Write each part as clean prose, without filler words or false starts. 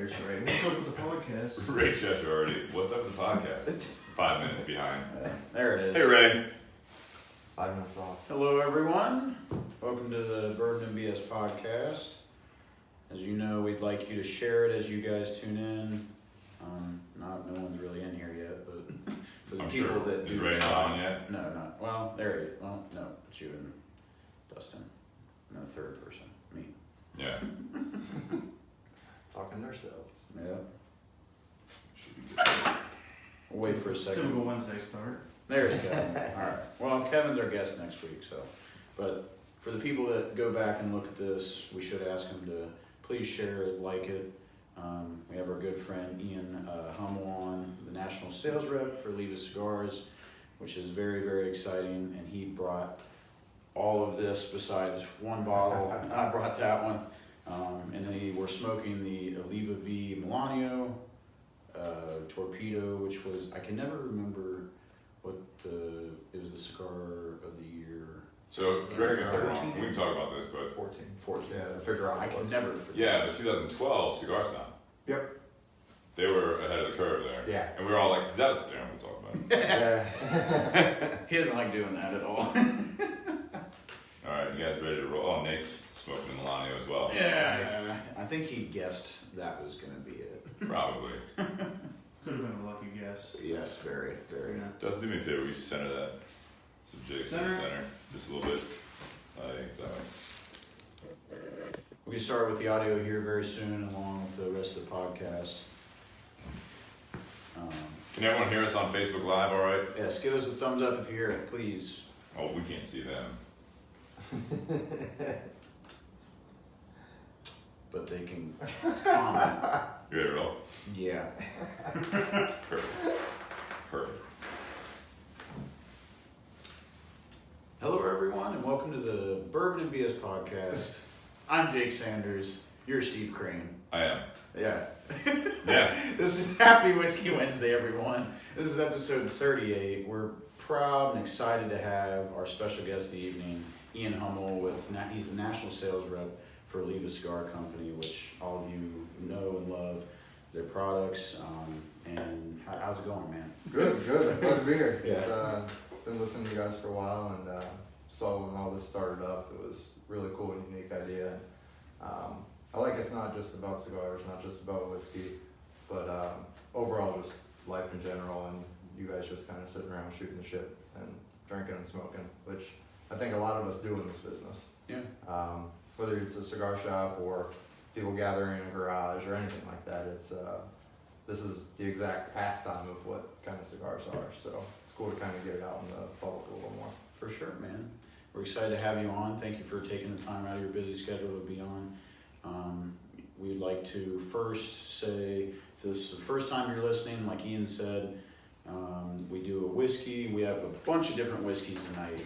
There's Ray. What's up with the podcast? Ray Cheshire already. What's up with the podcast? 5 minutes behind. There it is. Hey, Ray. 5 minutes off. Hello, everyone. Welcome to the Bourbon and BS podcast. As you know, we'd like you to share it as you guys tune in. No one's really in here yet, but for the people that do. Is Ray not on yet? No, not. Well, there he is. Well, no, it's you and Dustin. And the third person, me. Yeah. Talking to ourselves. Yeah. Should be good. We'll wait for a second. Typical Wednesday start. There's Kevin. All right. Well, Kevin's our guest next week, so. But for the people that go back and look at this, we should ask them to please share it, like it. We have our good friend Ian Hummel on, the national sales rep for Oliva Cigars, which is very, very exciting. And he brought all of this besides one bottle. I brought that one. And then we're smoking the Oliva V Melanio Torpedo, which was, I can never remember what it was the cigar of the year. So, correct me if I'm wrong. 13? We can talk about this, but 14. 14. Yeah, I figure I can never forget. yeah, but 2012 Cigar Company. Yep. They were ahead of the curve there. Yeah. And we were all like, is that what we'll talk about? Yeah. He doesn't like doing that at all. All right, you guys ready to roll? Oh, Nate's smoking the Melanio as well. Yeah, I think he guessed that was going to be it. Probably. Could have been a lucky guess. Yes, very, very. Yeah. Justin, do me a favor, we should center that. So Jake's in the center. Just a little bit. That way. We can start with the audio here very soon, along with the rest of the podcast. Can everyone hear us on Facebook Live, all right? Yes, give us a thumbs up if you hear it, please. Oh, we can't see them. But they can comment. You ready to roll? Yeah. Perfect. Hello, everyone, and welcome to the Bourbon and BS podcast. I'm Jake Sanders. You're Steve Crane. I am. Yeah. Yeah. This is Happy Whiskey Wednesday, everyone. This is episode 38. We're proud and excited to have our special guest of the evening, Ian Hummel. He's the national sales rep for Oliva Cigar Company, which all of you know and love their products. And how's it going, man? Good. Glad to be here. Yeah. It's been listening to you guys for a while and saw when all this started up. It was a really cool and unique idea. I like it's not just about cigars, not just about whiskey, but overall just life in general, and you guys just kind of sitting around shooting the shit and drinking and smoking, which I think a lot of us do in this business. Yeah. Whether it's a cigar shop or people gathering in a garage or anything like that, this is the exact pastime of what kind of cigars are. So it's cool to kind of get it out in the public a little more. For sure, man. We're excited to have you on. Thank you for taking the time out of your busy schedule to be on. We'd like to first say, if this is the first time you're listening, like Ian said, we do a whiskey. We have a bunch of different whiskeys tonight.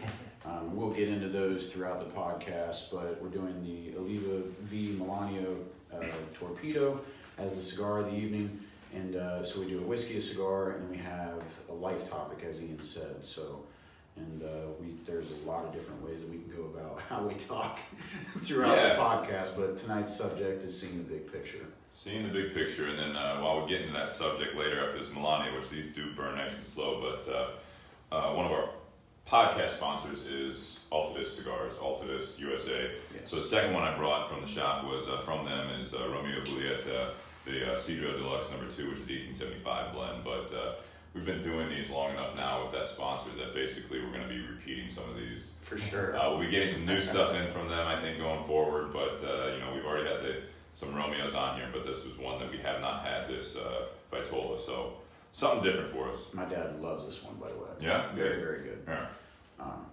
We'll get into those throughout the podcast, but we're doing the Oliva V Melanio Torpedo as the cigar of the evening. And so we do a whiskey, a cigar, and then we have a life topic, as Ian said. There's a lot of different ways that we can go about how we talk throughout the podcast, but tonight's subject is seeing the big picture. Seeing the big picture, and then while we get into that subject later after this Melanio, which these do burn nice and slow, but one of our podcast sponsors is Altadis Cigars, Altadis USA. Yes. So the second one I brought from the shop was from them is Romeo Julieta, the Cedro Deluxe No. 2, which is 1875 blend, but we've been doing these long enough now with that sponsor that basically we're going to be repeating some of these. For sure. We'll be getting some new stuff in from them, I think, going forward, but we've already had some Romeos on here, but this was one that we have not had, this Vitola, so something different for us. My dad loves this one, by the way. Yeah? Very, very good. Yeah.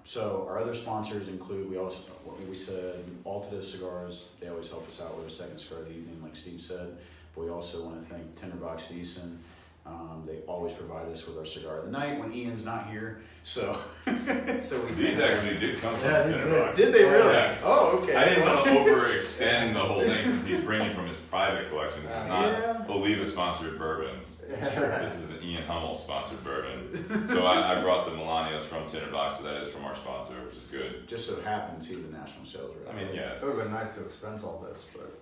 So our other sponsors include, we said Altadis Cigars. They always help us out with our second cigar of the evening, like Steve said. But we also want to thank Tinder Box and Easton. They always provide us with our cigar of the night when Ian's not here. So, These actually did come from Tinder Box. Did they really? Yeah. Oh, okay. I didn't want to overextend the whole thing since he's bringing from his private collection. This is not Oliva sponsored bourbons. This is an Ian Hummel sponsored bourbon. So I brought the Melanios from Tinder Box, so that is from our sponsor, which is good. Just so happens he's a national sales rep. I mean, yes. It would have been nice to expense all this, but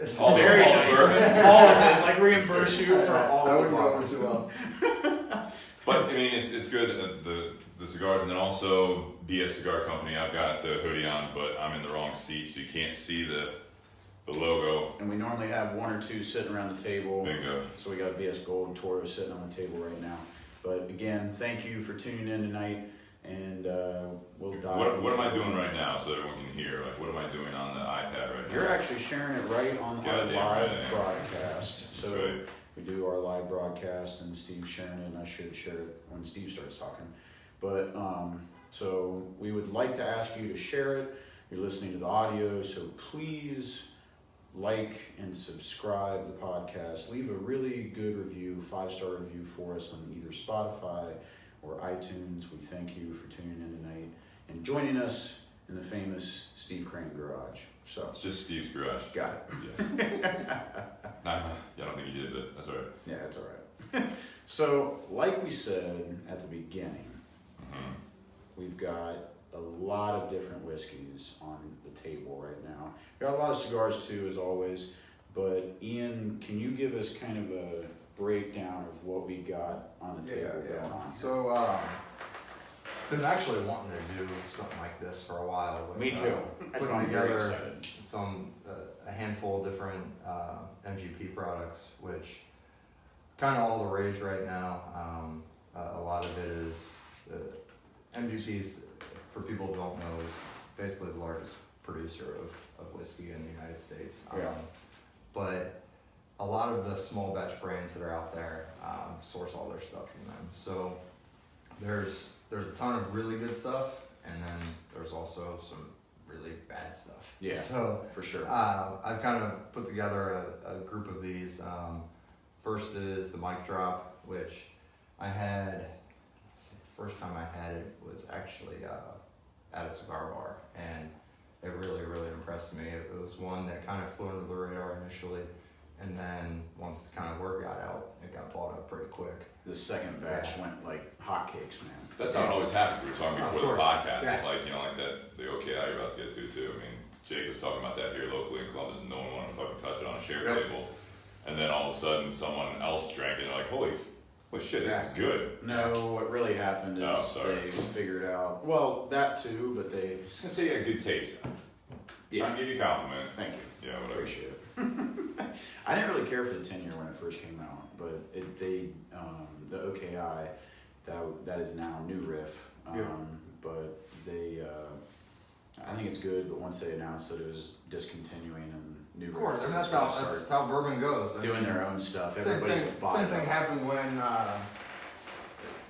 it's All Very all nice. bourbon. All of it, like reimburse you for all I of the wouldn't go over bottles. too well. But I mean, it's good, the cigars, and then also BS Cigar Company. I've got the hoodie on, but I'm in the wrong seat, so you can't see the logo. And we normally have one or two sitting around the table. Bingo. So we got a BS Gold Toro sitting on the table right now. But again, thank you for tuning in tonight, and we'll dive. What am I doing right now so everyone can hear? Like, what am I doing on the iPad right now? You're actually sharing it right on our Goddamn live right I am. broadcast. That's So right. we do our live broadcast, and Steve's sharing it, and I should share it when Steve starts talking. But so we would like to ask you to share it. You're listening to the audio, so please like and subscribe to the podcast. Leave a really good review, 5-star review for us on either Spotify or iTunes. We thank you for tuning in tonight and joining us in the famous Steve Crane Garage. So It's just Steve's garage. got it. Yeah. I don't think he did, but that's all right. Yeah, it's all right. So, like we said at the beginning, Mhm. we've got a lot of different whiskeys on the table right now. We've got a lot of cigars too, as always. But Ian, can you give us kind of a breakdown of what we got on the table going on? So, been actually wanting to do something like this for a while. With, Me too. Putting I'm very together excited. a handful of different MGP products, which kind of all the rage right now. A lot of it is MGP's, for people who don't know, is basically the largest producer of whiskey in the United States. Yeah. But a lot of the small batch brands that are out there source all their stuff from them. So there's a ton of really good stuff, and then there's also some really bad stuff. Yeah, So for sure. I've kind of put together a group of these. First is the mic drop, which I had. The first time I had it was actually at a cigar bar, and it really, really impressed me. It was one that kind of flew under the radar initially, and then once the kind of word got out, it got bought up pretty quick. The second batch went like hotcakes, man. That's how it always happens. We were talking Of before the course. podcast. Yeah. It's like, like that, the OKI you're about to get to too. I mean, Jake was talking about that here locally in Columbus, and no one wanted to fucking touch it on a share Yep. table. And then all of a sudden, someone else drank it, and they're like, holy shit, this is good. No, what really happened is Oh, sorry. they figured out, well, that too, but they, I'm just gonna say you had good taste. yeah, I'll give you a compliment. thank you. Yeah, whatever. Appreciate it. I didn't really care for the 10-year when it first came out, but the OKI, that is now New Riff, but they, I think it's good, but once they announced that it was discontinuing and New Of Riff course, and was that's gonna how bourbon goes. I doing mean, their own stuff. Same Everybody thing. bought Same it thing up. happened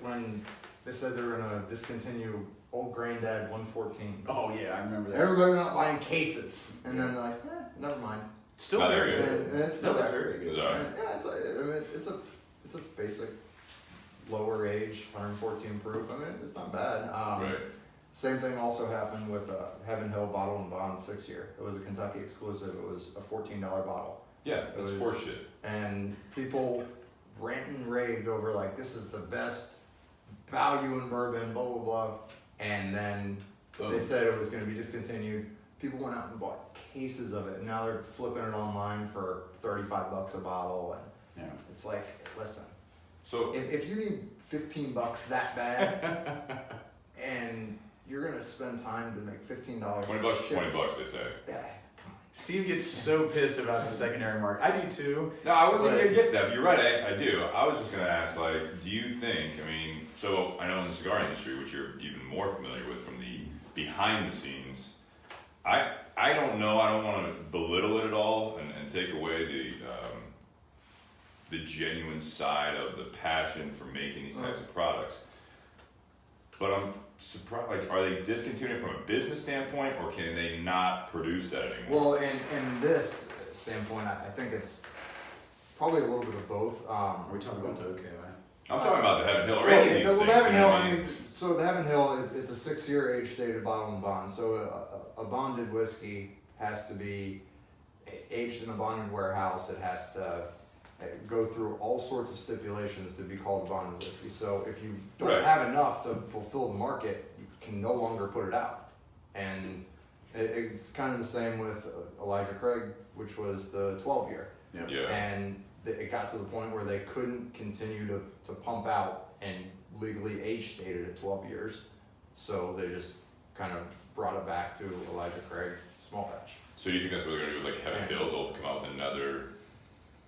when they said they were gonna discontinue Old Granddad 114. Oh yeah, I remember that. Everybody went out buying cases, and then they're like, never mind. Still Not very very good. And it's still No, that's there. very good. Is that right? Yeah, it's a basic lower age 114 proof. I mean, it's not bad. Right. Same thing also happened with Heaven Hill Bottle and Bond 6-year. It was a Kentucky exclusive. It was a $14 bottle. Yeah, that's It was- horseshit. And people rant and raved over like, this is the best value in bourbon, blah, blah, blah. And then they said it was going to be discontinued. People went out and bought cases of it. And now they're flipping it online for $35 a bottle. And Yeah. it's like, listen, So, if you need $15 that bad and you're going to spend time to make $15. $20 is ship- $20, they say. Yeah, come on. Steve gets so pissed about the secondary market. I do too. No, I wasn't But- going to get to that, but you're right, I do. I was just going to ask, like, do you think, so I know in the cigar industry, which you're even more familiar with from the behind the scenes, I don't know, I don't want to belittle it at all and take away the genuine side of the passion for making these types of products. But I'm surprised, like, are they discontinuing from a business standpoint, or can they not produce that anymore? Well, in this standpoint, I think it's probably a little bit of both. Are we talking about the OKI? I'm talking about the Heaven Hill, or Well, any of these the things. Heaven you Hill, know what I mean, so the Heaven Hill, it's a 6-year age-stated bottle and bond. So a bonded whiskey has to be aged in a bonded warehouse. It has to go through all sorts of stipulations to be called a bonded whiskey. So if you don't Right. have enough to fulfill the market, you can no longer put it out. And it's kind of the same with Elijah Craig, which was the 12-year. Yep. Yeah. And it got to the point where they couldn't continue to pump out and legally age stated at 12 years. So they just kind of brought it back to Elijah Craig small batch. So do you think that's what they're gonna do with like Heaven Yeah. Hill? They'll come out with another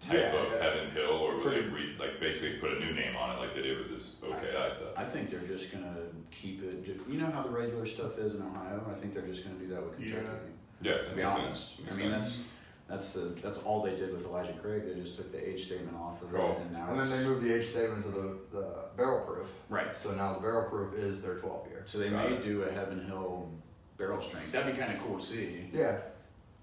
type Yeah, of yeah. Heaven Hill, or will Pretty- they like basically put a new name on it like they did with this OKI stuff? I think they're just gonna keep it. You know how the regular stuff is in Ohio. I think they're just gonna do that with Kentucky. Yeah, To be makes honest, sense. Makes I mean sense. that's all they did with Elijah Craig. They just took the age statement off of Cool. it, and now And it's then they moved the age statement to the barrel proof. right. So now the barrel proof is their 12-year. So they Got may it. do a Heaven Hill barrel strength. That'd be kind of cool to see. Yeah.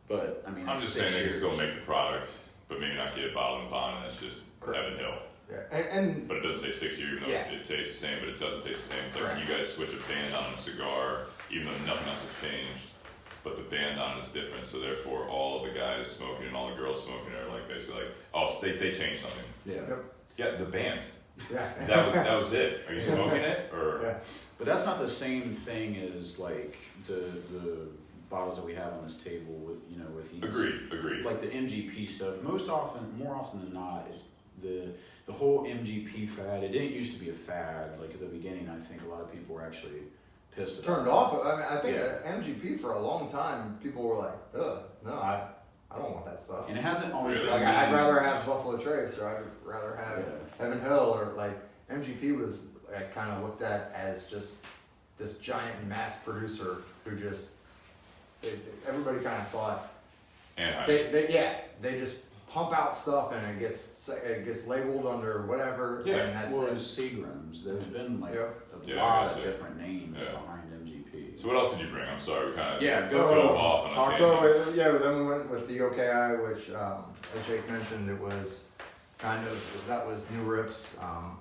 But I mean, I'm it's just 6 saying they can years. still make the product, but maybe not get it bottled and bond, and that's just Correct. Heaven Hill. Yeah. And But it doesn't say 6 years, even though Yeah. it tastes the same, but it doesn't taste the same. It's like when Correct. you guys switch a band on a cigar, even though nothing else has changed, but the band on it is different, so therefore all of the guys smoking and all the girls smoking are like basically like, oh, they changed something. Yeah. Yep. Yeah, the band. Yeah. That was it. Are you smoking it or? Yeah. But that's not the same thing as like the bottles that we have on this table with with these. Agreed. Like the MGP stuff. More often than not, it's the whole MGP fad. It didn't used to be a fad. Like at the beginning, I think a lot of people were actually pissed about Turned it. off. I mean, I think Yeah. that MGP for a long time, people were like, ugh, no, I don't want that stuff. And it hasn't always Really? been. Like, I'd rather have Buffalo Trace, or I'd rather have Yeah. Heaven Hill, or like MGP was like, kind of looked at as just this giant mass producer who just everybody kind of thought And they just pump out stuff and it gets labeled under whatever, Yeah. and that's Well, it. there's Seagrams. There's been like Yep. a Yeah, lot I of gotcha. different names Yeah. behind MGP. So what else did you bring? I'm sorry, we kind of Yeah, go- dove off on a talk- tangent. So then we went with the OKI, which as Jake mentioned, it was that was New Riff's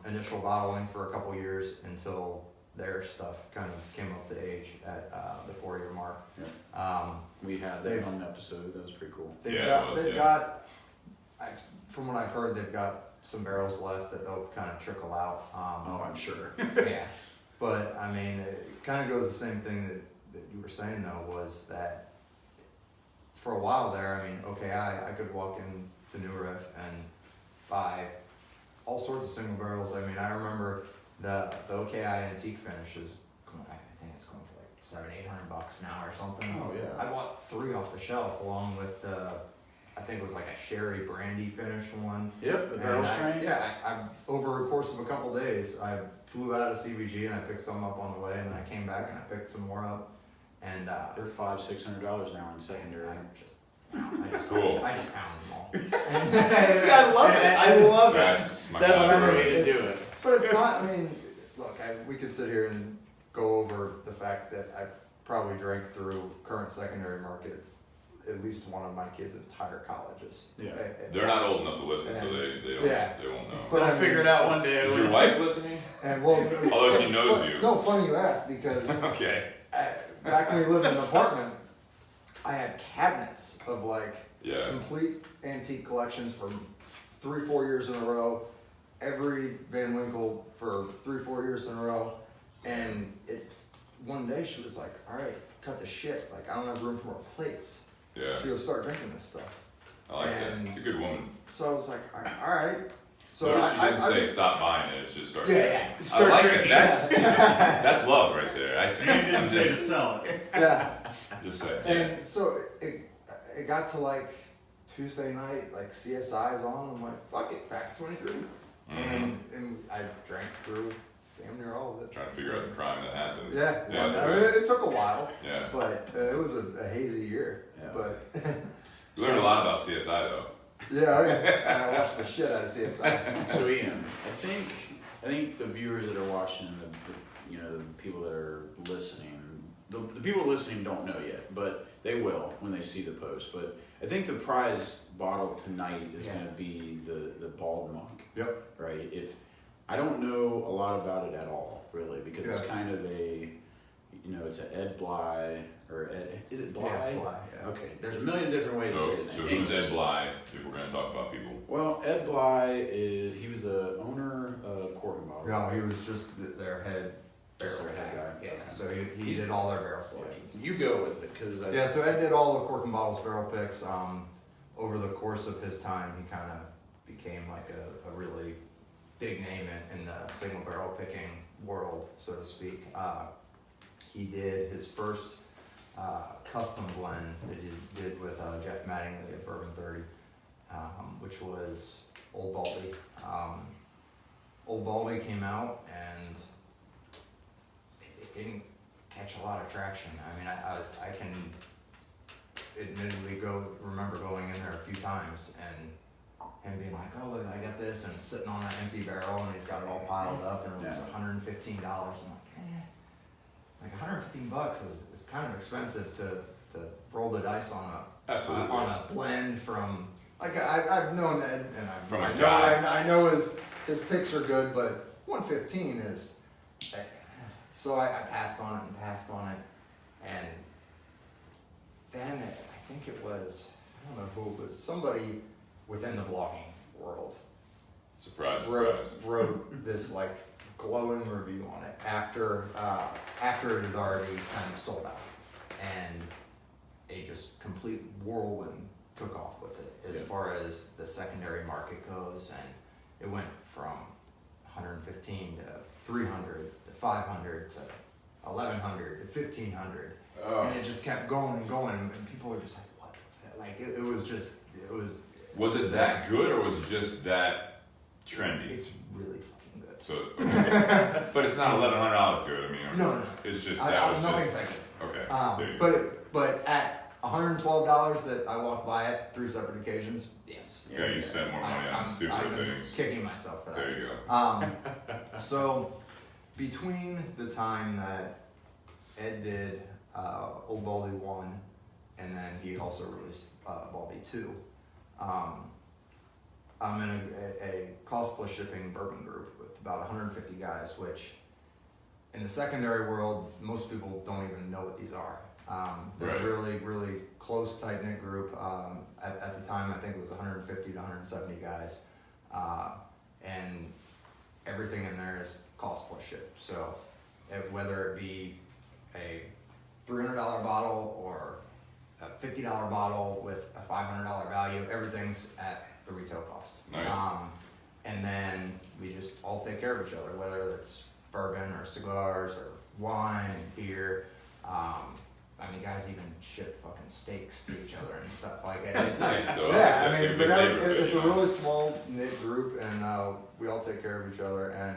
initial bottling for a couple years until their stuff kind of came up to age at the 4-year mark. We had that on an episode. That was pretty cool. They've got from what I've heard, they've got some barrels left that they'll kind of trickle out. Oh, I'm sure. Yeah, but I mean, it kind of goes the same thing that you were saying though, was that for a while there, I mean, I could walk into New Riff and buy all sorts of single barrels. I mean, I remember the OKI antique finish is going, I think it's going for like $700-800 now or something. Oh yeah. I bought 3 off the shelf along with I think it was like a sherry brandy finished one. Yep, the barrel And strength. I over the course of a couple days, I flew out of CBG and I picked some up on the way, and then I came back and I picked some more up. And They're $500-600 now in secondary. I just Cool. I just pounded them all. See, I love it. I love it. That's my That's kind of the way road. to do it. But it's not. I mean, look, we could sit here and go over the fact that I probably drank through current secondary market at least one of my kids' entire colleges. Yeah. They're not old enough to listen, so they don't Yeah. they won't know. But I'll I mean, figure it out one it's- day. Is your wife listening? And well, Although she knows you. No, funny you asked, because Okay. back when we lived in an apartment, I had cabinets of like Yeah. complete antique collections from 3-4 years in a row, every Van Winkle for 3-4 years in a row, and one day she was like, "All right, cut the shit. Like I don't have room for more plates." Yeah. She goes, "Start drinking this stuff." I like that. And- It's a good woman. So I was like, "All right." So Notice she didn't say I stop buying it. It's just start. Yeah. Start I like drinking. it. That's love right there. And you didn't I'm say to just sell it. yeah. saying. And so it got to like Tuesday night, like CSI's on. I'm like, fuck it, back to 23. Mhm. And I drank through damn near all of it. Trying to figure out the crime that happened. Yeah, Yeah, that's I mean, great. it took a while, Yeah. but it was a hazy year. Yeah. But We learned a lot about CSI though. yeah, I watched the shit out of CSI. So Ian, I think the viewers that are watching, the people that are listening, the people listening don't know yet, but they will when they see the post. But I think the prize bottle tonight is Yeah. going to be the Bald Monk. Yep. Right. If I don't know a lot about it at all, really, because it's Yeah. kind of it's an Ed Bly or Ed. Is it Bly? Yeah, Bly, yeah. Okay. There's a million different ways to say So his so name. who's Ed Bly? If we're we're going to talk about people. Well, Ed Bly he was the owner of Cork and Bottle. No, he was just their head Just barrel their head guy. Yeah, Okay. so he did all their barrel selections. You go with it, because Yeah, so Ed did all the Cork and Bottles barrel picks. Over the course of his time, he kind of became like a really big name in the single barrel picking world, so to speak. He did his first custom blend that he did with Jeff Mattingly at Bourbon 30, which was Old Baldy. Old Baldy came out and it didn't catch a lot of traction. I mean, I can admittedly remember going in there a few times and him being like, oh look, I got this, and sitting on an empty barrel and he's got it all piled up and it was $115. I'm like, $115 is kind of expensive to roll the dice on a blend from, like, I've known that, and I know his picks are good, but $115 is, so I passed on it, and then I think it was, I don't know who it was, somebody within the blogging world Surprise. wrote this like glowing review on it after it had already kind of sold out, and a just complete whirlwind took off with it as far as the secondary market goes, and it went from 115 to 300 to 500 to 1100 to 1500, and it just kept going and going, and people were just like, what the fuck? Like it was Was it that good, or was it just that trendy? It's really fucking good. So, but it's not $1,100 good. I mean, no. It's just nothing's that good. Okay. There you go. But at $112 that I walked by it 3 separate occasions, yes. Yeah, you spent more money on stupid things. Kicking myself for that. There you go. So between the time that Ed did Old Baldy 1, and then he also released Baldy 2, I'm in a cost plus shipping bourbon group with about 150 guys, which in the secondary world, most people don't even know what these are. They're a really, really close, tight-knit group. At the time, I think it was 150 to 170 guys. And everything in there is cost plus ship. So whether it be a $300 bottle or a $50 bottle with a $500 value, everything's at the retail cost. Nice. And then we just all take care of each other, whether it's bourbon or cigars or wine and beer. I mean, guys even ship fucking steaks to each other and stuff like that. That's nice, though. Yeah, That's I mean, a big but neighborhood, it's a really small knit group, and we all take care of each other. And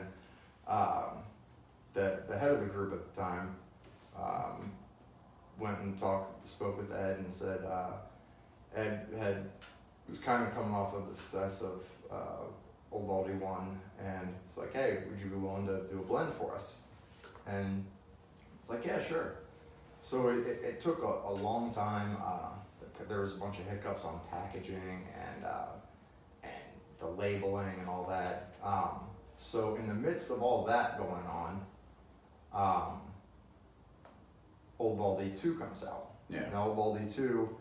the head of the group at the time went and spoke with Ed and said Ed was kind of coming off of the success of Old Baldy 1, and it's like, hey, would you be willing to do a blend for us? And it's like, yeah, sure. So it took a long time. There was a bunch of hiccups on packaging and the labeling and all that. So in the midst of all that going on, Old Baldy 2 comes out. Yeah. And Old Baldy 2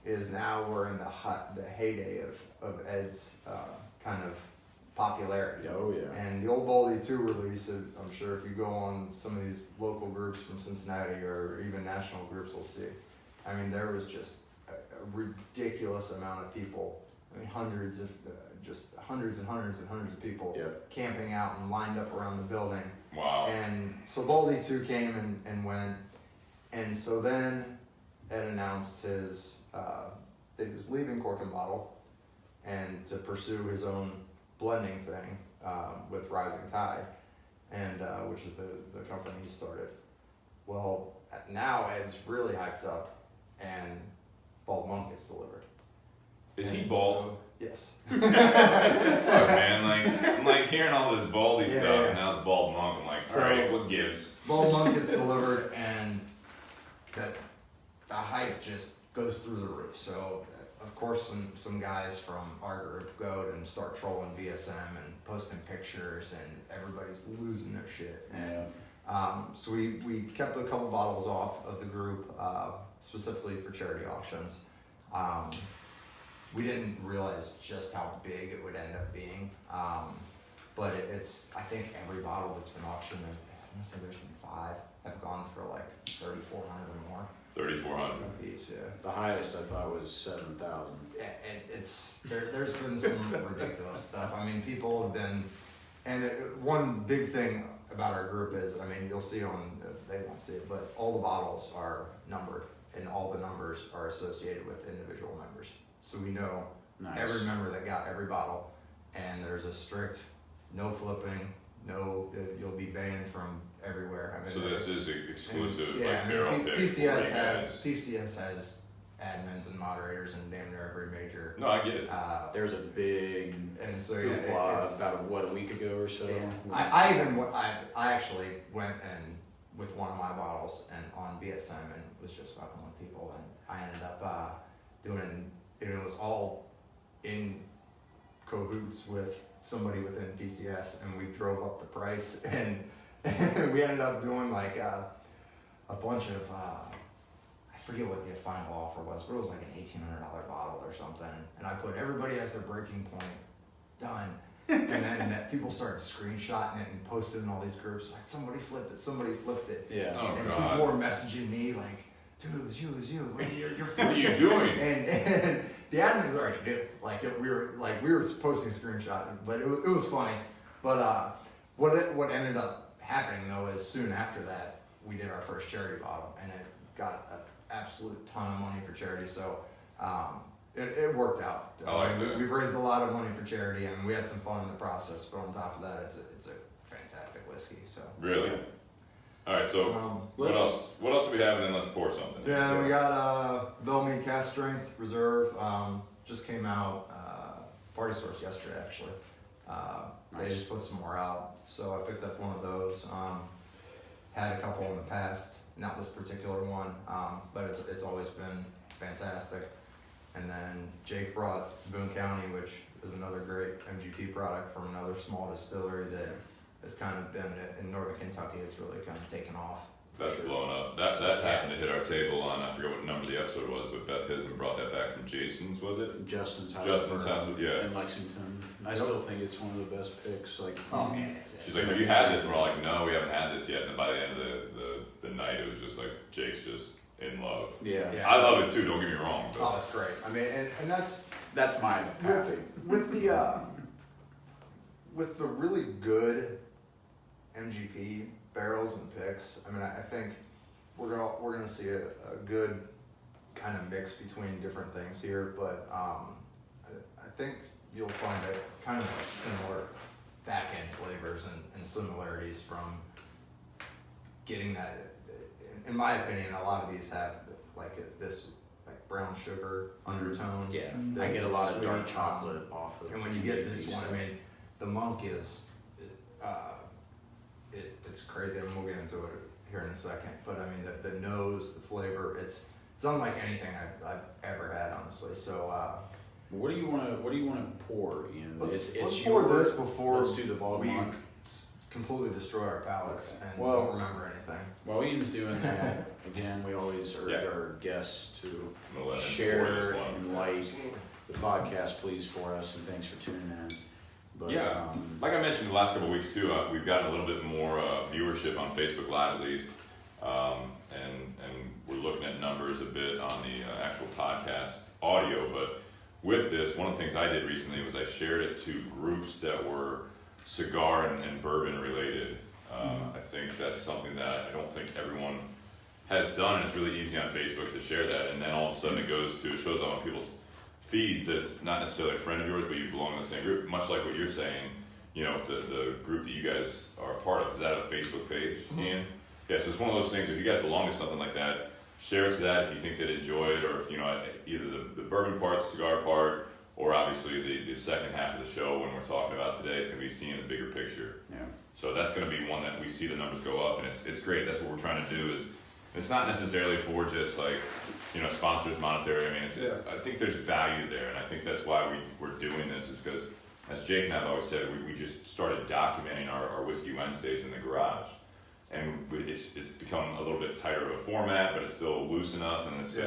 is now we're in the heyday of Ed's kind of popularity. Oh yeah. And the Old Baldy 2 release, I'm sure if you go on some of these local groups from Cincinnati or even national groups, you'll see. I mean, there was just a ridiculous amount of people. I mean, hundreds and hundreds of people camping out and lined up around the building. Wow. And so Baldy 2 came and went. And so then Ed announced that he was leaving Cork and Bottle and to pursue his own blending thing with Rising Tide, and which is the company he started. Well, now Ed's really hyped up, and Bald Monk gets delivered. Is he bald? Yes. Fuck, man, I'm like hearing all this baldy stuff, yeah. and now it's Bald Monk. I'm like, alright, what gives? Bald Monk gets delivered, and the hype just goes through the roof. So of course some guys from our group go and start trolling BSM and posting pictures, and everybody's losing their shit. And so we kept a couple bottles off of the group, specifically for charity auctions. we didn't realize just how big it would end up being. But it's, I think every bottle that's been auctioned, I want to say there's been 5, have gone for like 3,400 or more. 3,400 a piece, yeah. The highest I thought was 7,000. Yeah, there's been some ridiculous stuff. I mean, people have been, and one big thing about our group is, I mean, you'll see they won't see it, but all the bottles are numbered, and all the numbers are associated with individual members. So we know every member that got every bottle, and there's a strict no flipping, you'll be banned from everywhere. I mean, so this is exclusive, yeah, like barrel pick. PCS has admins and moderators in damn near every major. No, I get it. There's a big and so about a week ago or so. Yeah. I actually went and with one of my bottles and on BSM and was just fucking with people, and I ended up doing, it was all in cahoots with somebody within PCS, and we drove up the price, and we ended up doing like a bunch of I forget what the final offer was, but it was like an $1,800 bottle or something, and I put everybody as their breaking point, done. And then people started screenshotting it and posting in all these groups like somebody flipped it. Yeah. Oh, and God. people were messaging me like, dude, it was you. You're What are you doing? And the admins already knew. We were posting screenshots, but it was funny. But what ended up happening though is soon after that we did our first charity bottle, and it got an absolute ton of money for charity. So it worked out. I like that. We've raised a lot of money for charity, and we had some fun in the process. But on top of that, it's a fantastic whiskey. So Really? All right, so what else? What else do we have, and then let's pour something. Yeah, we got Velmead Cast Strength Reserve. Just came out, Party Source yesterday actually. They just put some more out, so I picked up one of those. Had a couple in the past, not this particular one, but it's always been fantastic. And then Jake brought Boone County, which is another great MGP product from another small distillery that has kind of been in northern Kentucky. It's really kind of taken off. That's blown up. That happened to hit our table on, I forget what number the episode was, but Beth Hisden brought that back from Jason's, was it? Justin's house. Yeah. In Lexington. I still think it's one of the best picks. Like, oh man, she's like, have you had this? And we're all like, no, we haven't had this yet. And then by the end of the night, it was just like, Jake's just in love. Yeah. I love it too, don't get me wrong. But. Oh, it's great. I mean, and that's my happy. With the really good MGP barrels and picks, I mean, I think we're gonna see a good kind of mix between different things here, but I think you'll find a kind of similar back end flavors and similarities from getting that. In my opinion, a lot of these have this brown sugar undertone. Yeah, I get a lot of dark chocolate off of it. And when you get this one, I mean, the Monk is, it's crazy. I mean, we'll get into it here in a second. But I mean, the nose, the flavor, it's unlike anything I've ever had, honestly. So. What do you want to pour, Ian? Let's pour this before let's do the bald Monk. Completely destroy our palates and don't remember anything. While Ian's doing that, again, we always urge our guests to share and like the podcast, please, for us, and thanks for tuning in. But, like I mentioned the last couple of weeks too, we've gotten a little bit more viewership on Facebook Live at least, and we're looking at numbers a bit on the actual podcast audio. But with this, one of the things I did recently was I shared it to groups that were cigar and bourbon related. I think that's something that I don't think everyone has done, and it's really easy on Facebook to share that, and then all of a sudden it shows up on people's feeds that it's not necessarily a friend of yours, but you belong in the same group, much like what you're saying, the group that you guys are a part of. Is that a Facebook page, Ian? Yeah, so it's one of those things, if you guys belong to something like that, share it to that if you think they'd enjoy it, or if, either the bourbon part, the cigar part, or obviously the second half of the show when we're talking about today, it's going to be seeing the bigger picture. Yeah. So that's going to be one that we see the numbers go up, and it's great. That's what we're trying to do. Is it's not necessarily for just sponsors, monetary. I mean, I think there's value there, and I think that's why we're doing this, is because, as Jake and I have always said, we just started documenting our Whiskey Wednesdays in the garage, and it's become a little bit tighter of a format, but it's still loose enough, and it's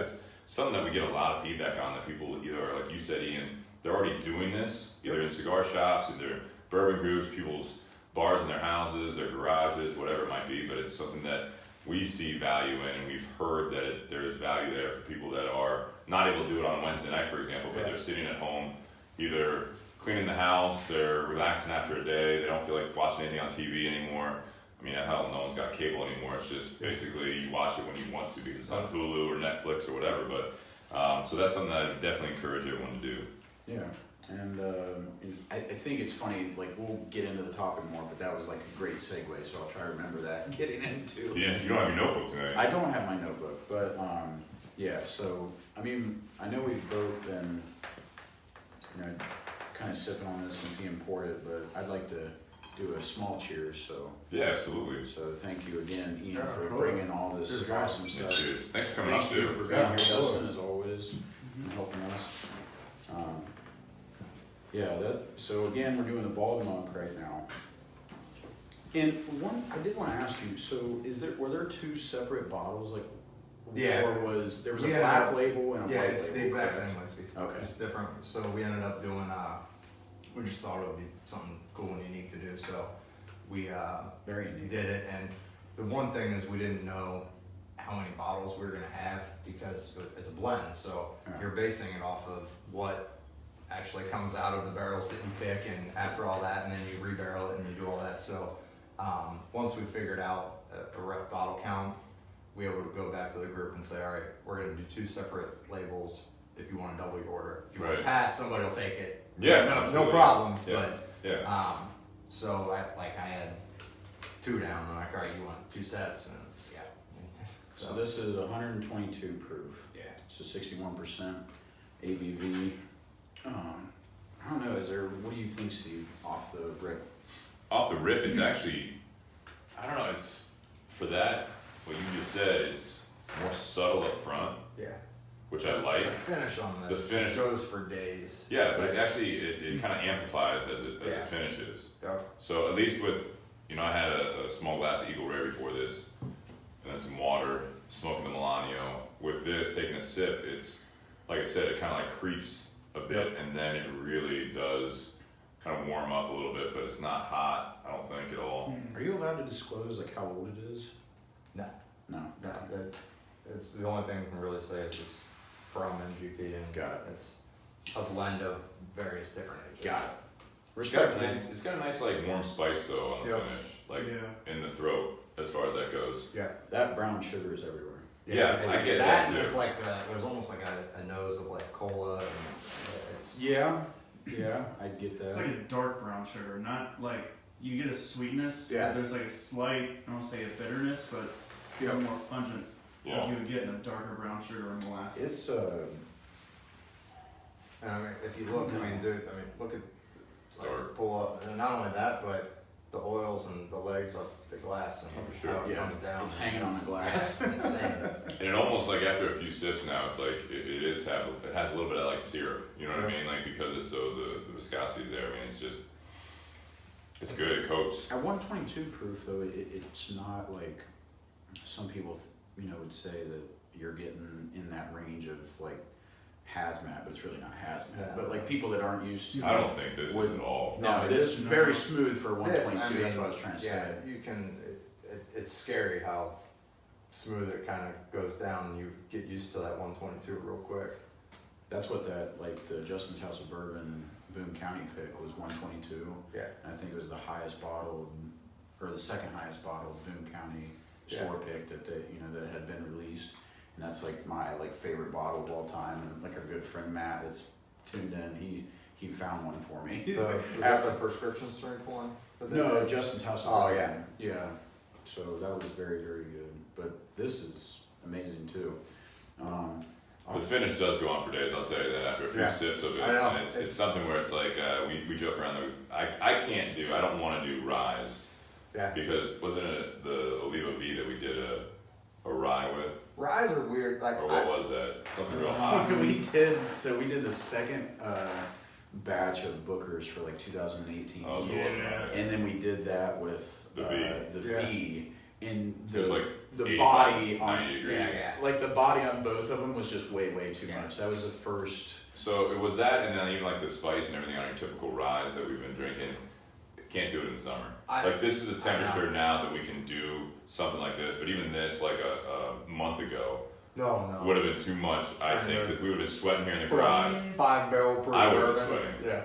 something that we get a lot of feedback on, that people either are like, you said, Ian, they're already doing this, either in cigar shops, either bourbon groups, people's bars in their houses, their garages, whatever it might be, but it's something that we see value in, and we've heard that there is value there for people that are not able to do it on Wednesday night, for example, but they're sitting at home, either cleaning the house, they're relaxing after a day, they don't feel like watching anything on TV anymore. I mean, hell, no one's got cable anymore. It's just basically you watch it when you want to because it's on Hulu or Netflix or whatever. But so that's something that I would definitely encourage everyone to do. Yeah, and I think it's funny. Like we'll get into the topic more, but that was like a great segue. So I'll try to remember that getting into. Yeah, you don't have your notebook tonight. I don't have my notebook, but yeah. So I mean, I know we've both been, kind of sipping on this since he imported, but I'd like to do a small cheers. So yeah, absolutely. So thank you again, Ian, for bringing all this awesome stuff. Cheers. Thanks for coming out Thank too. you for being here, Dustin, as always, and helping us. So again, we're doing the Bald Monk right now. And one, I did want to ask you. So, were there two separate bottles, like? Yeah. Or there was a black label and a white label? Yeah, it's the exact same whiskey. Okay. It's different. So we ended up doing. We just thought it would be something cool and unique to do. So we Very unique. did it. And the one thing is we didn't know how many bottles we were gonna have because it's a blend. So you're basing it off of what actually comes out of the barrels that you pick, and after all that, and then you rebarrel it and you do all that. So once we figured out a rough bottle count, we were able to go back to the group and say, all right, we're going to do two separed labels if you want to double your order. If you want to pass, somebody will take it. Yeah, no problems. Yeah. But so I had two down. I'm like, all right, you want two sets? And yeah. So this is 122 proof. Yeah. So 61% ABV. I don't know. What do you think, Steve? Off the rip. Off the rip, it's actually, I don't know. It's for that. What you just said, it's more subtle up front. Yeah. Which I like. The finish on this just goes for days. Yeah, but actually it kind of amplifies as it finishes. Yep. So at least with, I had a small glass of Eagle Rare before this, and then some water, smoking the Melanio. With this, taking a sip, it's, like I said, it kind of like creeps a bit, and then it really does kind of warm up a little bit, but it's not hot, I don't think, at all. Are you allowed to disclose like how old it is? No. No. It's the only thing I can really say is it's from MGP, and it's a blend of various different ages. Got it. It's got a nice like warm spice though on the finish, like in the throat as far as that goes. Yeah. That brown sugar is everywhere. Yeah, I get that too. It's like there's almost like a nose of like cola, and it's Yeah, I'd get that. It's like a dark brown sugar, not like you get a sweetness. Yeah. But there's like a slight, I don't want to say a bitterness, but it's more pungent. Yeah. Like you would get in a darker brown sugar or molasses. It's And I mean, if you look, look at Dark. pull up, and not only that, but the oils and the legs of the glass and For sure. how it comes down. It's hanging on the glass. Yeah, it's insane. And it almost like after a few sips now, it's like it has a little bit of like syrup. You know what I mean? Like because it's so the viscosity is there. I mean, it's good. It coats. At 122 proof though, it's not like some people would say that you're getting in that range of like hazmat, but it's really not hazmat. Yeah. But like people that aren't used to. I don't think this is at all. No, this is very smooth for 122. This, that's what I was trying to say. Yeah, you can. It's scary how smooth it kind of goes down, and you get used to that 122 real quick. That's what the Justin's House of Bourbon Boone County pick was 122. Yeah. And I think it was the highest bottled, or the second highest bottled Boone County store pick that that had been released. And that's like my favorite bottle of all time. And like our good friend Matt that's tuned in, he found one for me. Was that the prescription strength one? No, Justin's House of Oh, Bourbon. Yeah. So that was very, very good. But this is amazing too. The finish does go on for days. I'll tell you that after a few sips of it, and it's something where it's like we joke around that I don't want to do ryes. Yeah. Because wasn't it the Oliva V that we did a rye with? Ryes are weird. Like, or what was that? Something real hot. we did the second batch of Bookers for 2018. Oh, so Yeah. And then we did that with the V. V. And It was like the 85, body on 90 degrees. like the body on both of them was just way too much. That was the first. So it was that, and then even like the spice and everything on your typical rye that we've been drinking. Can't do it in the summer. Like this is a temperature now that we can do something like this, but even this, like a month ago, would have been too much. I think because we would have been sweating here in the garage. 5 barrel per I would have bourbons. been sweating. Yeah.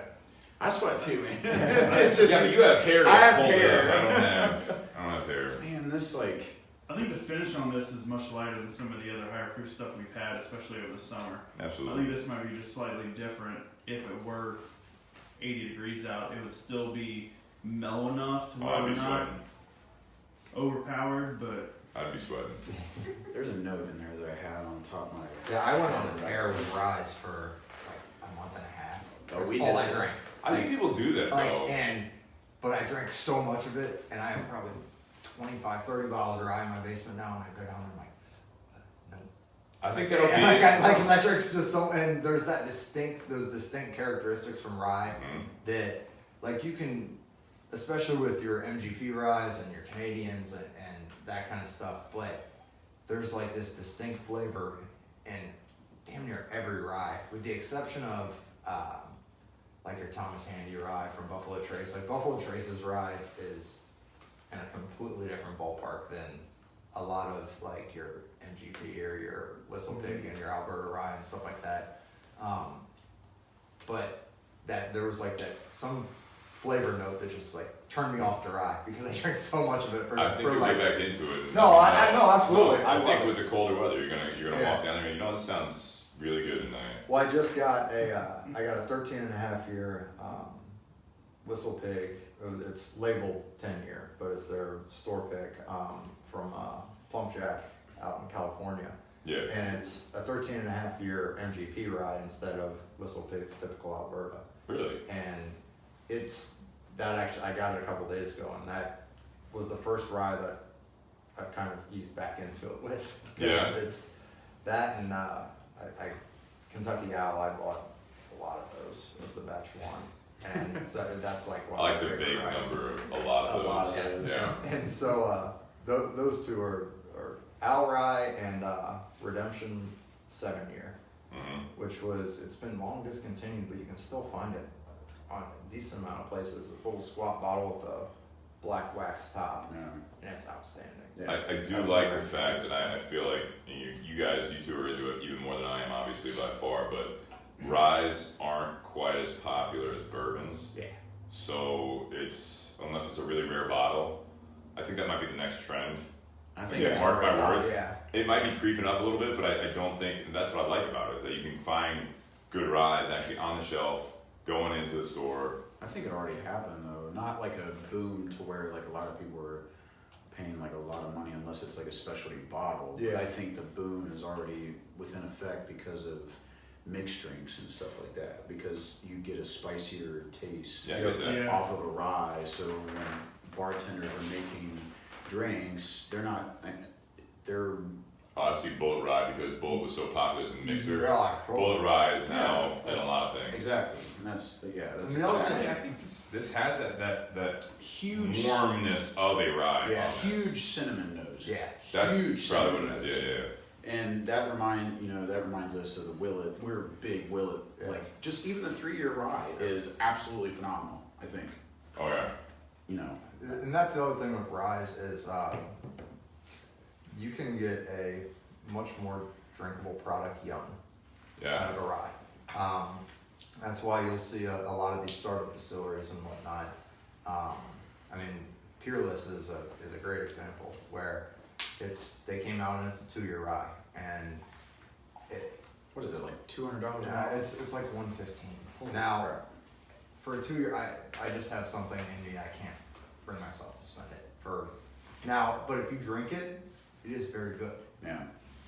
I sweat too, man. It's just but you have hair. To I have hold it hair. up. I don't have hair. Man, this like. I think the finish on this is much lighter than some of the other higher proof stuff we've had, especially over the summer. Absolutely. I think this might be just slightly different. If it were 80 degrees out, it would still be mellow enough to where I'd we're be not sweating. overpowered, but I'd be sweating. There's a note in there that I had on top of my. Yeah, I went on a tear with Rise for like a month and a half. Oh, That's we all did I that. drank. I think people do that though. But I drank so much of it, and I have probably 25, 30 bottles of rye in my basement now, and I go down and I'm like, no. I think that'll be. Because I drink just so, and there's those distinct characteristics from rye that, like, you can, especially with your MGP ryes and your Canadians and that kind of stuff, but there's like this distinct flavor in damn near every rye, with the exception of like your Thomas Handy rye from Buffalo Trace. Like Buffalo Trace's rye is in a completely different ballpark than a lot of like your MGP or your Whistle Pig and your Alberta rye and stuff like that. But that there was like that some flavor note that just like turned me off to rye because I drank so much of it for I think you'll like, get back into it. No, I know, absolutely. So I think with the colder weather, you're gonna walk down there and you know, this sounds really good tonight. Well, I just got I got a 13 and a half year Whistle Pig. It's labeled 10 year, but it's their store pick from Plum Jack out in California. Yeah. And it's a 13 and a half year MGP rye instead of Whistle Pig's typical Alberta. Really? And it's that actually, I got it a couple days ago, and that was the first rye that I've kind of eased back into it with. Yeah. It's that and I Kentucky Gal, I bought a lot of those of the batch one. And so that's like one I like of my the favorite big ryes. number of a lot of A lot those. of those. Yeah. And so those two are Al Rye and Redemption 7 year, which it's been long discontinued, but you can still find it on a decent amount of places. It's a little squat bottle with a black wax top, and it's outstanding. Yeah. I do That's like another the fact that I feel like you guys, you two are into it even more than I am, obviously, by far, but ryes aren't quite as popular as bourbons. Yeah. So unless it's a really rare bottle, I think that might be the next trend. I think Yeah, mark my words. Yeah. It might be creeping up a little bit, but I don't think that's what I like about it, is that you can find good ryes actually on the shelf, going into the store. I think it already happened though. Not like a boom to where like a lot of people were paying like a lot of money unless it's like a specialty bottle. Yeah. But I think the boom is already within effect because of mixed drinks and stuff like that. Because you get a spicier taste Yeah, I get that. Yeah. off of a rye. So when bartenders are making drinks, they're I see Bullet Rye because Bullet was so popular as a mixer. Yeah, cool. Bullet Rye is now in a lot of things. exactly, and that's And the other exactly. I think this has that huge warmness of a rye. Yeah. huge cinnamon nose. Yeah. That's huge probably cinnamon what it nose. is. Yeah. And that reminds us of the Willet. We're big Willet. Yeah. Like just even the 3-year rye is absolutely phenomenal. I think. Oh yeah. You know. And that's the other thing with ryes is you can get a much more drinkable product young Yeah. out of a rye. That's why you'll see a lot of these startup distilleries and whatnot. I mean, Peerless is a great example where they came out and it's a 2-year rye, and What is it like $200? it's like $115. Now, for a 2-year, I just have something in me I can't bring myself to spend it for now. But if you drink it, it is very good. Yeah.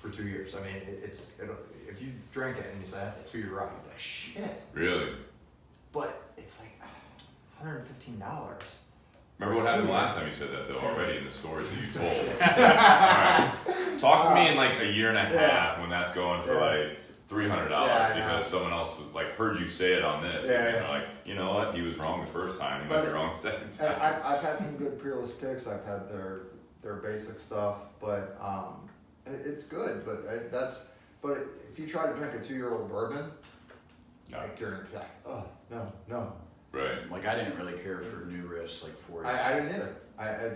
For 2 years. I mean, if you drink it and you say that's a 2-year rye, you're like, shit. Really. But it's like $115. Remember what happened last time you said that though already in the stories that you told. Alright. Talk to me in like a year and a half when that's going for like $300 because someone else like heard you say it on this. Yeah, and they're like, you know what? He was wrong the first time. He might be wrong the second time. I've had some good Peerless picks. I've had their their basic stuff, but it's good. But if you try to drink a 2-year-old bourbon, like you're gonna be like, oh no. Right. Like I didn't really care for new riffs like 4 years. I didn't either.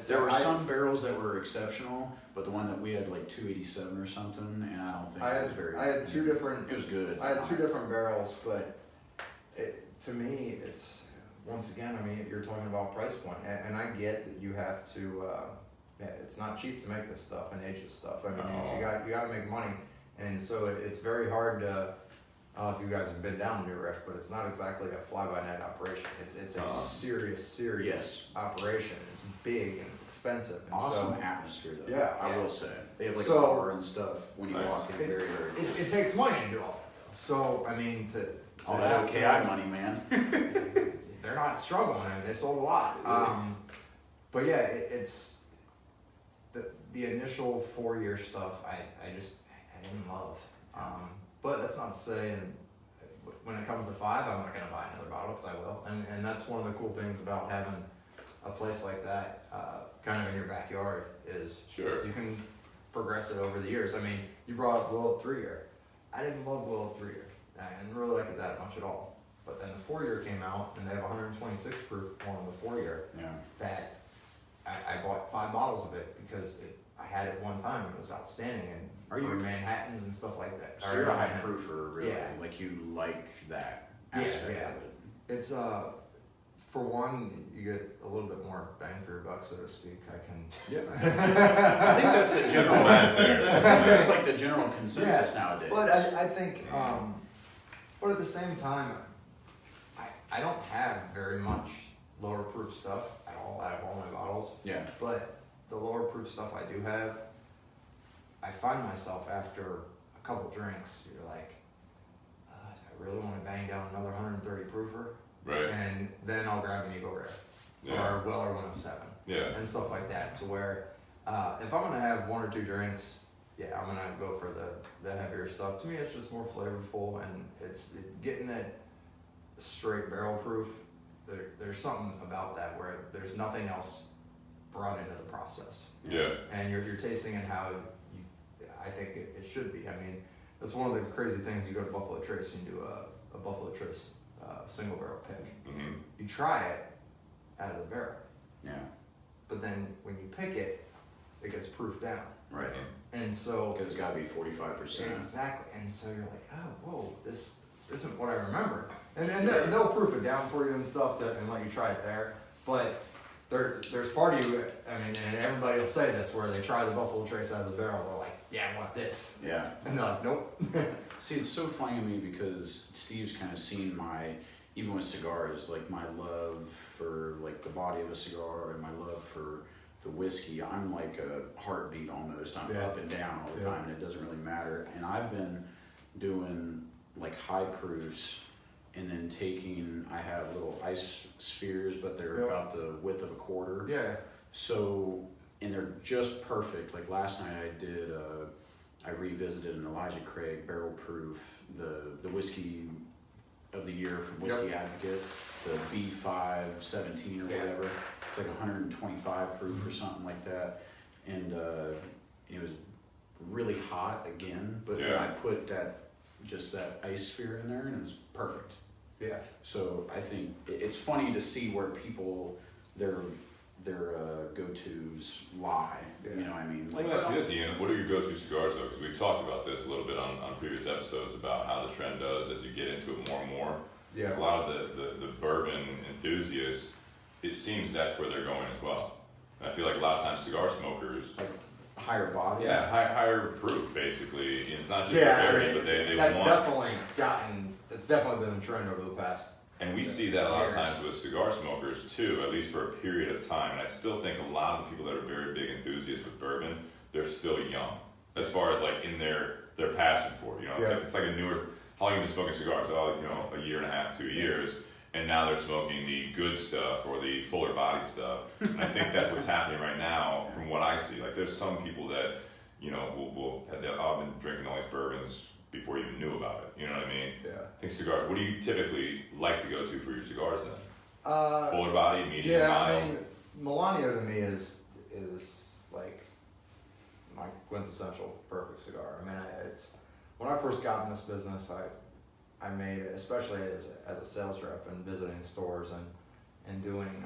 There were some barrels that were exceptional, but the one that we had like 287 or something, and I don't think it was very. I had two different. It was good. I had 2 different barrels, but to me, it's once again. I mean, you're talking about price point, and I get that you have to. It's not cheap to make this stuff and age this stuff. I mean, you got to make money, and so it's very hard to. I don't know if you guys have been down New Riff, but it's not exactly a fly-by-night operation. It's a serious operation. It's big and it's expensive. And awesome atmosphere, though. Yeah, I will say they have like a bar and stuff when you walk in. Very. It takes money to do all that, though. So I mean, to all that OKI money, man. They're not struggling. I mean, they sold a lot. But yeah, it's the initial 4-year stuff. I didn't love. But that's not to say, and when it comes to 5, I'm not going to buy another bottle because I will. And that's one of the cool things about having a place like that kind of in your backyard is you can progress it over the years. I mean, you brought up Willet 3-year. I didn't love Willet 3-year. I didn't really like it that much at all. But then the 4-year came out, and they have 126 proof one of the 4-year. Yeah. That I bought 5 bottles of it because I had it one time and it was outstanding. And for Manhattans and stuff like that. So you're a high proofer, really. Yeah. Like you like that aspect of it. It's for one, you get a little bit more bang for your buck, so to speak. I think that's the general. I think that's like the general consensus nowadays. But I think, but at the same time, I don't have very much lower proof stuff at all out of all my bottles. Yeah. But the lower proof stuff I do have, I find myself after a couple drinks, you're like, I really want to bang down another 130 proofer. Right. And then I'll grab an Eagle Rare or Weller 107. Yeah. And stuff like that, to where if I'm going to have 1 or 2 drinks, I'm going to go for the heavier stuff. To me, it's just more flavorful, and it's getting that straight barrel proof. There's something about that where there's nothing else brought into the process. Yeah. And you're tasting it how I think it should be. I mean, that's one of the crazy things. You go to Buffalo Trace and you do a Buffalo Trace single barrel pick. Mm-hmm. You try it out of the barrel. Yeah. But then when you pick it, it gets proofed down. Right. And so because it's got to be 45%. Exactly. And so you're like, oh, whoa, this isn't what I remember. And they'll proof it down for you and stuff and let you try it there. But there's part of you, I mean, and everybody will say this, where they try the Buffalo Trace out of the barrel, they're like, yeah, I want this. Yeah. And they're like, nope. See, it's so funny to me because Steve's kind of seen even with cigars, like my love for like the body of a cigar and my love for the whiskey. I'm like a heartbeat almost. I'm up and down all the time, and it doesn't really matter. And I've been doing like high proofs, and then I have little ice spheres, but they're about the width of a quarter. Yeah. So, and they're just perfect. Like last night I revisited an Elijah Craig barrel proof, the whiskey of the year from Whiskey Advocate, the B517 or whatever. It's like 125 proof or something like that. And it was really hot again, but then I put that ice sphere in there and it was perfect. Yeah. So I think it's funny to see where people, their go-tos lie. Yeah. You know what I mean? Let me ask you this, Ian. What are your go-to cigars, though? Because we've talked about this a little bit on previous episodes about how the trend does as you get into it more and more. Yeah. A lot of the bourbon enthusiasts, it seems that's where they're going as well. And I feel like a lot of times cigar smokers... Like higher body? Yeah, higher proof, basically. It's not just the variety, but they that's want... It's definitely been a trend over the past... And we see that a lot of times with cigar smokers too, at least for a period of time. And I still think a lot of the people that are very big enthusiasts with bourbon, they're still young, as far as like in their passion for it. You know, it's like a newer. How long have you been smoking cigars? Oh, you know, a year and a half, 2 years, and now they're smoking the good stuff or the fuller bodied stuff. And I think that's what's happening right now, from what I see. Like, there's some people that, you know, will have been drinking all these bourbons before you even knew about it. You know what I mean? Yeah. I think cigars. What do you typically like to go to for your cigars then? Fuller body, medium, mild? I mean, Melanio to me is like my quintessential perfect cigar. I mean, it's when I first got in this business, I made it, especially as a sales rep and visiting stores and doing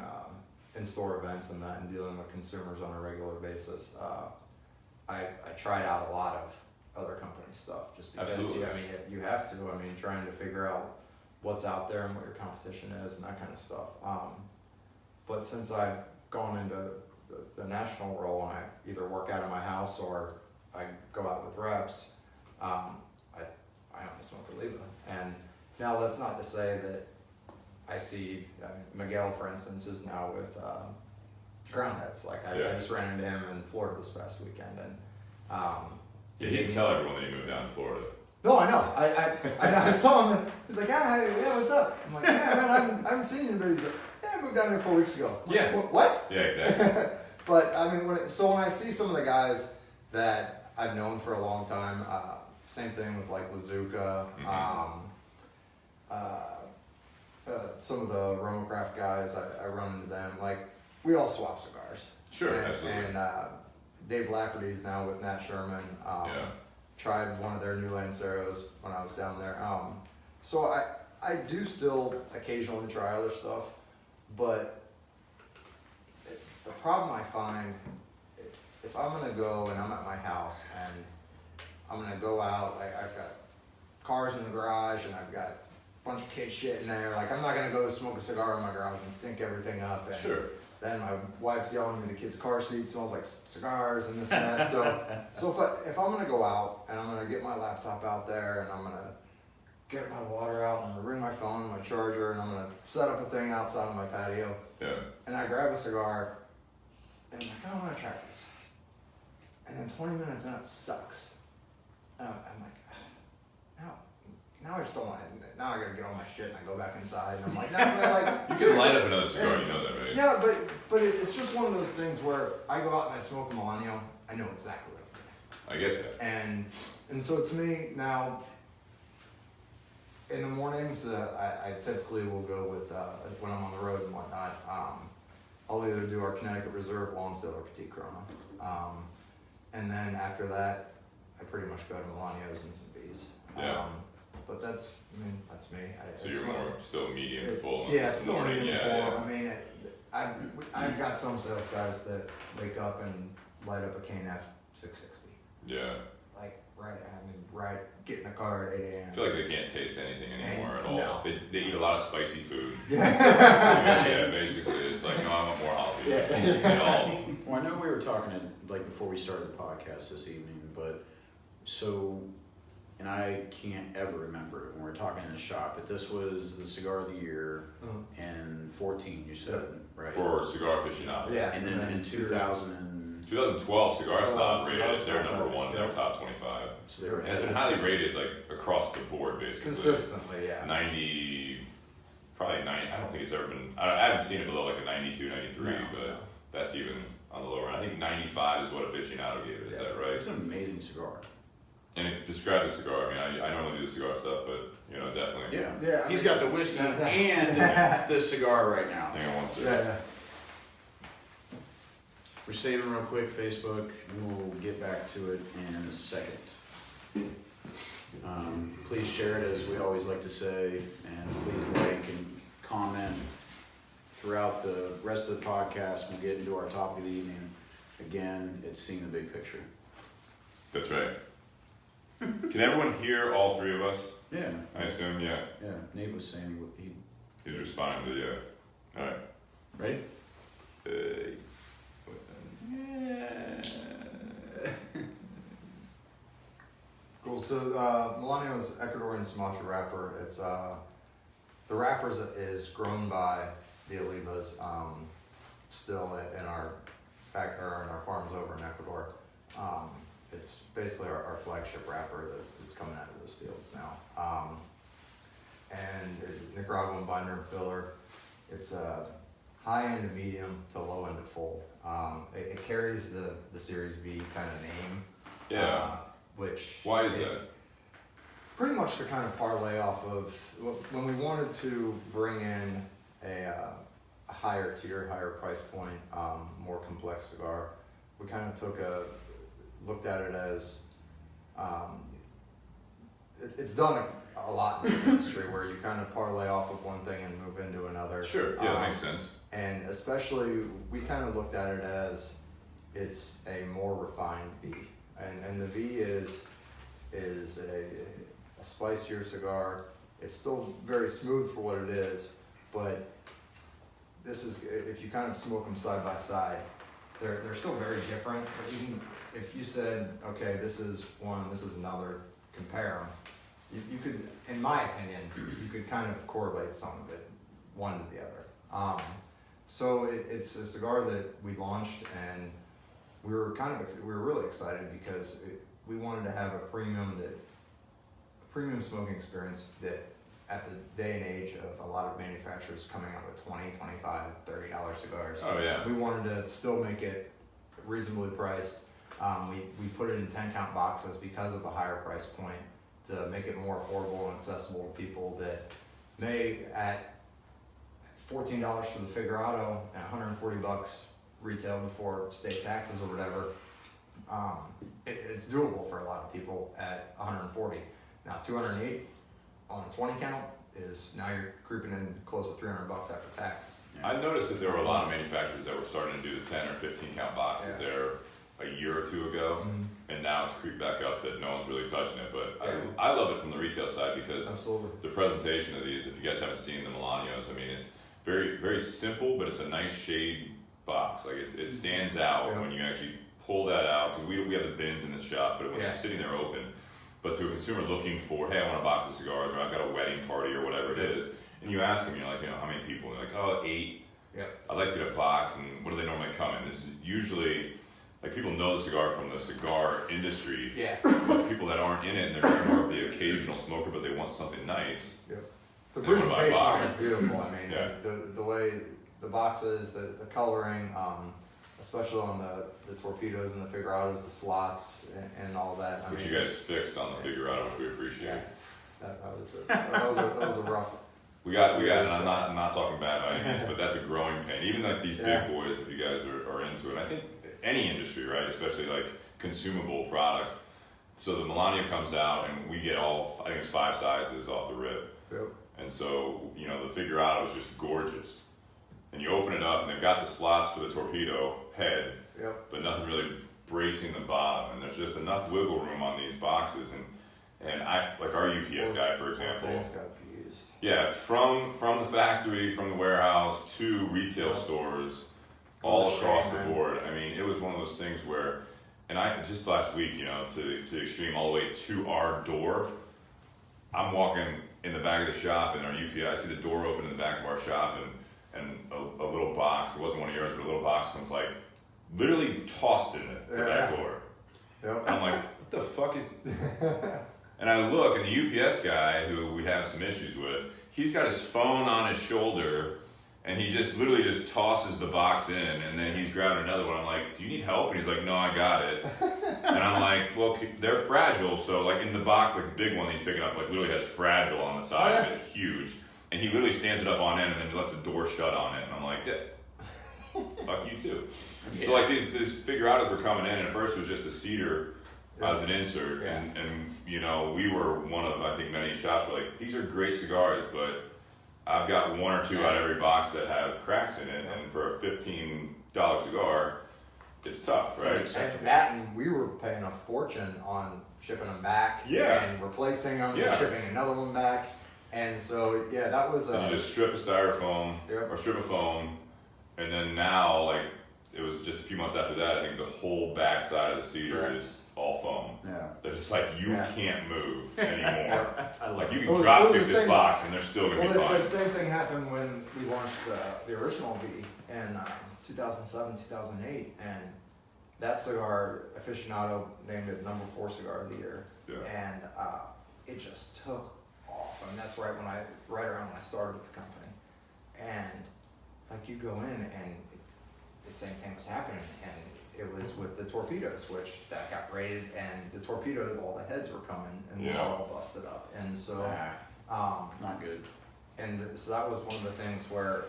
in-store events and that, and dealing with consumers on a regular basis. I tried out a lot of other company stuff just because you have to. I mean, trying to figure out what's out there and what your competition is and that kind of stuff. But since I've gone into the national role and I either work out of my house or I go out with reps, I only smoke Oliva. And now that's not to say that I see Miguel, for instance, is now with Groundheads. Like I just ran into him in Florida this past weekend, and he didn't tell everyone that he moved down to Florida. No, I know. I saw him. And he's like, yeah, what's up? I'm like, yeah, man, I haven't seen you, but he's like, yeah, I moved down here 4 weeks ago. I'm like, what? Yeah, exactly. But I mean, when I see some of the guys that I've known for a long time, same thing with like Lazuka, some of the Romacraft guys, I run into them. Like, we all swap cigars. Sure, absolutely. And Dave Lafferty's now with Nat Sherman. Tried one of their new Lanceros when I was down there. So I do still occasionally try other stuff, but the problem I find, if I'm gonna go and I'm at my house and I'm gonna go out, like I've got cars in the garage and I've got a bunch of kid shit in there, like I'm not gonna go smoke a cigar in my garage and stink everything up. And sure. Then my wife's yelling at me the kid's car seat smells like cigars and this and that. So if I'm gonna go out and I'm gonna get my laptop out there and I'm gonna get my water out and I'm gonna bring my phone and my charger and I'm gonna set up a thing outside on my patio. Yeah. And I grab a cigar and I'm like, I wanna try this. And then 20 minutes in it sucks. And I'm like, now I just don't want it. Now I gotta get all my shit and I go back inside and I'm like, you can light up another cigar, you know that, right? Yeah, but it's just one of those things where I go out and I smoke a Melanio, I know exactly what I'm doing. I get that. And so to me now, in the mornings, I typically will go with when I'm on the road and whatnot. I'll either do our Connecticut Reserve, Lonsdale, or Petit Corona, and then after that, I pretty much go to Melanios and some Bs. Yeah. But that's me. So you're more still medium full. Yeah, still medium full. Yeah. I mean, I've got some sales guys that wake up and light up a KNF 660. Yeah. Like get in the car at 8 a.m. I feel like they can't taste anything anymore at all. No. They eat a lot of spicy food. Yeah. Basically, it's like, no, I want more jalapeno. Yeah. Well, I know we were talking before we started the podcast this evening, but and I can't ever remember when we were talking in the shop, but this was the cigar of the year in 14, you said, right? For Cigar Aficionado. Yeah. And then in 2012, Cigar Snob rated as their number one in their top 25. So they were It's been highly rated, like, across the board, basically. Consistently, yeah. 90, probably 90, I don't think it's ever been, I haven't seen it below like a 92, 93, but that's even on the lower end. I think 95 is what Aficionado gave it, is that right? It's an amazing cigar. And describe the cigar. I mean, I normally do the cigar stuff, but, definitely. Yeah. He's got the whiskey and the cigar right now. Hang on one second. Yeah. We're saving real quick, Facebook, and we'll get back to it in a second. Please share it, as we always like to say, and please like and comment throughout the rest of the podcast. We'll get into our topic of the evening. Again, it's seeing the big picture. That's right. Can everyone hear all three of us? Yeah. I assume, yeah. Yeah, Nate was saying He's responding to yeah. All right. Ready? Cool. So Melanio's Ecuadorian Sumatra wrapper. It's the wrapper is grown by the Olivas still in our farms over in Ecuador. It's basically our flagship wrapper that's coming out of those fields now. And Nicaraguan binder and filler. It's high end to medium to low end to full. It carries the Series V kind of name. Yeah. Which why is that? Pretty much to kind of parlay off of when we wanted to bring in a higher tier, higher price point, more complex cigar. We kind of took looked at it as it's done a lot in this industry where you kind of parlay off of one thing and move into another. Sure, yeah, that makes sense. And especially, we kind of looked at it as it's a more refined V. And the V is a spicier cigar. It's still very smooth for what it is, but this is, if you kind of smoke them side by side, they're still very different. But even if you said, okay, this is one, this is another, compare them, you could, in my opinion, you could kind of correlate some of it, one to the other. So it's a cigar that we launched, and we were really excited because we wanted to have a premium smoking experience that at the day and age of a lot of manufacturers coming out with $20, $25, $30 cigars. Oh yeah. We wanted to still make it reasonably priced. We put it in 10-count boxes because of the higher price point to make it more affordable and accessible to people that may, at $14 for the Figurado and $140 retail before state taxes or whatever, it's doable for a lot of people at $140. Now 208 on a 20 count is, now you're creeping in close to $300 after tax. I noticed that there were a lot of manufacturers that were starting to do the 10 or 15 count boxes there a year or two ago, and now it's creeped back up that no one's really touching it. But I love it from the retail side because the presentation of these, if you guys haven't seen the Melanios, I mean, it's very, very simple, but it's a nice shade box. Like it stands out when you actually pull that out, because we have the bins in the shop, but when it's sitting there open. But to a consumer looking for, hey, I want a box of cigars, or I've got a wedding party, or whatever it is, and you ask them, you're like, how many people? And they're like, oh, 8. I'd like to get a box, and what do they normally come in? This is usually, like, people know the cigar from the cigar industry, but people that aren't in it, and they're more of the occasional smoker, but they want something nice. The presentation is beautiful. I mean, the way the boxes, the coloring, especially on the torpedoes and the Figurados, the slots and all that. Which you guys fixed on the Figurado, which we appreciate. That was a rough. We got, and I'm not talking bad by any means, but that's a growing pain. Even like these big boys, if you guys are into it, I think any industry, right, especially like consumable products. So the Melanio comes out, and we get all, I think it's 5 sizes off the rip. And so, the Figurado is just gorgeous. And you open it up, and they've got the slots for the torpedo head, but nothing really bracing the bottom. And there's just enough wiggle room on these boxes. And I, like our UPS guy, for example. Yeah, from the factory, from the warehouse to retail stores, all across the board. I mean, it was one of those things where, and I just last week, to the extreme, all the way to our door. I'm walking in the back of the shop, and our UPS, I see the door open in the back of our shop, and a little box, it wasn't one of yours, but a little box comes like literally tossed in the back door. I'm like, what the fuck is... And I look, and the UPS guy, who we have some issues with, he's got his phone on his shoulder, and he just literally just tosses the box in, and then he's grabbing another one. I'm like, do you need help? And he's like, no, I got it. And I'm like, well, they're fragile, so like in the box, like the big one he's picking up, like literally has fragile on the side of it, huge. And he literally stands it up on end, and then he lets the door shut on it. And I'm like, fuck you too. So like these Figurados were coming in, and at first it was just a cedar as an insert, and we were one of, I think, many shops were like, these are great cigars, but I've got 1 or 2 out of every box that have cracks in it, and for a $15 cigar, it's tough, right? And we were paying a fortune on shipping them back, and replacing them, and shipping another one back, and so that was. You just strip a styrofoam or strip a foam, and then now, like, it was just a few months after that, I think the whole back side of the cedar is all foam. They're just like, you can't move anymore. Like, you can drop kick this box, and they're still going to be fine. The same thing happened when we launched the original V in 2007, 2008, and that cigar, Aficionado named it number 4 cigar of the year, and it just took off. I mean, that's right around when I started with the company, and like you go in and the same thing was happening, and it was with the torpedoes, which that got rated, and the torpedoes, all the heads were coming, and they were all busted up, and so not good. And so that was one of the things where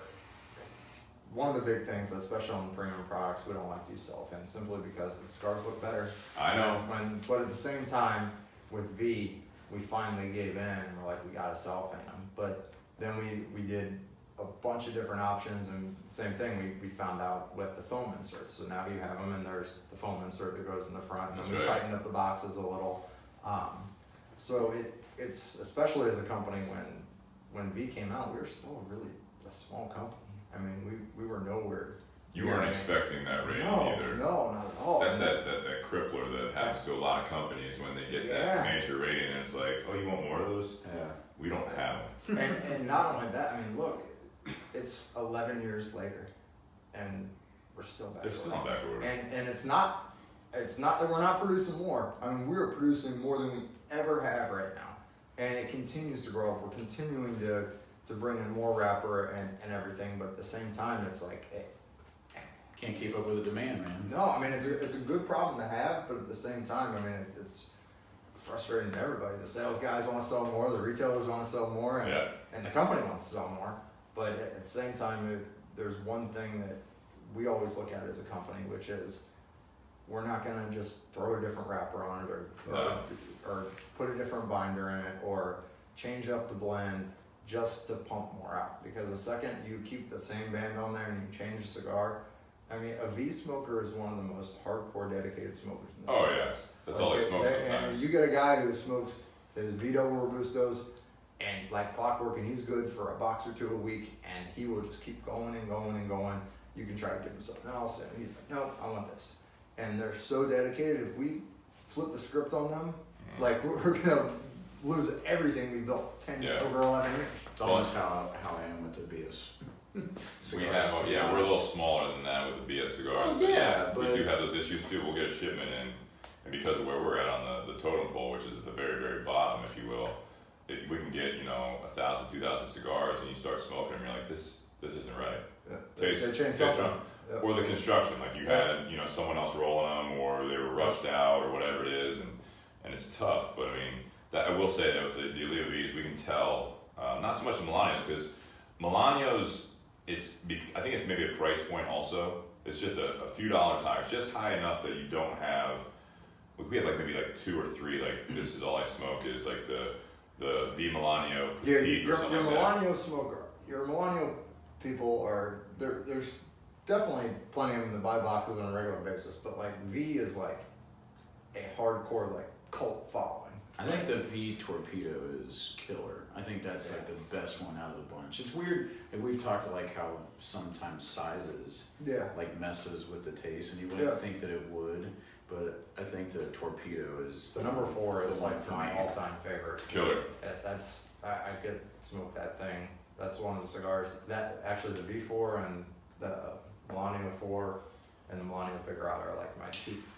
one of the big things, especially on the premium products, we don't like to use cellophane simply because the cigars look better. I know. But at the same time, with V, we finally gave in and we're like, we gotta cellophane them. But then we did a bunch of different options, and same thing, we found out with the foam inserts. So now you have them, and there's the foam insert that goes in the front, and then we tightened up the boxes a little. So it's, especially as a company, when V came out, we were still really a small company. I mean, we were nowhere. You weren't expecting that rating either. No, not at all. That's that crippler that happens to a lot of companies when they get that major rating, and it's like, oh, you want more of those? Yeah. We don't have them. And not only that, I mean, look, it's 11 years later, and we're still back. They're still on back order. And it's not that we're not producing more. I mean, we're producing more than we ever have right now, and it continues to grow up. We're continuing to bring in more wrapper and everything, but at the same time, it's like, Can't keep up with the demand, man. no, I mean, it's a good problem to have, but at the same time, I mean, it's frustrating to everybody. The sales guys want to sell more, the retailers want to sell more, and the company wants to sell more. But at the same time, there's one thing that we always look at as a company, which is we're not going to just throw a different wrapper on it or put a different binder in it or change up the blend just to pump more out. Because the second you keep the same band on there and you change the cigar, I mean, a V smoker is one of the most hardcore dedicated smokers in this business. That's all they smoke sometimes. And you get a guy who smokes his Vito Robustos and like clockwork, and he's good for a box or two a week, and he will just keep going and going and going. You can try to give him something else, and he's like, nope, I want this. And they're so dedicated. If we flip the script on them, like we're gonna lose everything we built over 11 years. It's almost how I am with the BS. We're a little smaller than that with the BS cigars. But we do have those issues too. We'll get a shipment in, and because of where we're at on the totem pole, which is at the very, very bottom, if you will, we can get 1,000, 2,000 cigars, and you start smoking them, you're like, this isn't right. Yeah. Tastes wrong. Yeah. Or the construction, like you had someone else rolling them, or they were rushed out, or whatever it is, and it's tough. But I mean, that I will say that with the Oliva V's, we can tell not so much the Melanios, because Melanios, I think it's maybe a price point also. It's just a few dollars higher. It's just high enough that you don't have. We have maybe 2 or 3. Like, this is all I smoke is like the V Melanio Petite or something your like Melanio that. smoker, your Melanio people are there's definitely plenty of them that buy boxes on a regular basis, but like V is like a hardcore cult following. I think the V Torpedo is killer. I think that's like the best one out of the bunch. It's weird, and we've talked how sometimes sizes messes with the taste, and you wouldn't think that it would, but I think the Torpedo is the number 4 is like my all-time favorite. It's killer. I could smoke that thing. That's one of the cigars that actually the V4 and the Melanio 4 and the Melanio Figurado are like my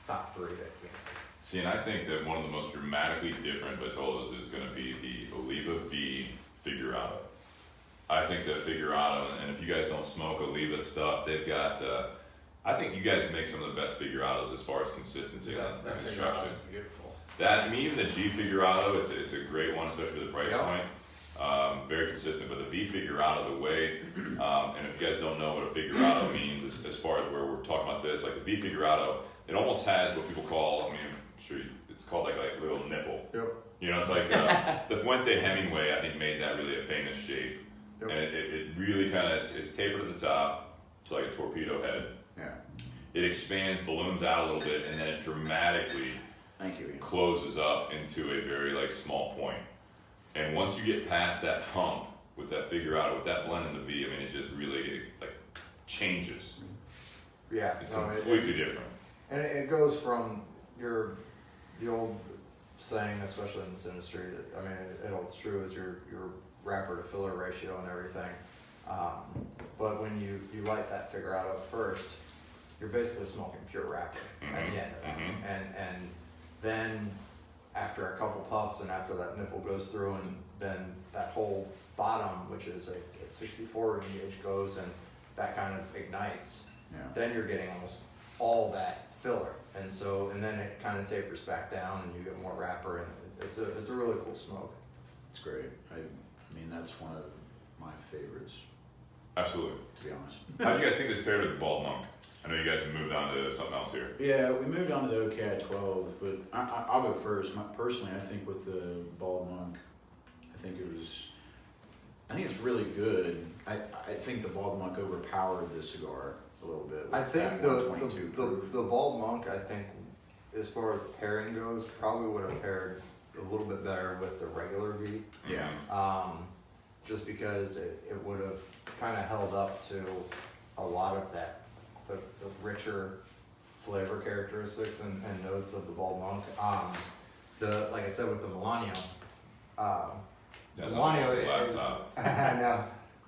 top 3. See, and I think that one of the most dramatically different Batolas is going to be the Oliva V Figurado. I think that Figurado, and if you guys don't smoke Oliva stuff, they've got, I think you guys make some of the best Figurados as far as consistency and construction. Beautiful. Even the G Figurado, it's a great one, especially with the price point. Very consistent, but the V Figurado, the way, and if you guys don't know what a Figurado means as far as where we're talking about this, like the V Figurado, it almost has what people call, it's called like a little nipple. Yep. It's like the Fuente Hemingway, I think, made that really a famous shape. Yep. And it really kind of, it's tapered at the top, it's like a torpedo head. Yeah. It expands, balloons out a little bit, and then it dramatically closes up into a very small point. And once you get past that hump with that Figurado, with that blend in the V, it just really changes. Yeah. It's completely different. And it goes from the old saying, especially in this industry, that it holds true, is your wrapper to filler ratio and everything. But when you light that Figurado first, you're basically smoking pure wrapper at the end of that. And then after a couple puffs and after that nipple goes through, and then that whole bottom, which is a 64 gauge, goes and that kind of ignites, then you're getting almost all that filler. And then it kind of tapers back down and you get more wrapper, and it's a really cool smoke. It's great. That's one of my favorites. Absolutely. to be honest. How do you guys think this paired with the Bald Monk? I know you guys have moved on to something else here. Yeah, we moved on to the OKI 12, but I'll go first. Personally, I think with the Bald Monk, I think it's really good. I think the Bald Monk overpowered this cigar a little bit. With I think that 122 proof. the Bald Monk, I think, as far as pairing goes, probably would have paired a little bit better with the regular V. Yeah. Just because it would have kind of held up to a lot of that, the richer flavor characteristics and notes of the Bald Monk. Like I said with the Melanio, the Melanio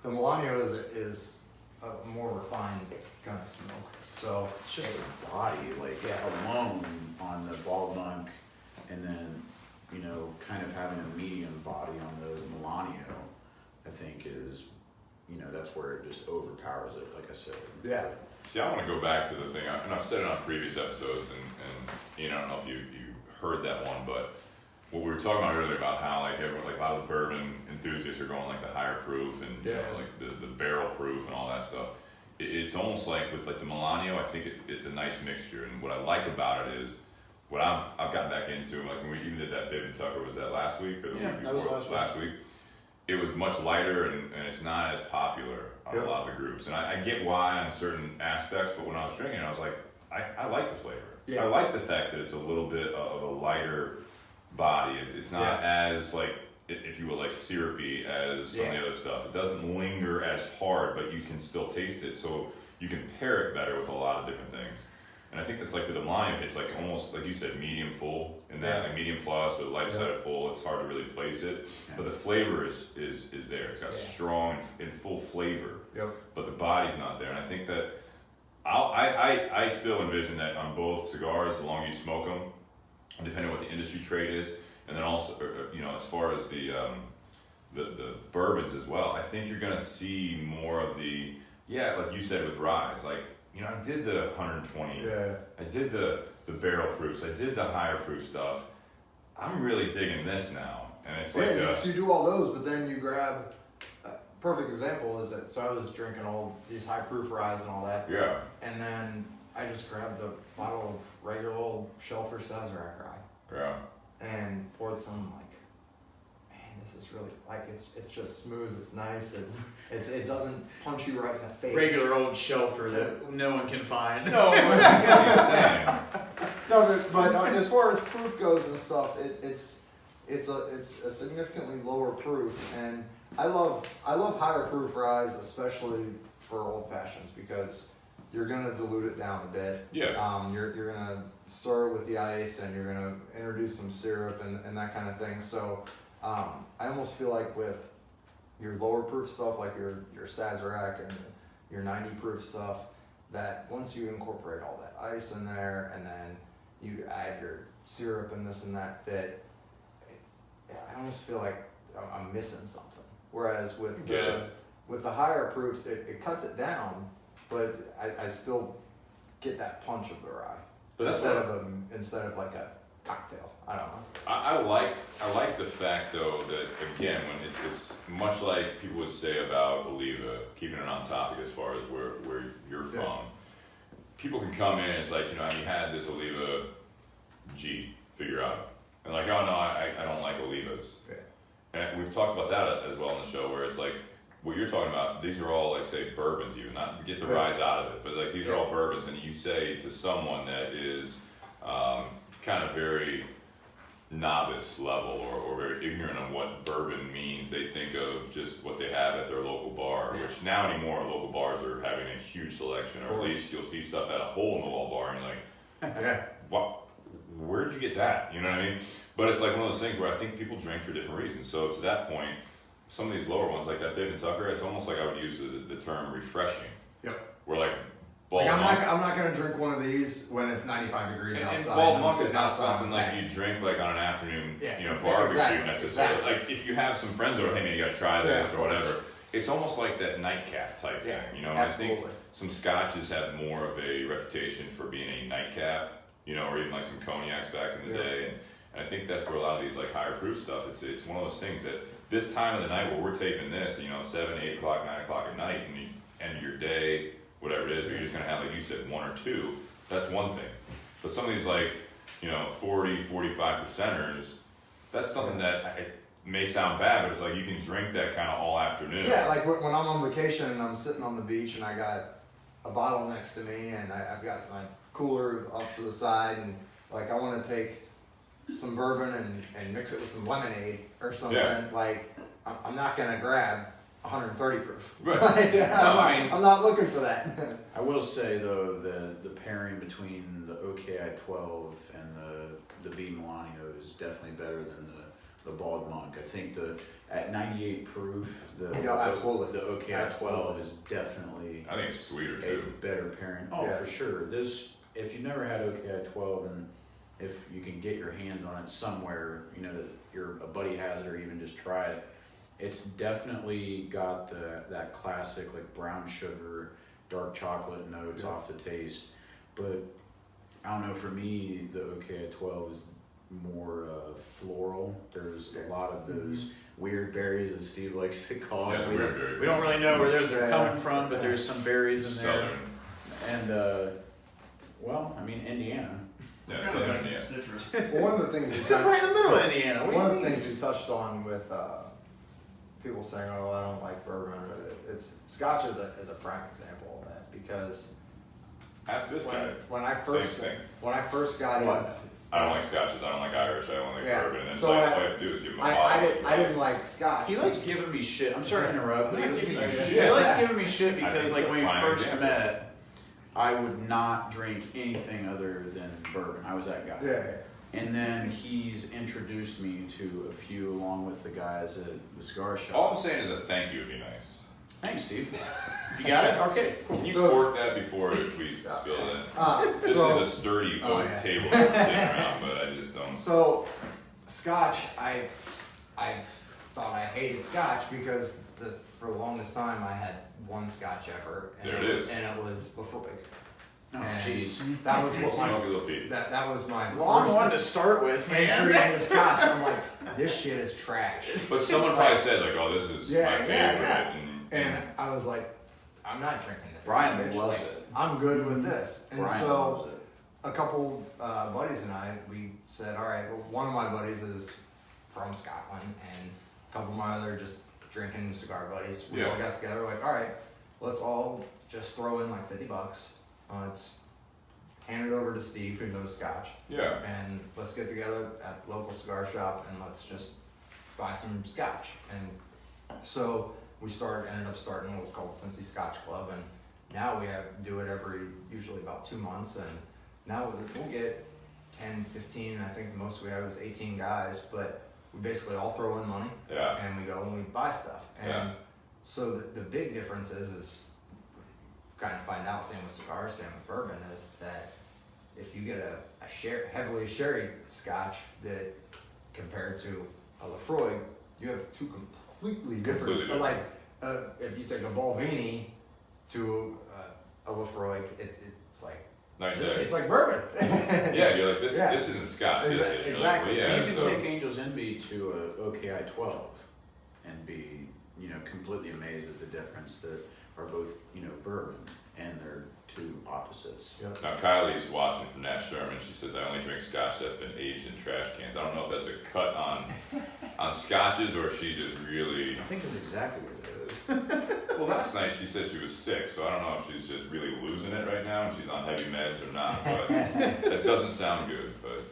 the Melanio is a more refined kind of smoke. So It's just the body, like alone on the Bald Monk, and then kind of having a medium body on the Melanio, I think is, that's where it just overpowers it. Like I said. yeah. See, I want to go back to the thing, and I've said it on previous episodes, and I don't know if you heard that one, but what we were talking about earlier about how everyone, a lot of the bourbon enthusiasts are going the higher proof and the barrel proof and all that stuff. It's almost like with the Melanio, I think it's a nice mixture, and what I like about it is what I've gotten back into, when we even did that Bib and Tucker, was that last week or the week before? That was last week. It was much lighter and it's not as popular on a lot of the groups. And I get why on certain aspects, but when I was drinking it, I was like, I like the flavor. Yeah. I like the fact that it's a little bit of a lighter body. It's not as if you will, syrupy as some of the other stuff. It doesn't linger as hard, but you can still taste it. So you can pair it better with a lot of different things. And I think that's with the Melanio, it's almost like you said, medium full, and that medium plus or the lighter side of full. It's hard to really place it, but the flavor is there. It's got strong and full flavor, but the body's not there. And I think that I still envision that on both cigars, the longer you smoke them, depending on what the industry trade is, and then also as far as the bourbons as well. I think you're gonna see more of the like you said with rye, I did the 120. Yeah. I did the barrel proofs. I did the higher proof stuff. I'm really digging this now, and it's so you do all those, but then you grab. Perfect example is that. So I was drinking all these high proof ryes and all that. Yeah. And then I just grabbed a bottle of regular old Shelfer Sazerac rye. Yeah. And poured some. This is really it's just smooth. It's nice. It doesn't punch you right in the face. Regular old shelfer that no one can find. No, I get what you're saying. No, but as far as proof goes and stuff, it's a significantly lower proof, and I love higher proof ryes, especially for old fashions, because you're gonna dilute it down a bit. Yeah. You're gonna stir it with the ice, and you're gonna introduce some syrup and that kind of thing. So. I almost feel like with your lower proof stuff, like your Sazerac and your 90 proof stuff, that once you incorporate all that ice in there and then you add your syrup and this and that, I almost feel like I'm missing something. Whereas with the higher proofs, it cuts it down, but I still get that punch of the rye. But that's instead of like a cocktail. I don't know. I like the fact though that again when it's much like people would say about Oliva, keeping it on topic as far as where you're from. People can come in, it's have you had this Oliva G figure out? And oh no, I don't like Olivas. Yeah. And we've talked about that as well on the show where it's what you're talking about, these are all say bourbons even, not to get the rise out of it, but these are all bourbons, and you say to someone that is kind of very novice level or very ignorant on what bourbon means, they think of just what they have at their local bar, which now anymore local bars are having a huge selection, or at least you'll see stuff at a hole in the wall bar and you're like, what? Where'd you get that? You know what I mean? But it's one of those things where I think people drink for different reasons. So to that point, some of these lower ones like that Bib and Tucker, it's almost like I would use the term refreshing. Yep. Where I'm not gonna drink one of these when it's 95 degrees outside. And Bald Monk is not something you drink on an afternoon, barbecue necessarily. If you have some friends over, hey man, you gotta try this or whatever. It's almost like that nightcap type thing, And I think some scotches have more of a reputation for being a nightcap, or even some cognacs back in the day. And I think that's where a lot of these higher proof stuff. It's one of those things that this time of the night where we're taping this, 7, 8 o'clock, 9 o'clock at night, and you end of your day, whatever it is, or you're just gonna have, like you said, 1 or 2. That's one thing. But some of these 40, 45%ers, that's something that it may sound bad, but it's like you can drink that kind of all afternoon. Yeah, like when I'm on vacation and I'm sitting on the beach and I got a bottle next to me and I've got my cooler off to the side and like I want to take some bourbon and mix it with some lemonade or something. Yeah. Like I'm not gonna grab 130 proof. Right. Like, I'm not looking for that. I will say though, the pairing between the OKI 12 and the V Melanio is definitely better than the Bald Monk. I think at 98 proof, absolutely. the OKI 12 is definitely I think it's sweeter a too. better pairing. Oh, Yeah. for sure. If you've never had OKI 12 and if you can get your hands on it somewhere, that a buddy has it or even just try it, it's definitely got that classic like brown sugar, dark chocolate notes off the taste. But I don't know, for me, the OKI 12 is more floral. There's a lot of those weird berries, as Steve likes to call it. We don't really know where those are coming from, but there's some berries in there. Southern. And Indiana. Yeah, Kind Southern of Indiana. citrus. Well, one of the things It's right in the middle of Indiana. What do one you of the mean? things you touched on with people saying, "Oh, I don't like bourbon," it's Scotch is a prime example of that because Ask this guy. when I Same first got What? into I don't like scotches, I don't like Irish, I don't like bourbon, and then So all I have to do is give him a I bottle. didn't like Scotch. He likes giving me shit. I'm sorry to interrupt, but I'm not giving you he shit. likes giving me shit I because, think like, it's a when we fine first example. met, I would not drink anything other than bourbon. I was that guy. Yeah. And then he's introduced me to a few, along with the guys at the cigar shop. All I'm saying is a thank you would be nice. Thanks, Steve. You got it? Okay, cool. Can you So- cork that before we spill it? This So- is a sturdy Oh, oak yeah. table that we're sitting around, but I just don't. So, Scotch, I thought I hated Scotch because for the longest time I had one Scotch ever, and There it is. and it was Lefroy. Oh, And jeez. that was what Smoke a my little Pete. that was my Well, I'm first one to start with, entry man. into Scotch. I'm like, this shit is trash. But someone probably said like, "Oh, this is Yeah, my yeah, favorite," yeah. and And I was like, I'm not drinking this. Brian garbage. loves Like, it. I'm good with this. And Brian so loves it. a couple buddies and I, we said, all right, well, one of my buddies is from Scotland, and a couple of my other just drinking cigar buddies. We all Yeah. got together, like, all right, let's all just throw in like $50. Let's hand it over to Steve, who knows Scotch, yeah, and let's get together at the local cigar shop and let's just buy some Scotch. And so we ended up starting what's called Cincy Scotch Club, and now we do it usually about 2 months, and now we'll get 10, 15, I think the most we have is 18 guys, but we basically all throw in money, yeah. and we go and we buy stuff. And Yeah. so the big difference is kind of find out, same with cigars, same with bourbon, is that if you get a heavily sherry Scotch that compared to a Lefroy, you have two completely different. Completely different. Like if you take a Balvenie to a Lefroy, it's like Night and this day. tastes like bourbon. Yeah, you're like this. Yeah. This isn't Scotch, is it? You're Exactly. Like, well, yeah. You can So, take Angel's Envy to a OKI 12 and be, completely amazed at the difference that are both, bourbon and they're two opposites. Yep. now Kylie's watching from Nat Sherman. She says, "I only drink Scotch that's been aged in trash cans." I don't know if that's a cut on scotches or if she just really. I think that's exactly what it is. Well, last night she said she was sick, so I don't know if she's just really losing it right now and she's on heavy meds or not. But that doesn't sound good. But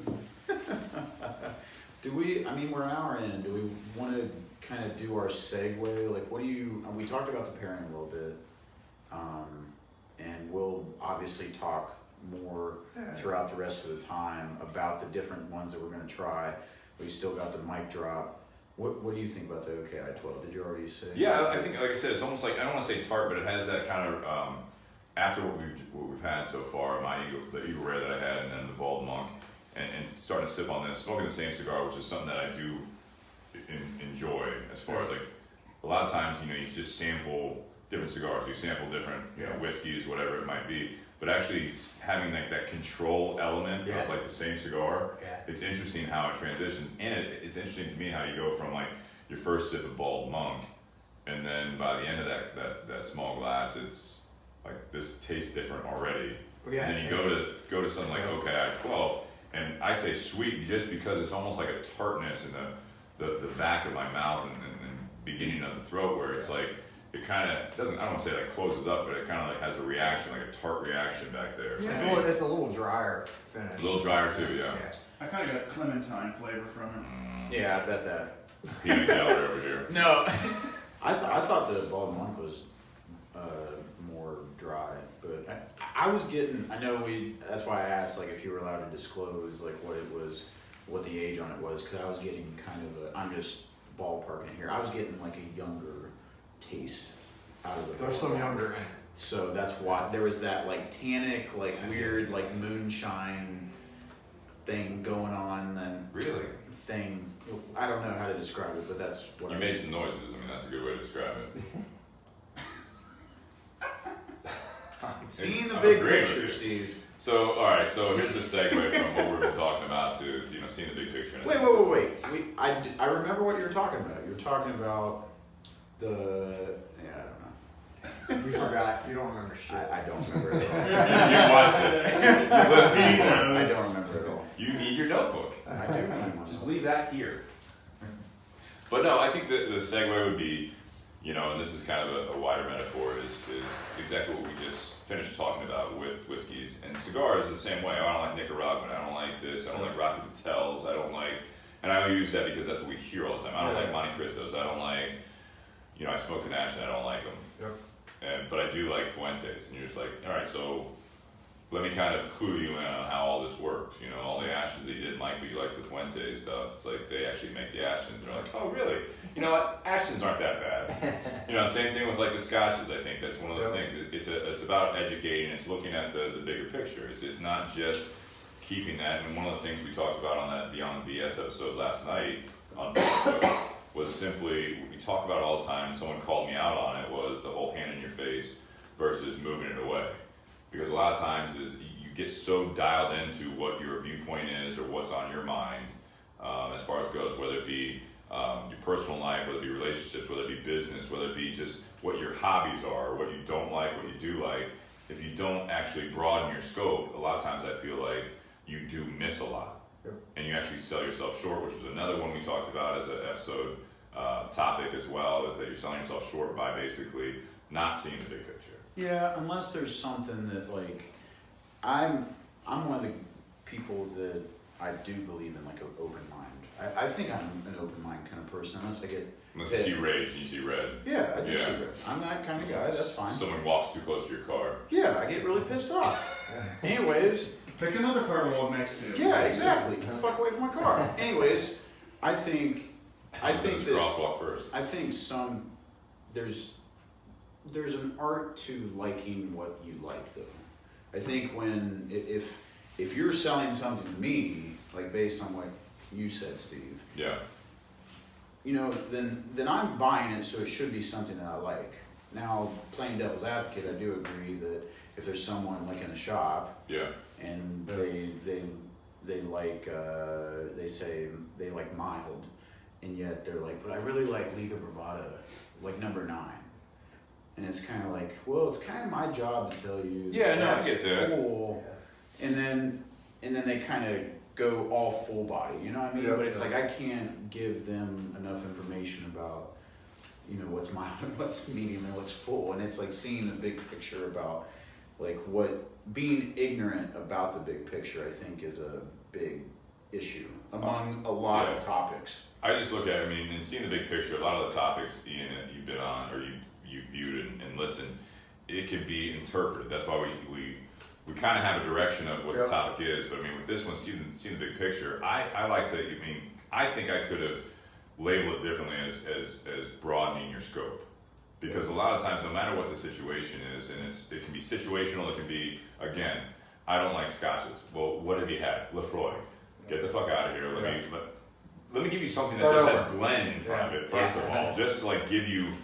we're an hour in. Do we want to kind of do our segue? Like, we talked about the pairing a little bit. And we'll obviously talk more throughout the rest of the time about the different ones that we're going to try. We still got the mic drop. What do you think about the OKI 12? Did you already say? yeah, I think, like I said, it's almost like, I don't want to say tart, but it has that kind of after what we've had so far, the Eagle Rare that I had, and then the Bald Monk, and starting to sip on this, smoking the same cigar, which is something that I do enjoy. As far as like a lot of times, you just sample different cigars, you sample different whiskeys, whatever it might be, but actually having like that control element of like the same cigar, it's interesting how it transitions, and it's interesting to me how you go from like your first sip of Bald Monk, and then by the end of that small glass, it's like this tastes different already. Yeah, and then you go to something like Okay I-12, and I say sweet just because it's almost like a tartness in the back of my mouth and beginning of the throat, where it's like it kind of doesn't, I don't want to say like closes up, but it kind of like has a reaction, like a tart reaction back there. Yeah. It's a little drier finish. A little drier too, yeah. I kind of got a clementine flavor from it. Yeah, I bet that. Peanut gallery over here. No, I thought the Bald Monk was more dry, but I was getting. I know that's why I asked like if you were allowed to disclose like what it was, what the age on it was, because I was getting kind of I'm just ballparking here. I was getting like a younger taste out of it. There's some younger in it. So that's why there was that like tannic, like weird, like moonshine thing going on. Then Really? thing. I don't know how to describe it, but that's what You made some noises. I mean, that's a good way to describe it. Seeing the I'm big agreeing with picture, you. Steve. So, all right. So here's the segue from what we've been talking about to seeing the big picture. Wait. I remember what you were talking about. You were talking about I don't know. You forgot. You don't remember shit. I don't remember it at You watched it. You listened. all. I don't remember it at all. You need your notebook. I do need one. Just leave that here. But no, I think the segue would be, and this is kind of a wider metaphor, is exactly what we just finished talking about with whiskeys. And cigars are the same way. I don't like Nicaraguan, I don't like this, I don't like Rocky Patels, I don't like, and I only use that because that's what we hear all the time. I don't like Monte Cristos, I don't like, I smoked an ash and I don't like them. Yep. But I do like Fuentes, and you're just like, all right, so let me kind of clue you in on how all this works. All the ashes that you didn't like, but you like the Fuente stuff. It's like they actually make the Ashtons, and they're like, oh, really? You know what? Ashtons aren't that bad. Same thing with like the Scotches. I think that's one of the things. It's about educating. It's looking at the bigger picture. It's not just keeping that. And one of the things we talked about on that Beyond the BS episode last night on Facebook was simply, we talk about it all the time, and someone called me out on it, was the whole hand in your face versus moving it away. Because a lot of times is you get so dialed into what your viewpoint is or what's on your mind as far as it goes, whether it be your personal life, whether it be relationships, whether it be business, whether it be just what your hobbies are, what you don't like, what you do like. If you don't actually broaden your scope, a lot of times I feel like you do miss a lot. Yep. And you actually sell yourself short, which was another one we talked about as an episode topic as well, is that you're selling yourself short by basically not seeing the big picture. Yeah, unless there's something that like, I'm one of the people that I do believe in like an open mind. I think I'm an open mind kind of person, unless I get. Unless you see rage and you see red. Yeah, I do see red. I'm that kind of guy. That's fine. Someone walks too close to your car. Yeah, I get really pissed off. Anyways. Pick another car to walk next to. Yeah, exactly. Get the fuck away from my car. Anyways, I think that crosswalk first. I think there's an art to liking what you like, though. I think if you're selling something to me, like based on what you said, Steve. Yeah. Then I'm buying it, so it should be something that I like. Now, playing devil's advocate, I do agree that if there's someone like in a shop, yeah, and they like they say they like mild, and yet they're like, but I really like Liga Bravada, like number 9. And it's kind of like, well, it's kind of my job to tell you. Yeah, no, I get that. Cool. And then they kind of go all full body, you know what I mean? But it's like I can't give them enough information about, what's mild and what's medium and what's full. And it's like seeing the big picture about, like, being ignorant about the big picture, I think, is a big issue among a lot of topics. I just look at, and seeing the big picture, a lot of the topics, Ian, that you've been on or you viewed and listened, it can be interpreted. That's why we kind of have a direction of what the topic is. But with this one, seeing the big picture, I like to. I think I could have labeled it differently as broadening your scope, because a lot of times, no matter what the situation is, and it can be situational. It can be, again, I don't like scotches. Well, what have you had? Lefroy. Get the fuck out of here. Let me give you something that just has Glen in front of it. First of all, just to like give you.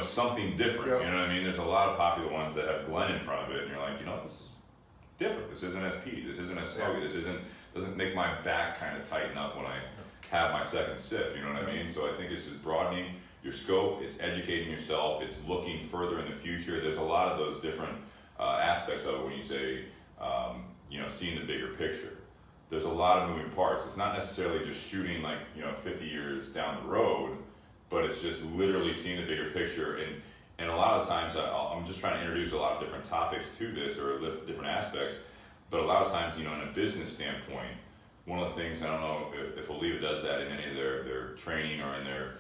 Something different. You know what I mean? There's a lot of popular ones that have Glen in front of it, and you're like, this is different. This isn't as peaty. This isn't as smoky. This doesn't make my back kind of tighten up when I have my second sip, you know what I mean? So I think it's just broadening your scope, it's educating yourself, it's looking further in the future. There's a lot of those different aspects of it when you say, you know, seeing the bigger picture. There's a lot of moving parts. It's not necessarily just shooting like, you know, 50 years down the road, but it's just literally seeing the bigger picture. And a lot of times I'm just trying to introduce a lot of different topics to this or different aspects, but a lot of times, you know, in a business standpoint, one of the things, I don't know if Oliva does that in any of their training or in their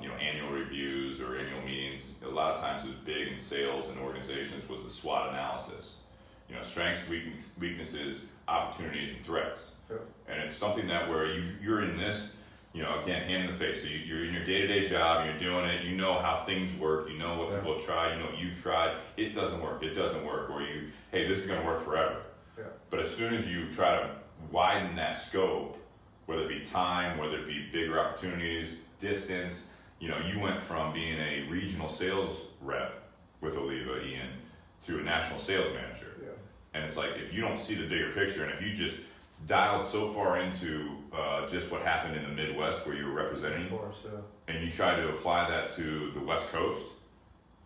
you know, annual reviews or annual meetings, a lot of times it's big in sales and organizations was the SWOT analysis. You know, strengths, weaknesses, opportunities, and threats. Sure. And it's something that where you're in this, you know, again, hand in the face. So you're in your day-to-day job, you're doing it, you know how things work, you know what people have tried, you know what you've tried. It doesn't work. Or hey, this is going to work forever. Yeah. But as soon as you try to widen that scope, whether it be time, whether it be bigger opportunities, distance, you know, you went from being a regional sales rep with Oliva, Ian, to a national sales manager. Yeah. And it's like, if you don't see the bigger picture, and if you just dialed so far into just what happened in the Midwest where you were representing, Of course, yeah. and you try to apply that to the West Coast,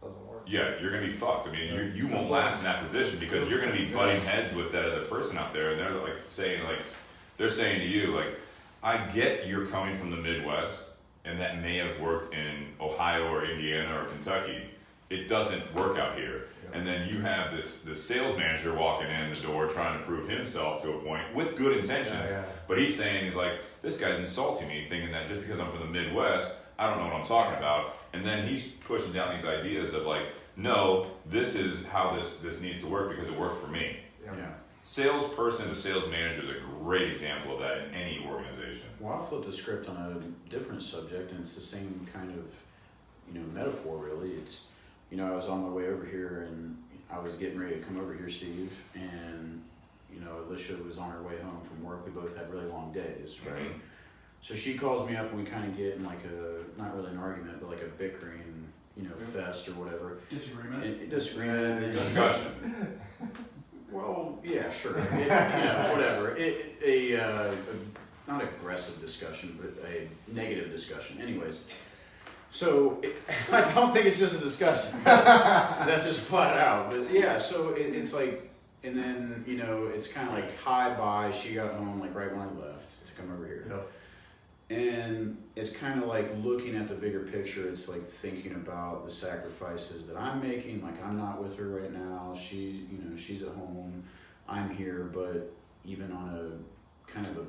Doesn't work. yeah, you're gonna be fucked. I mean, you won't last in that position because you're gonna be butting heads with that other person out there, and they're like saying, like, they're saying to you, like, I get you're coming from the Midwest, and that may have worked in Ohio or Indiana or Kentucky. It doesn't work out here. Yeah. And then you have this sales manager walking in the door trying to prove himself to a point with good intentions. Yeah. But he's saying, he's like, this guy's insulting me, thinking that just because I'm from the Midwest, I don't know what I'm talking about. And then he's pushing down these ideas of like, no, this is how this needs to work because it worked for me. Yeah. Salesperson to sales manager is a great example of that in any organization. Well, I'll flip the script on a different subject, and it's the same kind of, you know, metaphor really. It's, you know, I was on my way over here, and I was getting ready to come over here, Steve, and, you know, Alicia was on her way home from work. We both had really long days, right? Mm-hmm. So she calls me up, and we kind of get in like a, not really an argument, but like a bickering, you know, fest or whatever. Disagreement. Disagreement. Discussion. Well, yeah, sure. Whatever. Not aggressive discussion, but a negative discussion. Anyways, so I don't think it's just a discussion. That's just flat out. But yeah, so it's like, and then, you know, it's kind of like, hi, bye. She got home like right when I left to come over here. Yep. And it's kind of like looking at the bigger picture. It's like thinking about the sacrifices that I'm making. Like, I'm not with her right now. She, you know, she's at home. I'm here. But even on a kind of a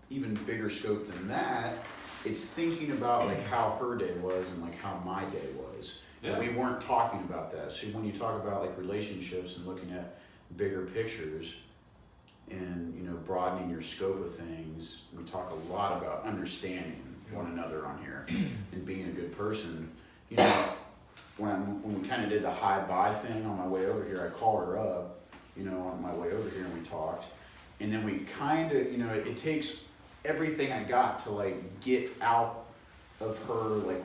even bigger scope than that, it's thinking about like how her day was and like how my day was. Yeah. And we weren't talking about that. So when you talk about like relationships and looking at bigger pictures, and, you know, broadening your scope of things, we talk a lot about understanding one another on here and being a good person. You know, when we kind of did the hi bye thing on my way over here, I called her up, you know, on my way over here, and we talked, and then we kind of, you know, it takes everything I got to like get out of her, like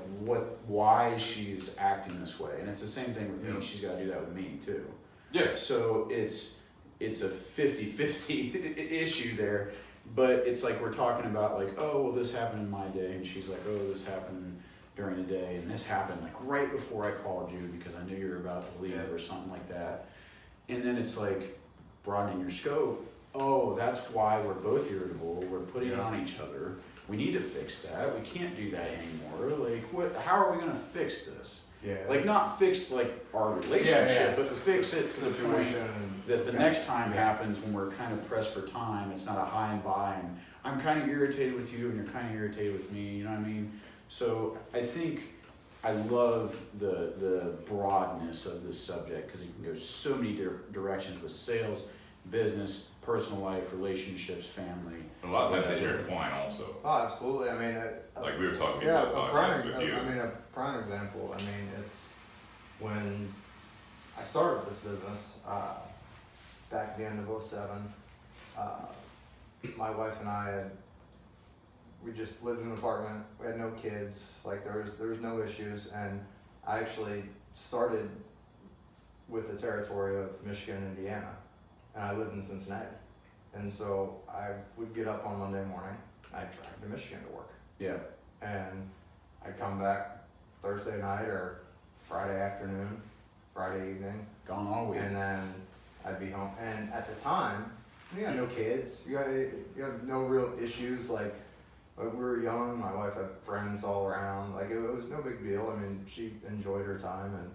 why she's acting this way. And it's the same thing with me. She's got to do that with me too. Yeah. So it's a 50-50 issue there, but it's like we're talking about like, oh, well, this happened in my day, and she's like, oh, this happened during the day, and this happened like right before I called you because I knew you were about to leave or something like that. And then it's like broadening your scope. Oh, that's why we're both irritable. We're putting it on each other. We need to fix that. We can't do that anymore. Like, how are we going to fix this? Yeah. Like, not fix like our relationship, but fix it to the point that the next time happens when we're kind of pressed for time. It's not a hi and bye, and I'm kind of irritated with you, and you're kind of irritated with me. You know what I mean? So I think I love the broadness of this subject because it can go so many directions with sales, business, personal life, relationships, family. A lot of times they intertwine also. Oh, absolutely. I mean, Like we were talking yeah, about a podcast with you. a prime example. I mean, it's when I started this business back at the end of '07. My wife and I we just lived in an apartment. We had no kids. Like there was no issues, and I actually started with the territory of Michigan and Indiana, and I lived in Cincinnati. And so I would get up on Monday morning, I'd drive to Michigan to work. Yeah. And I'd come back Thursday night or Friday afternoon, Friday evening, Gone all week. and then I'd be home. And at the time, you got no kids. You have no real issues. Like, we were young. My wife had friends all around. Like, it was no big deal. I mean, she enjoyed her time, and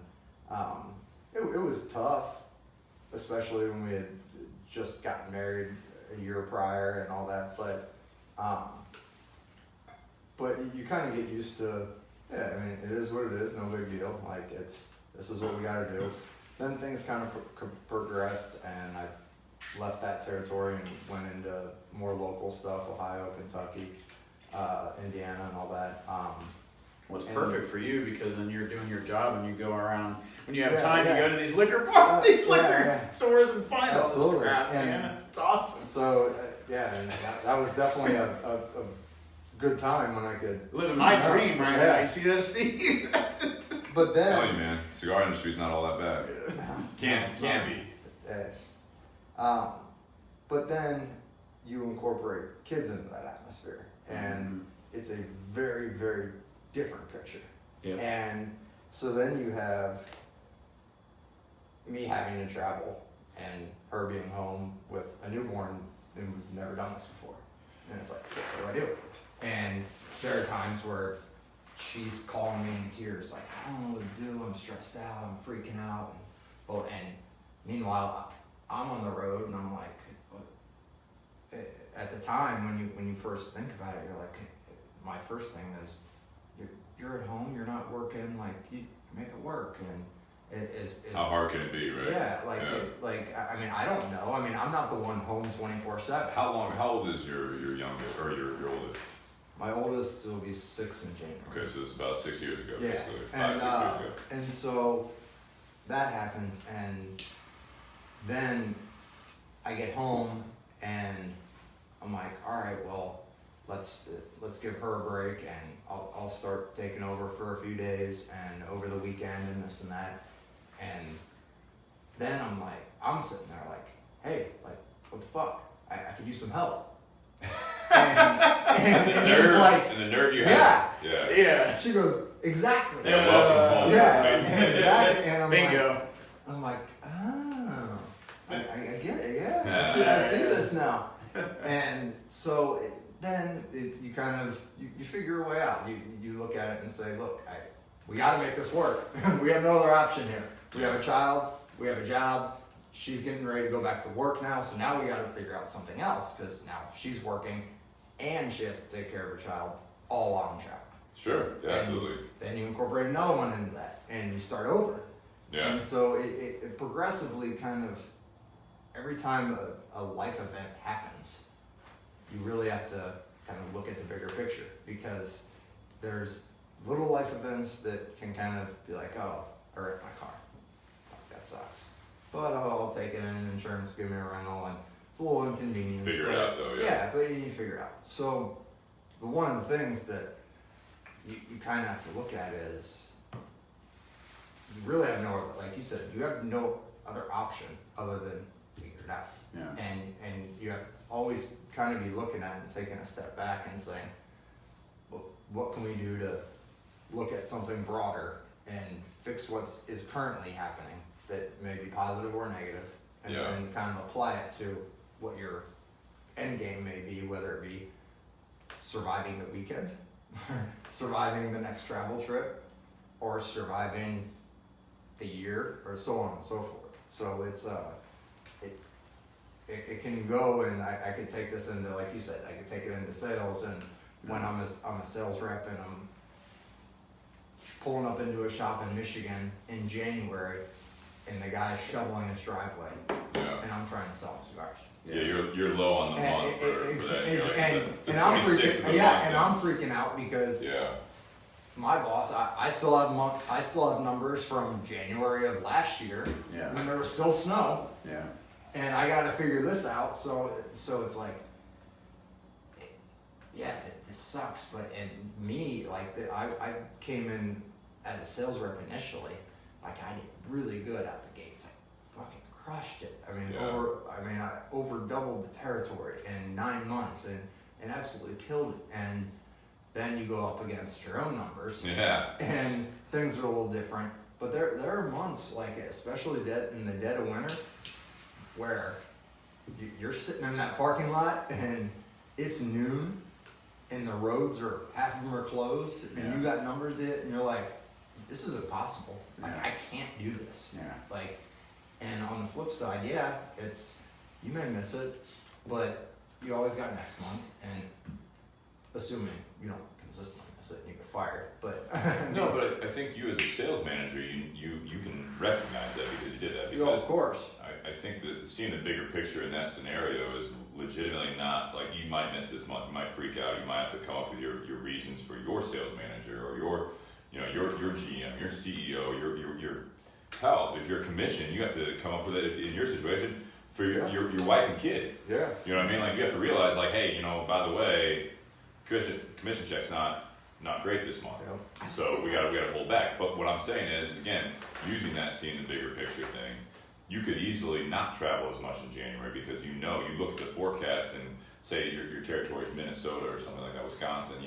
it was tough, especially when we had just gotten married a year prior and all that. But you kind of get used to. Yeah, I mean, it is what it is. No big deal. Like, this is what we got to do. Then things kind of progressed, and I left that territory and went into more local stuff: Ohio, Kentucky, Indiana, and all that. Well, it's perfect for you because then you're doing your job and you go around when you have Yeah, time. yeah. You go to these liquor bars, these liquor yeah. stores, and find all this Absolutely. crap, And man. It's awesome. So yeah, and that was definitely a good time when I could Living my dream right Yeah. now. You see that, Steve? But I then, tell you, man, cigar industry's not all that bad. Can be. but then you incorporate kids into that atmosphere, and it's a very, very different picture. Yep. And so then you have me having to travel, and her being home with a newborn, and we've never done this before. And it's like, shit, what do I do? And there are times where she's calling me in tears, like, I don't know what to do, I'm stressed out, I'm freaking out. And meanwhile, I'm on the road, and I'm like, at the time, when you first think about it, you're like, my first thing is, you're at home, you're not working, like, you make it work. And it is How hard can it be, right? yeah, I mean, I don't know. I mean, I'm not the one home 24/7. How old is your youngest or your oldest? My oldest will be 6 in January. Okay, so this is about 6 years ago, Yeah, basically. and 5, 6 years ago. and so that happens, and then I get home, and I'm like, all right, well, let's give her a break, and I'll start taking over for a few days, and over the weekend, and this and that, and then I'm sitting there like, hey, like, what the fuck? I could use some help. and she's like, and the nerve you yeah. have. Yeah. Yeah. She goes, exactly. Yeah, welcome home. Yeah, basically. exactly. And Bingo. I'm like, oh, I get it. Yeah, Yeah. I see this now. And so you kind of you figure a way out. You look at it and say, look, we got to make this work. We have no other option here. We have a child. We have a job. She's getting ready to go back to work now. So now we got to figure out something else, because now she's working and she has to take care of her child all while I'm traveling. Sure, yeah, And absolutely. then you incorporate another one into that, and you start over. Yeah. And so it progressively kind of, every time a life event happens, you really have to kind of look at the bigger picture, because there's little life events that can kind of be like, oh, I wrecked my car. Fuck, that sucks. But I'll take it in, insurance, give me a rental, and it's a little inconvenient. Figure it out, though, yeah. Yeah, but you figure it out. So, but one of the things that you kind of have to look at is, you really have no other, like you said, you have no other option other than figure it out. Yeah. And you have to always kind of be looking at it and taking a step back and saying, well, what can we do to look at something broader and fix what is currently happening that may be positive or negative, and Yeah. then kind of apply it to what your end game may be, whether it be surviving the weekend, surviving the next travel trip, or surviving the year, or so on and so forth. So it's it can go, and I could take this into, like you said, I could take it into sales, and when I'm a sales rep and I'm pulling up into a shop in Michigan in January, and the guy's shoveling his driveway, Yeah. and I'm trying to sell him cigars. Yeah, you're low on the month for that. You're like, it's and I'm 26th freaking, of the yeah, month, and I'm freaking out because yeah. my boss, I still have numbers from January of last year Yeah. when there was still snow, Yeah. and I got to figure this out. So it's like, yeah, this sucks. But and me, like I came in as a sales rep initially, like I did really good out the gates. I fucking crushed it. I mean, Yeah. I over doubled the territory in 9 months, and and absolutely killed it. And then you go up against your own numbers, and things are a little different. But there are months, like especially in the dead of winter, where you're sitting in that parking lot and it's noon, and the roads are half of them are closed, and you got numbers to hit, and you're like, this is impossible. Like I can't do this. Like, and on the flip side, it's you may miss it, but you always got next month, and assuming you don't consistently miss it, and you get fired. But no, but I think you as a sales manager, you can recognize that because you did that. Because of course. I think that seeing the bigger picture in that scenario is legitimately not like you might miss this month, you might freak out, you might have to come up with your reasons for your sales manager or your GM, your CEO, your hell, if you're a commission, you have to come up with it in your situation for your wife and kid. You know what I mean? Like you have to realize like, hey, by the way, commission check's not great this month. So we gotta hold back. But what I'm saying is, again, using that, seeing the bigger picture thing, you could easily not travel as much in January because you look at the forecast and say your territory is Minnesota or something like that, Wisconsin,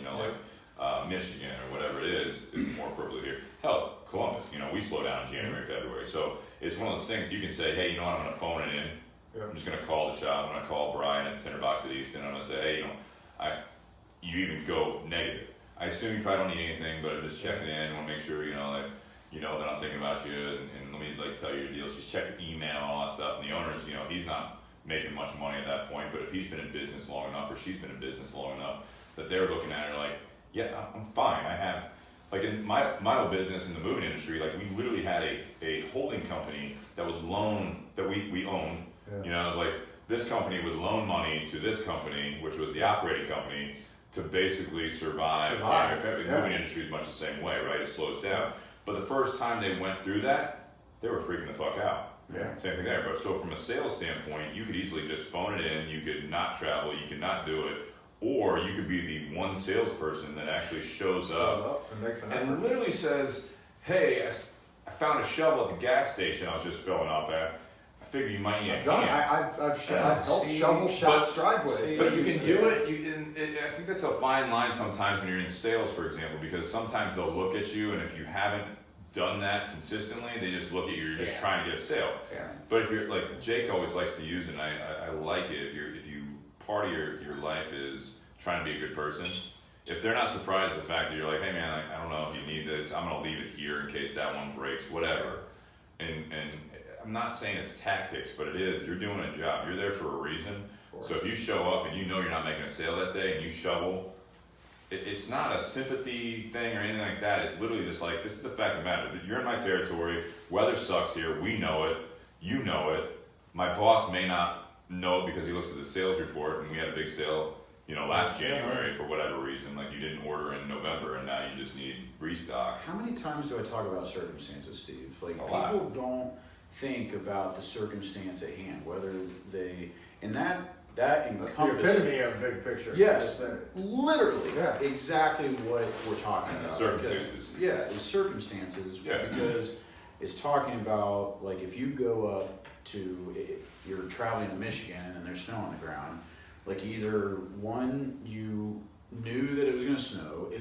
Michigan or whatever it is more appropriate here. Hell, Columbus, we slow down in January, February. So it's one of those things you can say, hey, what, I'm gonna phone it in. I'm just gonna call the shop, I'm gonna call Brian at Tinder Box at Easton, I'm gonna say, hey, you even go negative. I assume you probably don't need anything, but I'm just checking in, want to make sure, that I'm thinking about you, and let me tell you your deals. Just check your email, all that stuff. And the owner's, he's not making much money at that point, but if he's been in business long enough, or she's been in business long enough, that they're looking at it like, yeah, I'm fine. I have, like in my old business in the moving industry, like we literally had a holding company that would loan, that we owned. It was like this company would loan money to this company, which was the operating company, to basically survive. The moving industry is much the same way, right? It slows down. But the first time they went through that, they were freaking the fuck out. Same thing there. But so from a sales standpoint, you could easily just phone it in. You could not travel. You could not do it. Or you could be the one salesperson that actually shows up and makes an and effort. literally says, hey, I found a shovel at the gas station I was just filling up at. I figure you might need a hand. I've helped shovel shops driveways. But you can do it. I think that's a fine line sometimes when you're in sales, for example, because sometimes they'll look at you, and if you haven't done that consistently, they just look at you. You're just trying to get a sale. But if you're like Jake always likes to use, and I like it. If you part of your life is trying to be a good person. If they're not surprised at the fact that you're like, hey man, I don't know if you need this. I'm gonna leave it here in case that one breaks, whatever. And I'm not saying it's tactics, but it is. You're doing a job. You're there for a reason. So if you show up and you're not making a sale that day and you shovel, it's not a sympathy thing or anything like that. It's literally just like, this is the fact of the matter. You're in my territory. Weather sucks here. We know it. You know it. My boss may not know it because he looks at the sales report and we had a big sale, last January for whatever reason. Like you didn't order in November and now you just need restock. How many times do I talk about circumstances, Steve? Like people don't think about the circumstance at hand, whether they, and that encompasses. That's the epitome of big picture. Yes, literally, exactly what we're talking about. Circumstances. It's circumstances, because it's talking about, like, if you go up to, you're traveling to Michigan and there's snow on the ground, like either one, you knew that it was going to snow.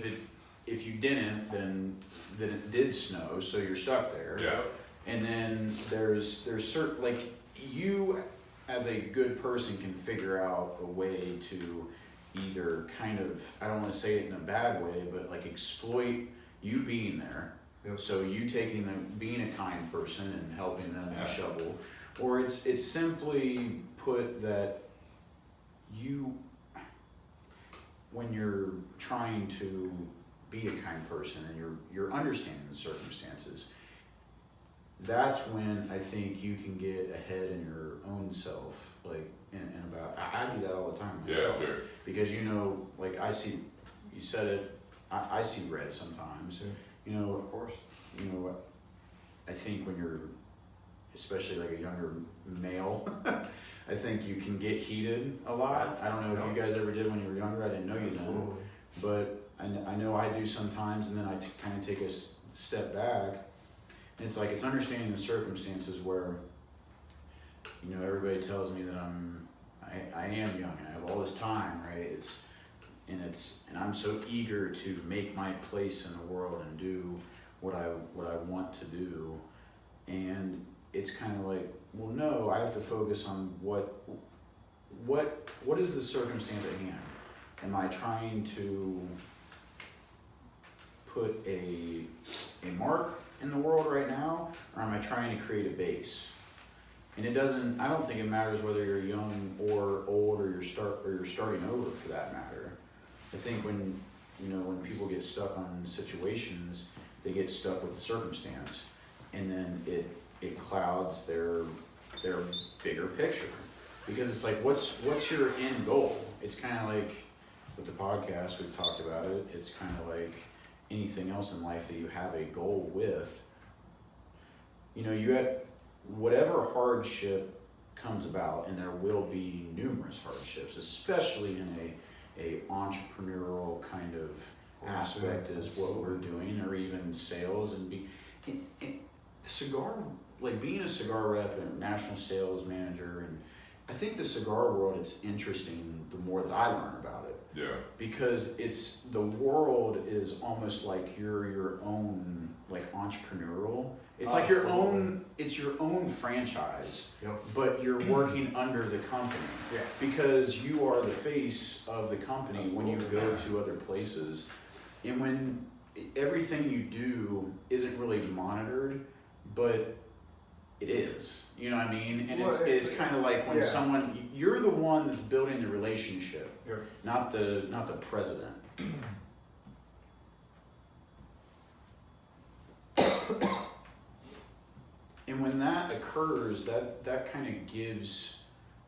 If you didn't, then it did snow, so you're stuck there. And then there's certain, like, you as a good person can figure out a way to either kind of, I don't want to say it in a bad way, but like exploit you being there. So you being a kind person and helping them shovel, or it's simply put that when you're trying to be a kind person and you're understanding the circumstances, that's when I think you can get ahead in your own self, like, and about, I do that all the time myself. Because, like I see, you said it, I see red sometimes, of course, what, I think when you're, especially like a younger male, I think you can get heated a lot. I don't know if you guys ever did when you were younger. I didn't know you did, but I know I do sometimes, and then I kind of take a step back. And it's like, it's understanding the circumstances where, everybody tells me that I am young and I have all this time, right? I'm so eager to make my place in the world and do what I want to do, and it's kind of like, well, no, I have to focus on what is the circumstance at hand. Am I trying to put a mark in the world right now, or am I trying to create a base? And I don't think it matters whether you're young or old, or you're starting over, for that matter. I think when people get stuck on situations, they get stuck with the circumstance, and then it clouds their bigger picture. Because it's like, what's your end goal? It's kind of like with the podcast, we've talked about it. It's kind of like anything else in life that you have a goal with. You have whatever hardship comes about, and there will be numerous hardships, especially in a entrepreneurial kind of aspect is what we're doing, or even sales and cigar, like being a cigar rep and national sales manager. And I think the cigar world, it's interesting the more that I learn about it. Yeah. Because the world is almost like you're your own, like, entrepreneurial. It's like your own franchise. Yep. But you're working under the company. Yeah. Because you are the face of the company. Absolutely. When you go to other places. And when everything you do isn't really monitored, but it is. You know what I mean? And it's kind of like when you're the one that's building the relationship, not the president. And when that occurs, that kind of gives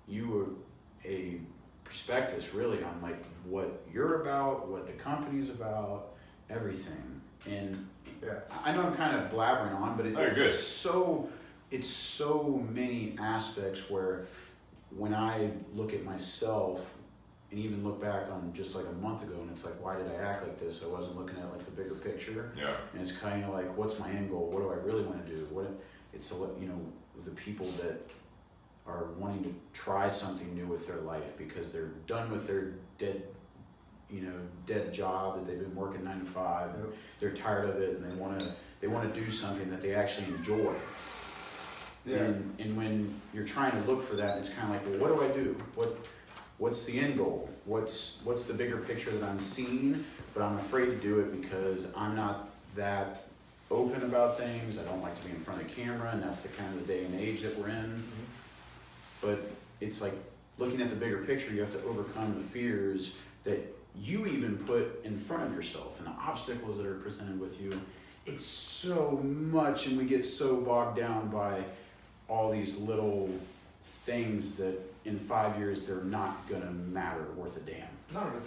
you a perspective really on like what you're about, what the company's about, everything. And I know I'm kind of blabbering on, but it's so many aspects where when I look at myself and even look back on just like a month ago, and it's like, why did I act like this? I wasn't looking at like the bigger picture. Yeah. And it's kind of like, what's my end goal? What do I really want to do? It's the people that are wanting to try something new with their life because they're done with their dead job that they've been working 9 to 5. And they're tired of it, and they want to do something that they actually enjoy. Yeah. And when you're trying to look for that, it's kind of like, well, what do I do? What's the end goal? What's the bigger picture that I'm seeing? But I'm afraid to do it because I'm not that open about things. I don't like to be in front of the camera, and that's the kind of the day and age that we're in. Mm-hmm. But it's like looking at the bigger picture, you have to overcome the fears that you even put in front of yourself and the obstacles that are presented with you. It's so much, and we get so bogged down by all these little things that in 5 years they're not gonna matter worth a damn. None of it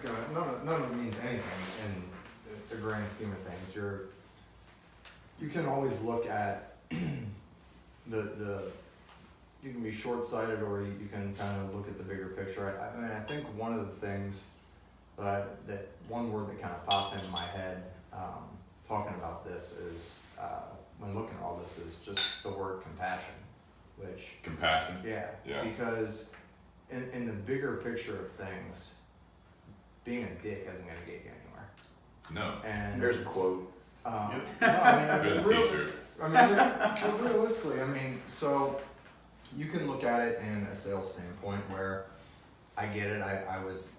means anything in the grand scheme of things. You can always look at you can be short-sighted, or you can kind of look at the bigger picture. I mean, I think one of the things that one word that kind of popped into my head talking about this is when looking at all this is just the word compassion. Compassion? Yeah. Because in the bigger picture of things, being a dick isn't going to get you anywhere. No. And there's a quote. There's a t-shirt. Realistically, so you can look at it in a sales standpoint where I get it. I was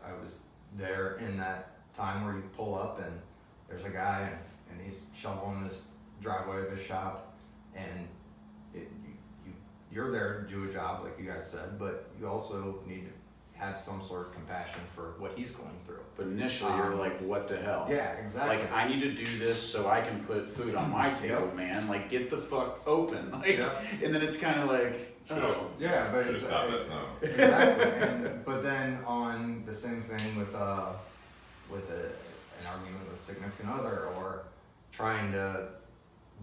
there in that time where you pull up and there's a guy and he's shoveling this driveway of his shop, and you're there to do a job like you guys said, but you also need to have some sort of compassion for what he's going through. But initially you're like, what the hell? Yeah, exactly. Like, I need to do this so I can put food on my table, man. Like, get the fuck open. Like, and then it's kind of like, oh. Yeah, but it's stop that snow. Exactly. But then on the same thing with an argument with a significant other, or trying to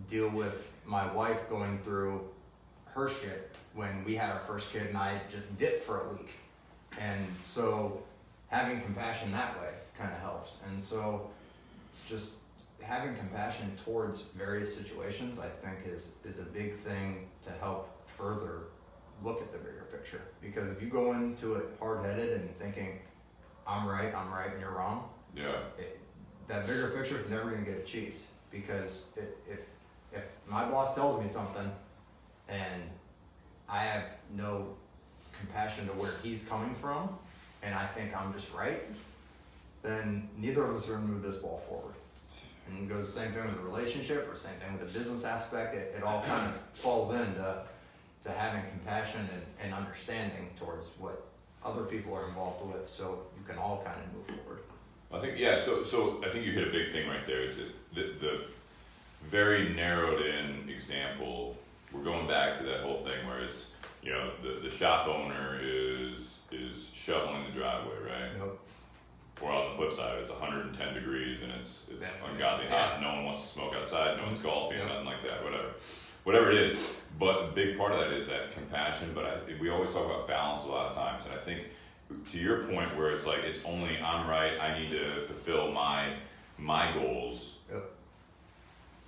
deal with my wife going through her shit when we had our first kid and I just dipped for a week. And so having compassion that way kind of helps. And so just having compassion towards various situations, I think is a big thing to help further look at the bigger picture. Because if you go into it hard-headed and thinking, I'm right and you're wrong, Yeah. That bigger picture is never going to get achieved, because if my boss tells me something and I have no compassion to where he's coming from, and I think I'm just right, then neither of us are going to move this ball forward. And it goes the same thing with the relationship, or same thing with the business aspect. It all kind of falls into having compassion and understanding towards what other people are involved with, so you can all kind of move forward. I think, yeah, so I think you hit a big thing right there. Is the very narrowed in example, we're going back to that whole thing where it's, you know, the shop owner is shoveling the driveway, right? Yep. Or on the flip side, it's 110 degrees and it's ungodly hot. No one wants to smoke outside. No one's golfing, nothing like that. Whatever it is. But a big part of that is that compassion. But we always talk about balance a lot of times, and I think to your point where it's like it's only I'm right. I need to fulfill my goals. Yep.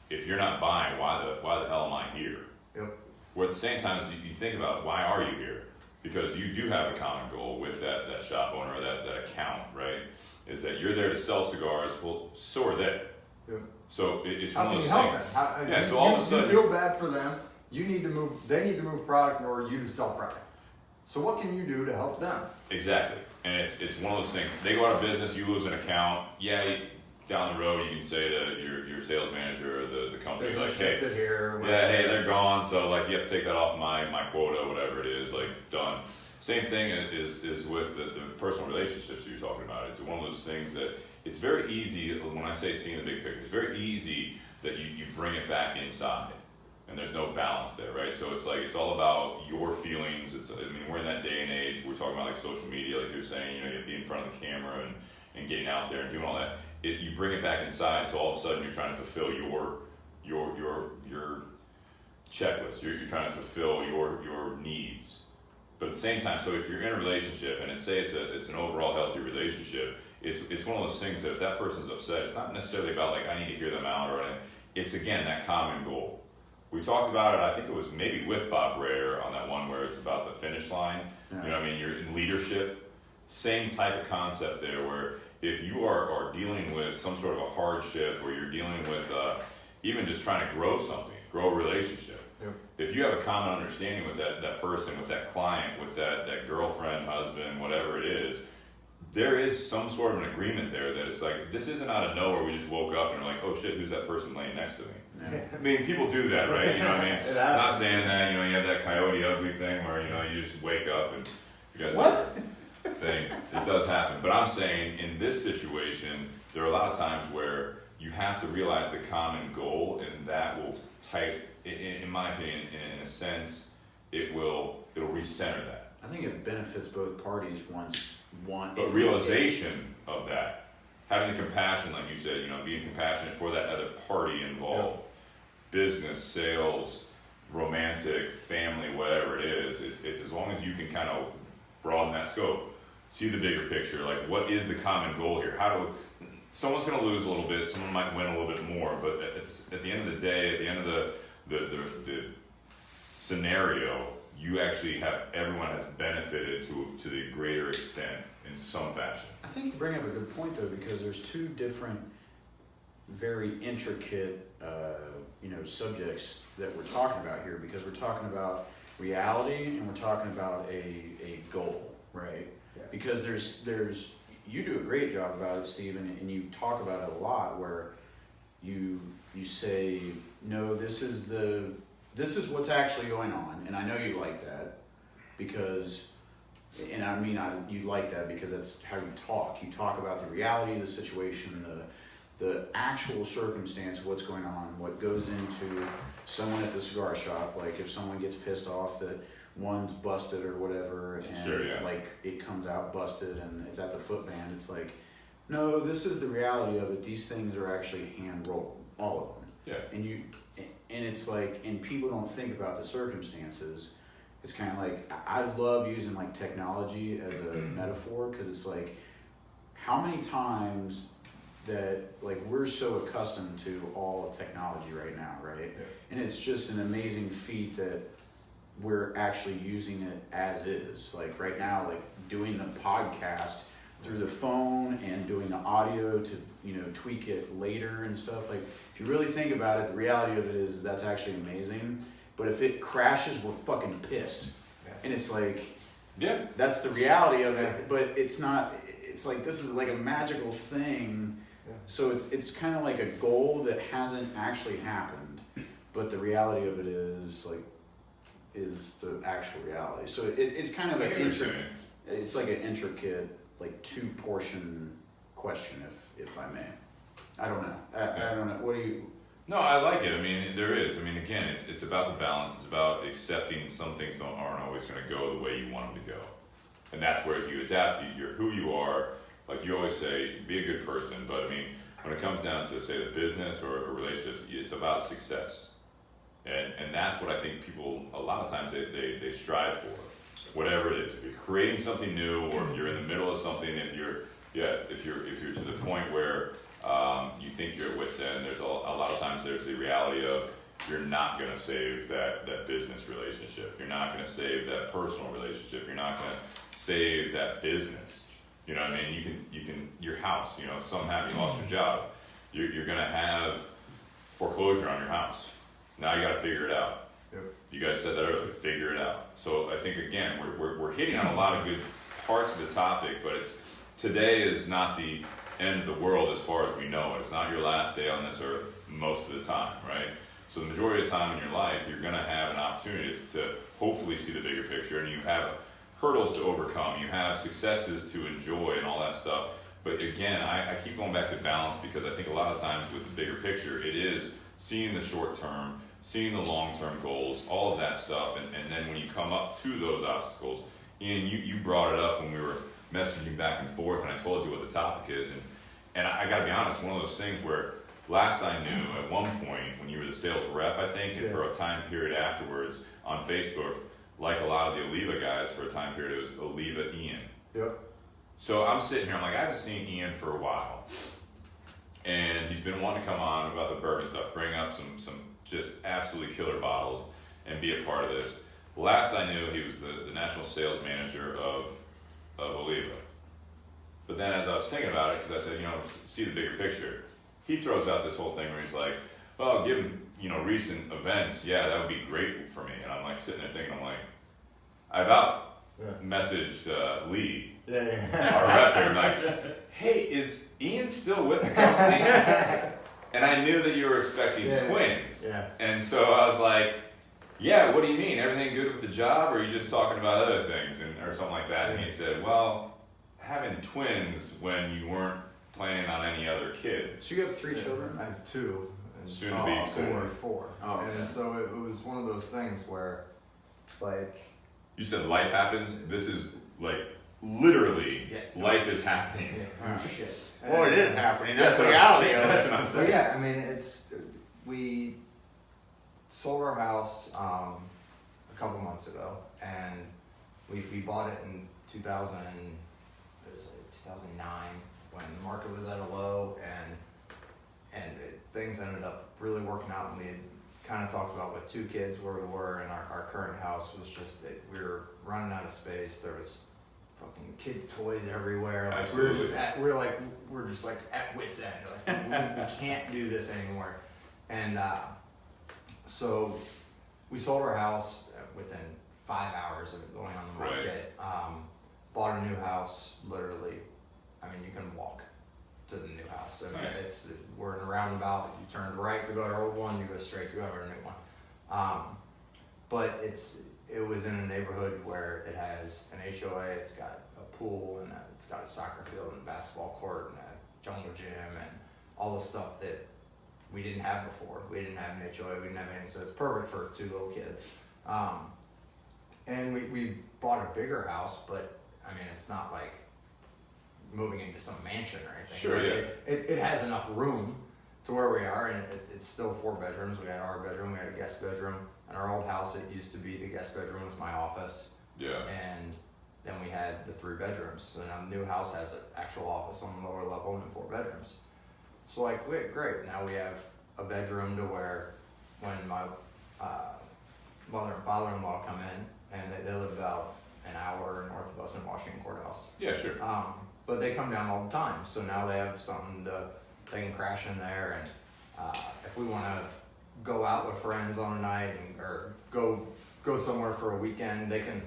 If you're not buying, why the hell am I here? Yep. Where at the same time, you think about why are you here? Because you do have a common goal with that shop owner or that account, right? Is that you're there to sell cigars? Well, so are they. Yep. So it's How one can of you those help things. them? So all of a sudden, you feel bad for them. You need to move. They need to move product in order you to sell product. So what can you do to help them? Exactly, and it's one of those things. They go out of business, you lose an account. Yeah, down the road you can say to your sales manager or the company, Business like, hey, shifted here, yeah, hey, they're gone. So like you have to take that off my quota, whatever it is. Like done. Same thing is with the personal relationships you're talking about. It's one of those things that it's very easy, when I say seeing the big picture, it's very easy that you bring it back inside and there's no balance there, right? So it's like, it's all about your feelings. We're in that day and age, we're talking about like social media, like you're saying, you have to be in front of the camera and getting out there and doing all that. You bring it back inside, so all of a sudden you're trying to fulfill your checklist. You're trying to fulfill your needs. But at the same time, so if you're in a relationship, and it's an overall healthy relationship, it's one of those things that if that person's upset, it's not necessarily about like I need to hear them out or anything. It's again that common goal. We talked about it. I think it was maybe with Bob Breyer on that one where it's about the finish line. Yeah. You know what I mean? You're in leadership. Same type of concept there, where if you are dealing with some sort of a hardship, or you're dealing with even just trying to grow something, grow a relationship. Yep. If you have a common understanding with that person, with that client, with that girlfriend, husband, whatever it is, there is some sort of an agreement there that it's like, this isn't out of nowhere, we just woke up and we're like, oh shit, who's that person laying next to me? Yeah. I mean, people do that, right? You know what I mean? I'm not saying that, you have that Coyote Ugly thing where, you just wake up and you guys what? Thing. It does happen. But I'm saying in this situation, there are a lot of times where you have to realize the common goal, and that will in my opinion, in a sense, it'll recenter that. I think it benefits both parties once one. But realization of that, having the compassion, like you said, being compassionate for that other party involved, business, sales, romantic, family, whatever it is, it's as long as you can kind of broaden that scope, see the bigger picture, like what is the common goal here? Someone's going to lose a little bit, someone might win a little bit more, but at the end of the day, at the end of the scenario, you actually everyone has benefited to the greater extent in some fashion. I think you bring up a good point though, because there's two different, very intricate, subjects that we're talking about here, because we're talking about reality and we're talking about a goal, right? Yeah. Because there's you do a great job about it, Stephen, and you talk about it a lot, where you say, no, this is what's actually going on, and I know you like that because, and I mean you like that because that's how you talk. You talk about the reality of the situation, the actual circumstance of what's going on, what goes into someone at the cigar shop. Like if someone gets pissed off that one's busted or whatever, and sure, yeah. like it comes out busted and it's at the foot band, it's like, no, this is the reality of it. These things are actually hand rolled, all of them. Yeah. And it's like, and people don't think about the circumstances. It's kind of like, I love using like technology as a metaphor, because it's like, how many times that like we're so accustomed to all of technology right now, right? Yeah. And it's just an amazing feat that we're actually using it as is. Like right now, like doing the podcast through the phone and doing the audio to, you know, tweak it later and stuff. Like, if you really think about it, the reality of it is that's actually amazing. But if it crashes, we're fucking pissed. Yeah. And it's like, Yeah. that's the reality of it. But it's not, it's like, this is like a magical thing. Yeah. So it's kind of like a goal that hasn't actually happened. But the reality of it is like, is the actual reality. So it's kind of an intricate, it's like an intricate, like 2-portion question, if I may. I don't know. I don't know. What do you? No, I like it. I mean, there is. I mean, again, it's about the balance. It's about accepting some things aren't always going to go the way you want them to go, and that's where if you adapt, you're who you are. Like you always say, be a good person. But I mean, when it comes down to say the business or a relationship, it's about success. And that's what I think people a lot of times they strive for, whatever it is. If you're creating something new, or if you're in the middle of something, if you're to the point where you think you're at wit's end, there's a lot of times there's the reality of you're not going to save that business relationship. You're not going to save that personal relationship. You're not going to save that business. You know what I mean? You can your house. You know, something happened, you lost your job. You're going to have foreclosure on your house. Now you got to figure it out. Yep. You guys said that earlier. Figure it out. So I think again we're hitting on a lot of good parts of the topic, but today is not the end of the world as far as we know it. It's not your last day on this earth most of the time, right? So the majority of the time in your life, you're going to have an opportunity to hopefully see the bigger picture, and you have hurdles to overcome. You have successes to enjoy and all that stuff. But again, I keep going back to balance, because I think a lot of times with the bigger picture, it is seeing the short term, seeing the long-term goals, all of that stuff, and then when you come up to those obstacles, Ian, you brought it up when we were messaging back and forth, and I told you what the topic is, and I got to be honest, one of those things where last I knew, at one point when you were the sales rep, I think, and for a time period afterwards on Facebook, like a lot of the Oliva guys, for a time period it was Oliva Ian. Yep. So I'm sitting here, I'm like, I haven't seen Ian for a while. And he's been wanting to come on about the bourbon stuff, bring up some just absolutely killer bottles and be a part of this. Last I knew, he was the national sales manager of Oliva. But then as I was thinking about it, because I said, you know, see the bigger picture, he throws out this whole thing where he's like, well, given, you know, recent events, yeah, that would be great for me. And I'm like sitting there thinking, I'm like, I about messaged Lee, our rep here, I'm like, hey, is Ian still with the company? And I knew that you were expecting twins. Yeah. And so I was like, yeah, what do you mean? Everything good with the job, or are you just talking about other things or something like that? And he said, well, having twins when you weren't planning on any other kids. So you have 3 children? I have 2. And Soon to be soon to 4. be 4. Oh, okay. And so it was one of those things where, like... You said life happens. This is like literally life is happening. Oh, shit. Well, it is happening. That's That's the what I'm reality saying. of That's it. what I'm So saying. yeah, I mean, we sold our house a couple months ago, and we bought it in 2009 when the market was at a low, and things ended up really working out, and we had kind of talked about with 2 kids where we were, and our current house was just we were running out of space. There was fucking kids' toys everywhere. Like Absolutely. we're just like at wit's end. Like we can't do this anymore. And so we sold our house within 5 hours of it going on the market. Bought a new house, literally. I mean, you can walk to the new house. I mean, Nice. we're in a roundabout. You turn right to go to our old one. You go straight to go to our new one. But it was in a neighborhood where it has an HOA. It's got a pool, and it's got a soccer field and a basketball court and a jungle gym and all the stuff that we didn't have before. We didn't have an HOA. We didn't have anything. So it's perfect for 2 little kids. And we bought a bigger house, but I mean, it's not like moving into some mansion or anything. Sure, Like, it has enough room to where we are, and it's still 4 bedrooms. We had our bedroom, we had a guest bedroom. In our old house, it used to be the guest bedroom was my office. Yeah. And then we had the 3 bedrooms. So now the new house has an actual office on the lower level and 4 bedrooms. So like, great. Now we have a bedroom to where when my mother and father-in-law come in, and they live about an hour north of us in Washington Courthouse. Yeah, sure. but they come down all the time. So now they have something they can crash in there, and if we want to go out with friends on a night or go somewhere for a weekend, they can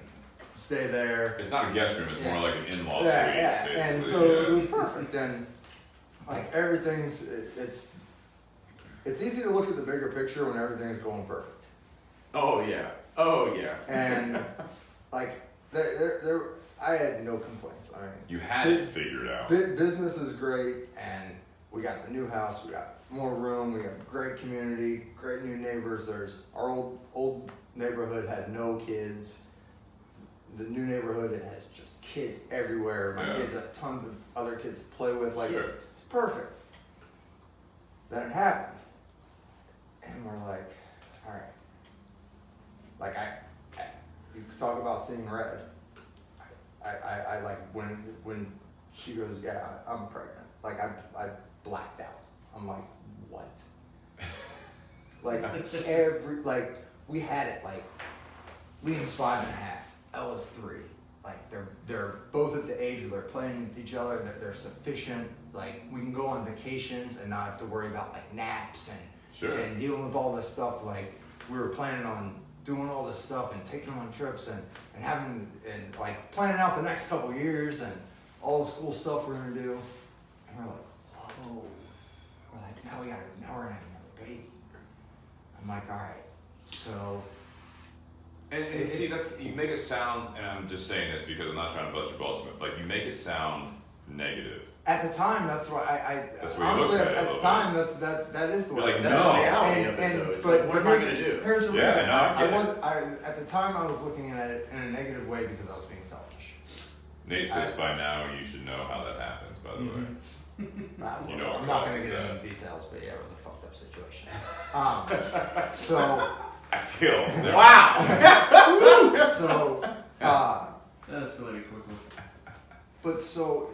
stay there. It's not a guest room; it's more like an in-law suite. Yeah, Basically. and so it was perfect, and like everything's it's easy to look at the bigger picture when everything's going perfect. Oh yeah. And like there I had no complaints. I mean, You had it figured out. business is great, and we got the new house, we got more room, we got great community, great new neighbors. There's our old neighborhood had no kids. The new neighborhood, it has just kids everywhere. My kids have tons of other kids to play with. Like, Sure. it's perfect. Then it happened, and we're like, all right. Like you could talk about seeing red. I like when she goes, yeah, I'm pregnant. Like I blacked out. I'm like, what? Like we had it. Like Liam's 5.5. Ella's 3. Like they're both at the age where they're playing with each other. They're sufficient. Like we can go on vacations and not have to worry about like naps and dealing with all this stuff. Like we were planning on doing all this stuff and taking them on trips and having and like planning out the next couple years and all this cool stuff we're gonna do. And we're like, whoa. We're like, now we're gonna have another baby. I'm like, all right, so. And see, you make it sound, and I'm just saying this because I'm not trying to bust your balls, but like you make it sound negative. At the time, that's what That's what you honestly looked at at the time that is the way. Like, That's no. the reality of it, though. It's like, what am I going to do? Here's the Yeah, reason. no, I get it. At the time, I was looking at it in a negative way because I was being selfish. Nate says by now you should know how that happens, by the way. You know I'm not going causes to get that. into details, but yeah, it was a fucked up situation. So. I feel. Wow. So. That escalated quickly. But so.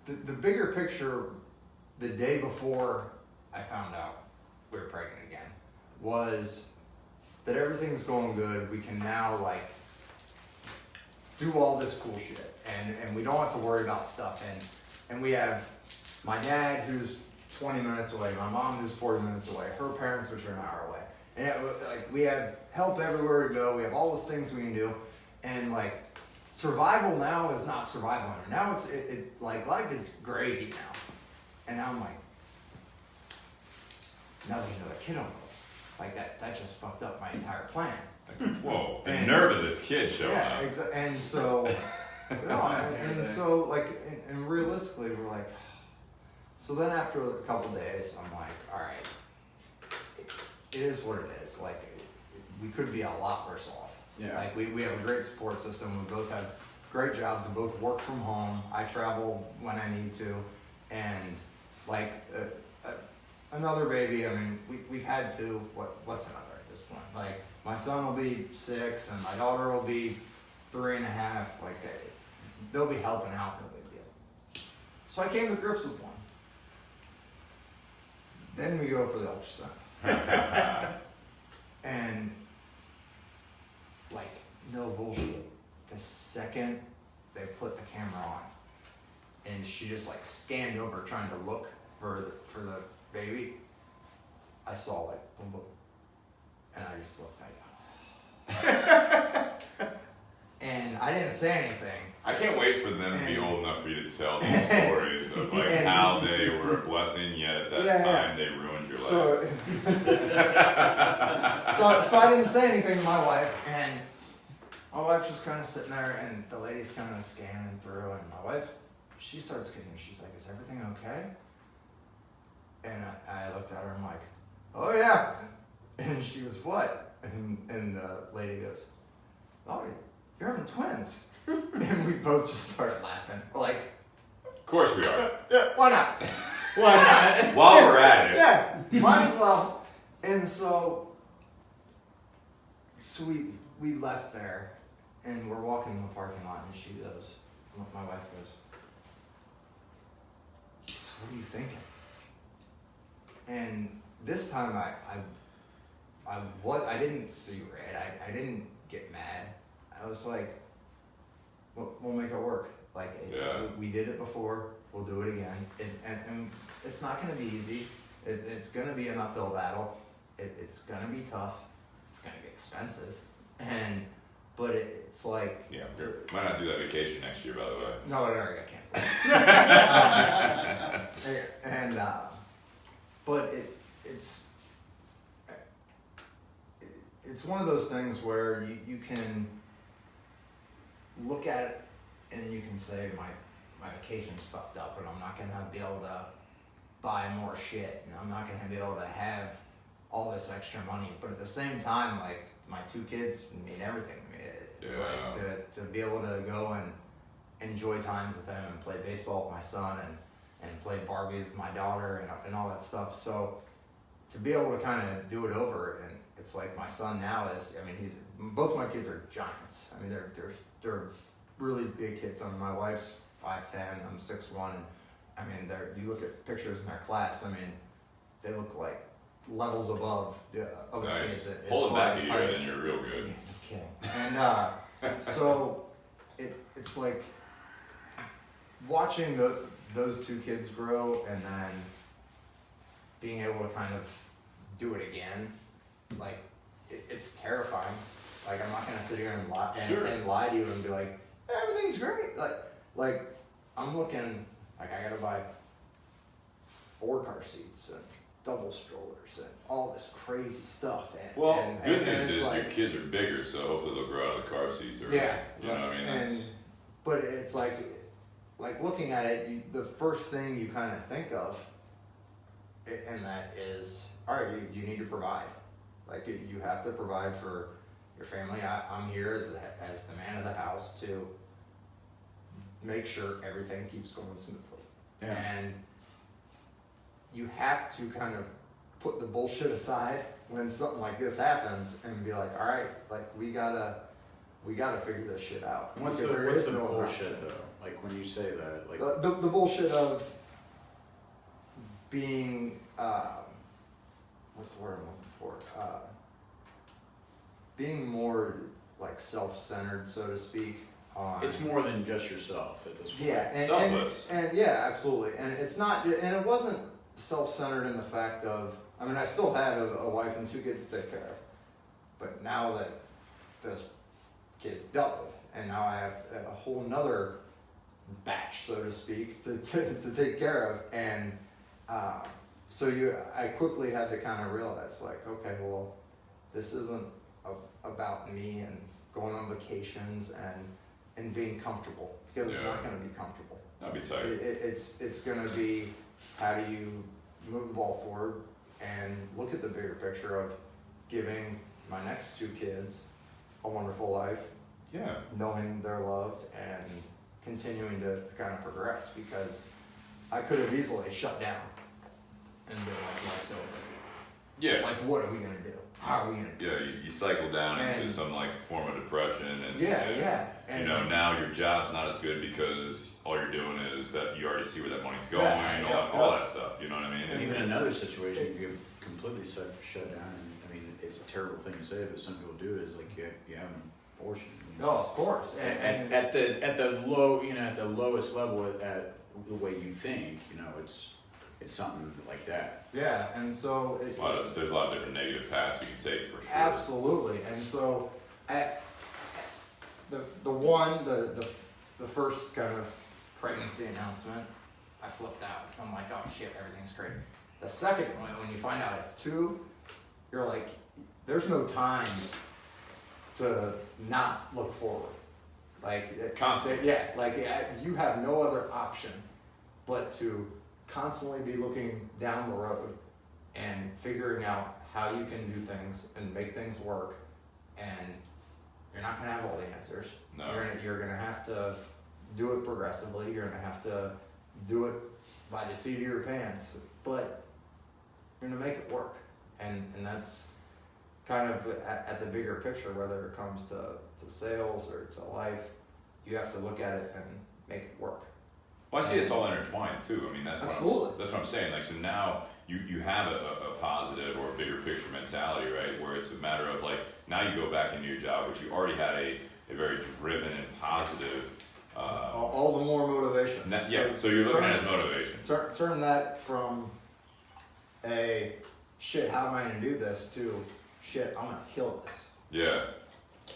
The bigger picture, the day before I found out we were pregnant again, was that everything's going good. We can now like do all this cool shit, and we don't have to worry about stuff. And we have my dad who's 20 minutes away, my mom who's 40 minutes away, her parents which are an hour away, and like we have help everywhere to go. We have all those things we can do, and like. Survival now is not survival anymore. Now it's like life is gravy now, and now I'm like, now there's another kid on the way. Like that just fucked up my entire plan. Like, whoa, the nerve of this kid showing up. Yeah, exactly. And so, so like, and realistically, we're like, so then after a couple days, I'm like, all right, it is what it is. Like, we could be a lot worse off. Yeah. Like we have a great support system. We both have great jobs. We both work from home. I travel when I need to, and like another baby. I mean, we've had two. What's another at this point? Like my son will be 6, and my daughter will be 3.5. Like they'll be helping out. No big deal. So I came to grips with one. Then we go for the ultrasound, and. Like, no bullshit. The second they put the camera on, and she just like scanned over trying to look for the baby, I saw like boom boom, and I just looked like, and I didn't say anything. I can't wait for them to be old enough for you to tell these stories of like how they were a blessing, yet at that time they ruined your life. So I didn't say anything to my wife, and my wife's just kind of sitting there, and the lady's kind of scanning through, and my wife, she starts getting, she's like, is everything okay? And I looked at her, I'm like, oh yeah. And she was, what? And the lady goes, oh, you're having twins. And we both just started laughing. We're like, Of course we are. Yeah, why not? Why not? While we're at it. Yeah, might as well. And so we left there, and we're walking in the parking lot, and she goes, my wife goes, so what are you thinking? And this time I didn't see red. I didn't get mad. I was like, we'll make it work. Like Yeah. we did it before, we'll do it again. And it's not going to be easy. It's going to be an uphill battle. It's going to be tough. It's going to be expensive. But it's like... Yeah, might not do that vacation next year, by the way. No, it already got canceled. But it's one of those things where you can look at it and you can say my vacation's fucked up and I'm not gonna be able to buy more shit and I'm not gonna be able to have all this extra money. But at the same time, like, my 2 kids mean everything to me. It's like to be able to go and enjoy times with them and play baseball with my son and play Barbies with my daughter and all that stuff. So to be able to kind of do it over, and it's like my son now is, I mean, both my kids are giants. I mean, they're really big kids. I mean, my wife's 5'10", I'm 6'1", and I mean, you look at pictures in their class, I mean, they look like levels above other kids. Hold it back a year, then you're real good. Yeah, and so it's like watching those 2 kids grow and then being able to kind of do it again. Like, it's terrifying. Like, I'm not gonna sit here and lie to you and be like, everything's great. Like I'm looking, like, I gotta buy 4 car seats and double strollers and all this crazy stuff. Good news is your kids are bigger, so hopefully they'll grow out of the car seats. You know what I mean? But it's like looking at it, the first thing you kind of think of, and that is, all right, you need to provide. Like, you have to provide for your family. I'm here as the man of the house to make sure everything keeps going smoothly. Yeah. And you have to kind of put the bullshit aside when something like this happens and be like, all right, like, we gotta figure this shit out. What's the bullshit though? Like, when you say that, like the bullshit of being what's the word I'm looking for? Being more like self-centered, so to speak. It's more than just yourself at this point. Yeah, selfless. And yeah, absolutely. And it's not, and it wasn't self-centered in the fact of, I mean, I still had a wife and 2 kids to take care of, but now that those kids doubled, and now I have a whole nother batch, so to speak, to take care of, and so I quickly had to kind of realize, like, okay, well, this isn't about me and going on vacations and being comfortable, because it's not going to be comfortable. That'd be tight. It's going to be, how do you move the ball forward and look at the bigger picture of giving my next 2 kids a wonderful life, knowing they're loved and continuing to kind of progress, because I could have easily shut down and been like, life's over. Yeah. Like, what are we going to do? How are we going to do it? You cycle down into some like form of depression and and you know, now your job's not as good because all you're doing is that you already see where that money's going, all that stuff, you know what I mean? And even another situation, you get completely shut down, and I mean, it's a terrible thing to say, but some people do, is like you have an abortion. You know? No, of course. And at the low, you know, at the lowest level, at the way you think, you know, it's something like that. Yeah, and so there's a lot of different negative paths you can take, for sure. Absolutely, and so the first kind of pregnancy announcement, I flipped out. I'm like, oh shit, everything's great. The second one, when you find out it's 2, you're like, there's no time to not look forward. Like, constantly. You have no other option but to constantly be looking down the road and figuring out how you can do things and make things work, and you're not going to have all the answers. No. You're going to have to do it progressively. You're going to have to do it by the seat of your pants, but you're going to make it work. And that's kind of at the bigger picture, whether it comes to sales or to life, you have to look at it and make it work. Well, I see it's all intertwined too. I mean, that's Absolutely. What I'm saying. Like, so now you have a positive or a bigger picture mentality, right? Where it's a matter of like, now you go back into your job, which you already had a very driven and positive All the more motivation. So you're looking at it as motivation. Turn that from a shit, how am I going to do this, to shit, I'm going to kill this. Yeah.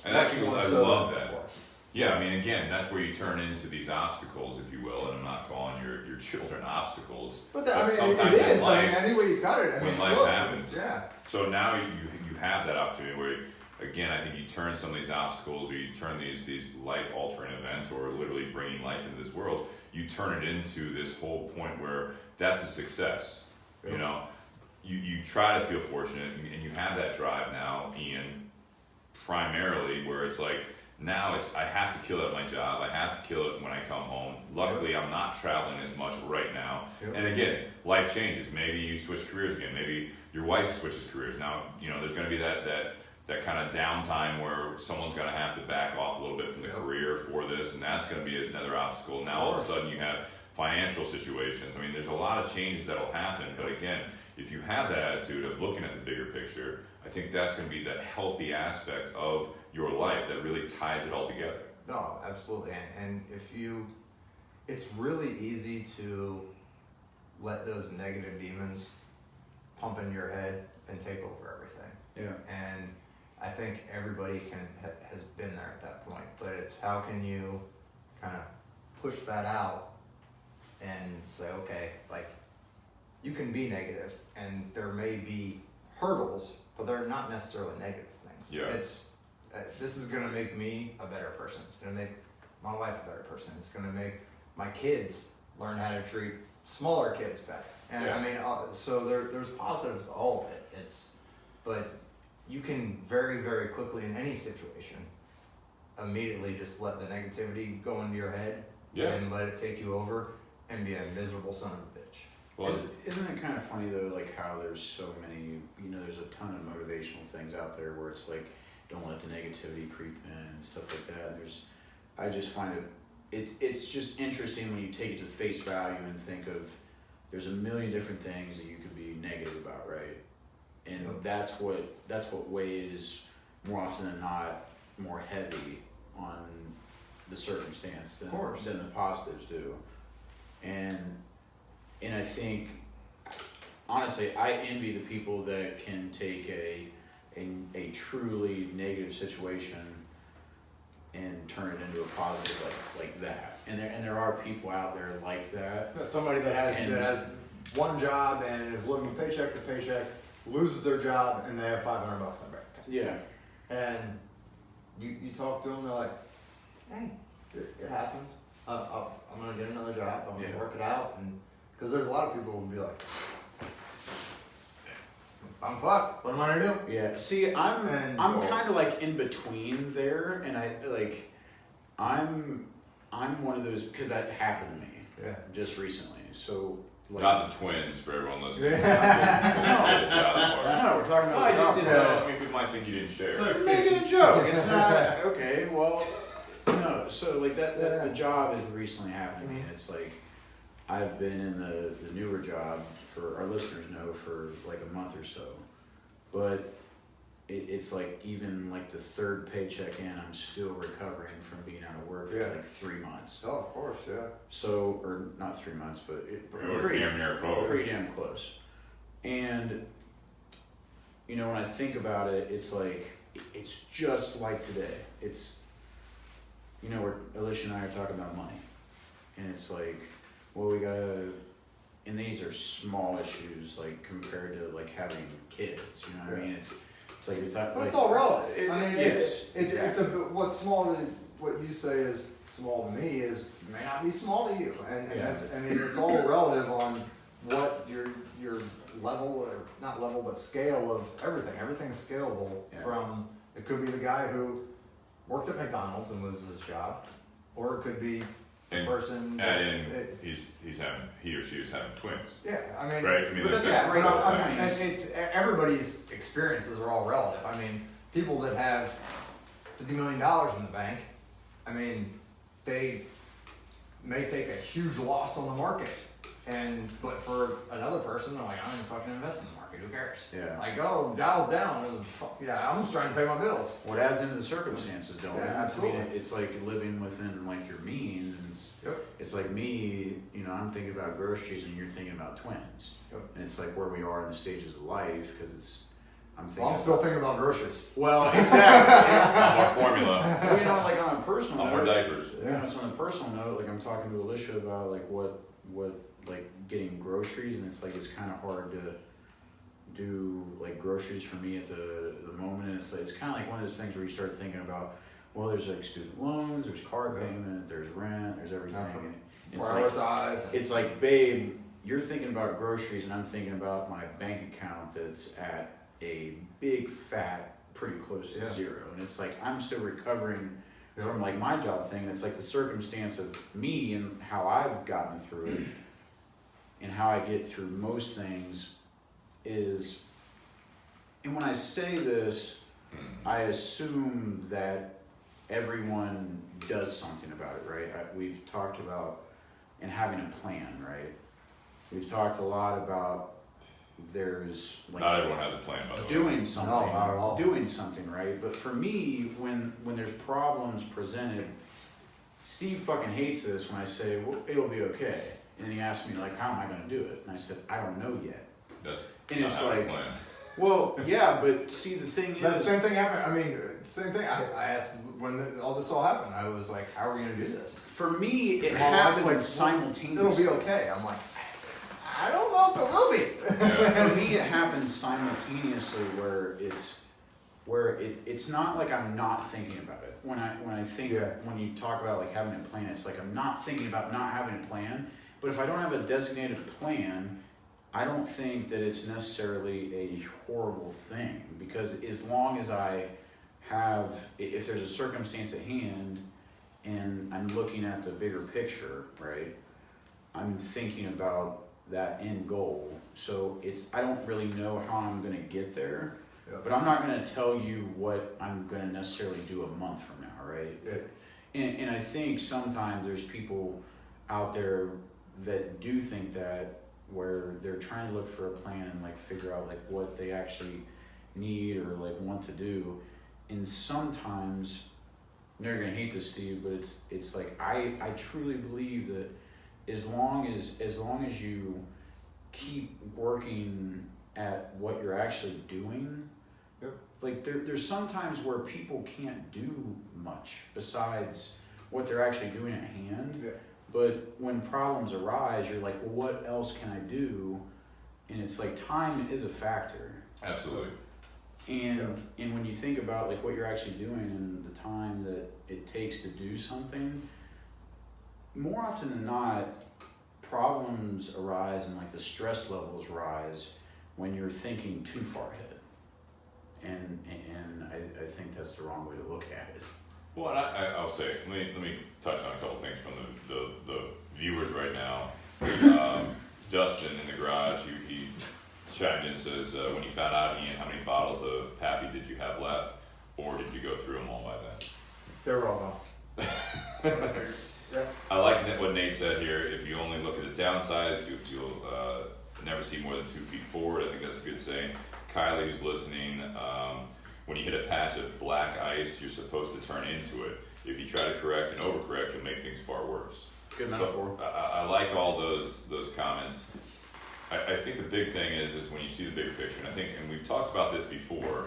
And I love that. Yeah, I mean, again, that's where you turn into these obstacles, if you will, and I'm not calling your children obstacles. But sometimes it is. Life, any way you cut it, when life happens. Yeah. So now you have that opportunity where, again, I think you turn some of these obstacles, or you turn these life-altering events, or literally bringing life into this world, you turn it into this whole point where that's a success. Yep. You know, you try to feel fortunate, and you have that drive now, Ian, primarily, where it's like, now I have to kill it at my job. I have to kill it when I come home. Luckily, I'm not traveling as much right now. Yep. And again, life changes. Maybe you switch careers again. Maybe your wife switches careers. Now, there's going to be that kind of downtime where someone's going to have to back off a little bit from the career for this, and that's going to be another obstacle. Now, all of a sudden, you have financial situations. I mean, there's a lot of changes that will happen. But again, if you have that attitude of looking at the bigger picture, I think that's going to be that healthy aspect of your life that really ties it all together. No, absolutely. And it's really easy to let those negative demons pump in your head and take over everything. Yeah. And I think everybody has been there at that point, but it's how can you kind of push that out and say, okay, like, you can be negative, and there may be hurdles, but they're not necessarily negative things. Yeah. This is going to make me a better person. It's going to make my wife a better person. It's going to make my kids learn how to treat smaller kids better. And I mean, so there's positives to all of it. But you can very, very quickly in any situation immediately just let the negativity go into your head and let it take you over and be a miserable son of a bitch. Well, isn't it kind of funny though, like how there's so many, there's a ton of motivational things out there where it's like, don't let the negativity creep in and stuff like that. I just find it's just interesting when you take it to face value and think of, there's a million different things that you could be negative about, right? And that's what weighs more often than not more heavy on the circumstance than the positives do. And I think, honestly, I envy the people that can take a truly negative situation and turn it into a positive like that. And there are people out there like that. Somebody that has one job and is living paycheck to paycheck, loses their job, and they have $500 in their bank account. Yeah. And you talk to them, they're like, hey, it happens. I'm gonna get another job. I'm gonna work it out, and because there's a lot of people who will be like, I'm fucked. What am I gonna do? Yeah. See, I'm kind of like in between there, and I'm one of those, because that happened to me just recently. So like, not the twins for everyone listening. No, we're talking about. I just didn't know. I mean, people might think you didn't share. It's making a joke. It's not okay. Well, no. So like that the job has recently happened to me, and it's like, I've been in the newer job, for our listeners know, for like a month or so, but it's like, even like the third paycheck in, I'm still recovering from being out of work for like 3 months. Oh, of course, yeah. So, or not 3 months, but pretty damn close. And when I think about it, it's like, it's just like today. It's, where Alicia and I are talking about money, and it's like, well, we gotta, and these are small issues, like, compared to like having kids, you know what I mean? It's like you're talking, but it's all relative. I mean, it's what's small to what you say is small to me may not be small to you, and that's, I mean, it's all relative on what your level, or not level, but scale of everything. Everything's scalable. From, it could be the guy who worked at McDonald's and loses his job, or it could be the person. He or she is having twins. Yeah, I mean, right. I mean, but it's everybody's experiences are all relative. I mean, people that have $50 million in the bank, I mean, they may take a huge loss on the market, But for another person, I'm like, I don't even fucking invest in the market. Who cares? Yeah. Like, oh, Dow's down. Yeah, I'm just trying to pay my bills. What adds into the circumstances, don't it? Yeah, absolutely. I mean, it's like living within like your means, and it's like me. You know, I'm thinking about groceries, and you're thinking about twins, and it's like where we are in the stages of life because I'm still thinking about groceries. Well, exactly. More formula. Well, you know, like on a personal note, more diapers. You know, so on a personal note, like I'm talking to Alicia about like what like getting groceries, and it's like it's kind of hard to do like groceries for me at the moment. And it's kind of like one of those things where you start thinking about, well, there's like student loans, there's car payment, there's rent, there's everything. And it's prioritize. It's like, babe, you're thinking about groceries, and I'm thinking about my bank account that's at a big fat, pretty close to zero, and it's like I'm still recovering from like my job thing. And it's like the circumstance of me and how I've gotten through it, and how I get through most things is, and when I say this, I assume that everyone does something about it, right? We've talked about and having a plan, right? We've talked a lot about there's like not everyone has a plan, by the way. Doing something, No, not at all. doing something, right? But for me, when there's problems presented, Steve fucking hates this when I say, well, it'll be okay. And then he asked me, like, how am I going to do it? And I said, I don't know yet. And it's not like, a plan. well, yeah, but see, the thing is... The same thing happened. I mean, same thing. I asked when all this all happened. I was like, how are we going to do this? For me, it My wife's happens like, simultaneously. It'll be okay. I'm like, I don't know if it will be. Yeah. For me, it happens simultaneously where it's not like I'm not thinking about it. When I think, when you talk about like having a plan, it's like I'm not thinking about not having a plan. But if I don't have a designated plan, I don't think that it's necessarily a horrible thing, because as long as I have, if there's a circumstance at hand and I'm looking at the bigger picture, right, I'm thinking about that end goal. So I don't really know how I'm going to get there, but I'm not going to tell you what I'm going to necessarily do a month from now, right? Yeah. And I think sometimes there's people out there that do think that, where they're trying to look for a plan and like figure out like what they actually need or like want to do. And sometimes, you're gonna hate this, Steve, but it's like I truly believe that as long as you keep working at what you're actually doing, like there's sometimes where people can't do much besides what they're actually doing at hand. Yeah. But when problems arise, you're like, well, what else can I do? And it's like time is a factor. Absolutely. And when you think about like what you're actually doing and the time that it takes to do something, more often than not, problems arise and like the stress levels rise when you're thinking too far ahead. And I think that's the wrong way to look at it. Well, and I'll say, let me touch on a couple things from the viewers right now. Dustin in the garage, he chimed in and says, when you found out, Ian, how many bottles of Pappy did you have left, or did you go through them all by then? They were all gone. I like what Nate said here. If you only look at the downsides, you'll never see more than 2 feet forward. I think that's a good saying. Kylie, who's listening, when you hit a patch of black ice, you're supposed to turn into it. If you try to correct and overcorrect, you'll make things far worse. Good metaphor. So, I like all those comments. I think the big thing is when you see the bigger picture, and I think, and we've talked about this before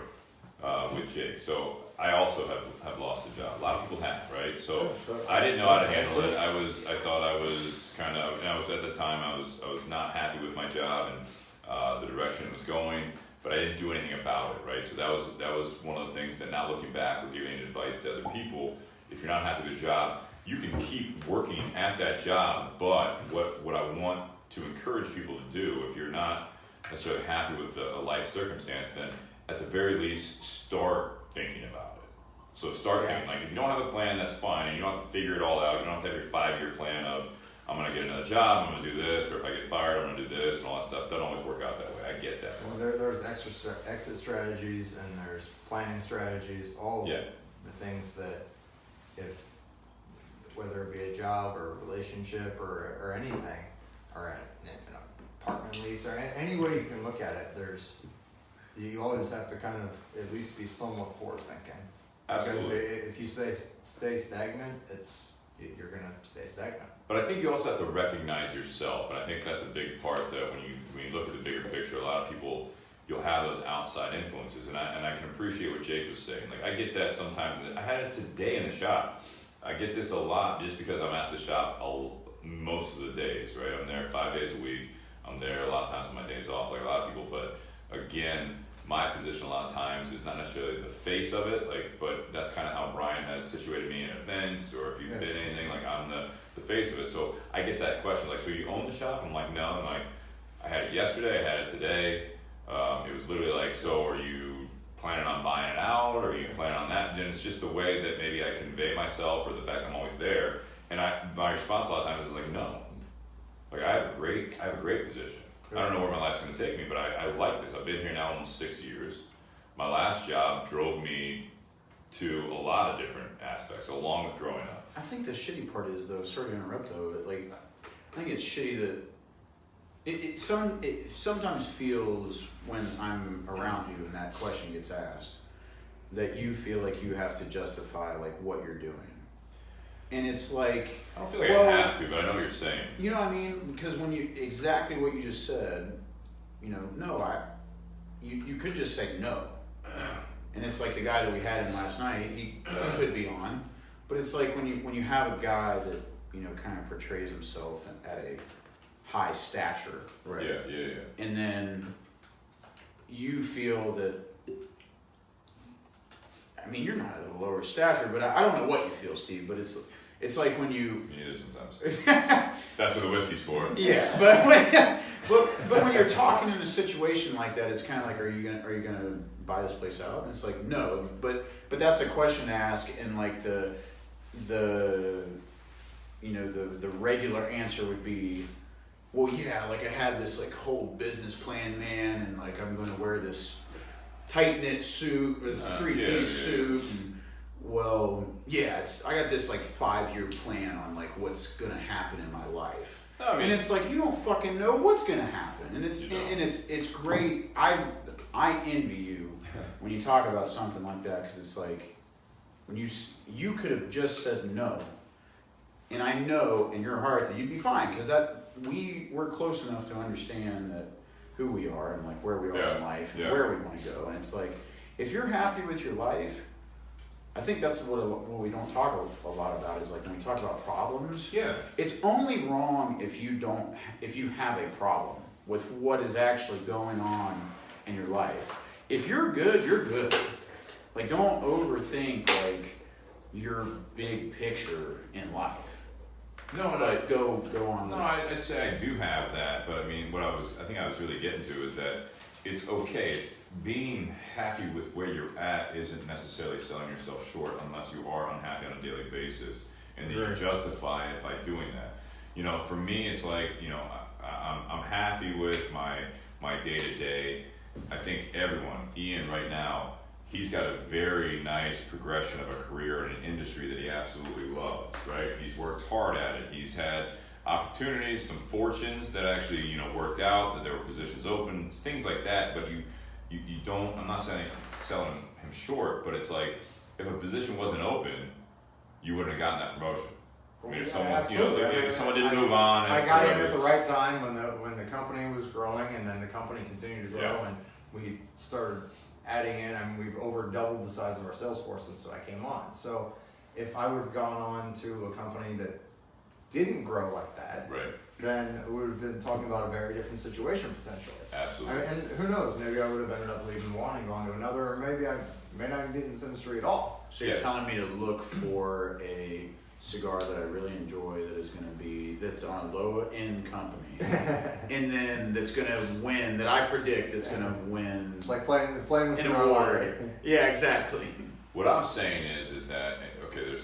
with Jake. So I also have lost a job. A lot of people have, right? So I didn't know how to handle it. I thought I was kind of, and I was at the time I was not happy with my job and the direction it was going. But I didn't do anything about it, right? So that was one of the things that, now looking back, with giving advice to other people. If you're not happy with your job, you can keep working at that job. But what I want to encourage people to do, if you're not necessarily happy with a life circumstance, then at the very least start thinking about it. So start thinking, like, if you don't have a plan, that's fine, and you don't have to figure it all out. You don't have to have your 5-year plan of, I'm going to get another job, I'm going to do this, or if I get fired, I'm going to do this, and all that stuff. Doesn't always work out that way. I get that. Well, there's exit strategies and there's planning strategies, all the things that, whether it be a job or a relationship or anything, or an apartment lease, or any way you can look at it, you always have to kind of at least be somewhat forward thinking. Absolutely. Because if you stay stagnant, you're gonna stay stagnant. But I think you also have to recognize yourself, and I think that's a big part that when you look at the bigger picture, a lot of people, you'll have those outside influences, and I can appreciate what Jake was saying. Like, I get that sometimes. I had it today in the shop. I get this a lot just because I'm at the shop most of the days, right? I'm there 5 days a week. I'm there a lot of times on my days off, like a lot of people. But again, my position a lot of times is not necessarily the face of it, but that's kind of how Brian has situated me in events, or if you've been anything, like I'm the face of it. So I get that question, like, so you own the shop? I'm like, no. I'm like, I had it yesterday, I had it today. It was literally like, so are you planning on buying it out, or are you planning on that? And it's just the way that maybe I convey myself, or the fact I'm always there. And my response a lot of times is like, no. Like, I have a great position. I don't know where my life's going to take me, but I like this. I've been here now almost 6 years. My last job drove me to a lot of different aspects, along with growing up. I think the shitty part is, though, sorry to interrupt, though, but like, I think it's shitty that it sometimes feels when I'm around you and that question gets asked, that you feel like you have to justify like what you're doing. And it's like, I don't feel like I have to, but I know what you're saying. You know what I mean? Because when exactly what you just said, you could just say no. And it's like the guy that we had in last night, he could be on, but it's like when you have a guy that, kind of portrays himself at a high stature, right? Yeah. And then you feel that, I mean, you're not at a lower stature, but I don't know what you feel, Steve, but it's like when you... Me neither sometimes. That's what the whiskey's for. Yeah, but when you're talking in a situation like that, it's kind of like, are you gonna buy this place out? And it's like, no, but that's a question to ask, and like the regular answer would be, well, yeah, like I have this like whole business plan, man, and like I'm gonna wear this tight knit suit with a 3-piece suit. And, well, yeah, I got this like 5-year plan on like what's gonna happen in my life. I mean, and it's like, you don't fucking know what's gonna happen, and it's great. I envy you when you talk about something like that, because it's like when you could have just said no, and I know in your heart that you'd be fine, because we're close enough to understand that who we are and like where we are in life and where we want to go. And it's like, if you're happy with your life, I think that's what we don't talk a lot about, is like when we talk about problems. Yeah. It's only wrong if you have a problem with what is actually going on in your life. If you're good, you're good. Like, don't overthink like your big picture in life. No, but go on. No, I'd say I do have that, but I mean, I think I was really getting to is that it's okay. Being happy with where you're at isn't necessarily selling yourself short, unless you are unhappy on a daily basis, and then you justify it by doing that. For me, it's like, I'm happy with my day to day. I think everyone, Ian right now, he's got a very nice progression of a career in an industry that he absolutely loves, right? He's worked hard at it. He's had opportunities, some fortunes that actually, worked out, that there were positions open, things like that. But you don't, I'm not saying selling him short, but it's like, if a position wasn't open, you wouldn't have gotten that promotion. I mean, if someone, if someone didn't move on. I got in at the right time when the company was growing, and then the company continued to grow, and we started adding in. I mean, we've over doubled the size of our sales force since I came on. So if I would have gone on to a company that didn't grow like that, then we would have been talking about a very different situation potentially. Absolutely. And who knows? Maybe I would have ended up leaving one and gone to another, or maybe I may not be in this industry at all. So you're telling me to look for a cigar that I really enjoy, that's on a low end company, and then that's gonna win, that I predict that's gonna win. It's like playing the cigar lottery. Yeah, exactly. What I'm saying is that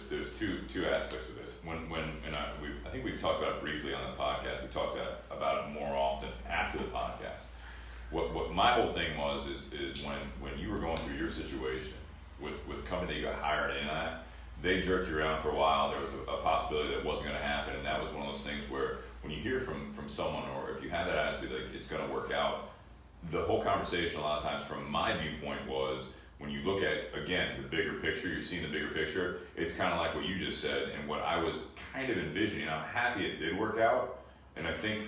there's two aspects of this. I think we've talked about it briefly on the podcast. We talked about it more often after the podcast. What my whole thing is when you were going through your situation with the company that you got hired in at, they jerked you around for a while. There was a possibility that wasn't going to happen, and that was one of those things where when you hear from someone, or if you have that attitude, like it's going to work out, the whole conversation a lot of times from my viewpoint was, when you look at, again, the bigger picture, you're seeing the bigger picture, it's kind of like what you just said, and what I was kind of envisioning. I'm happy it did work out, and I think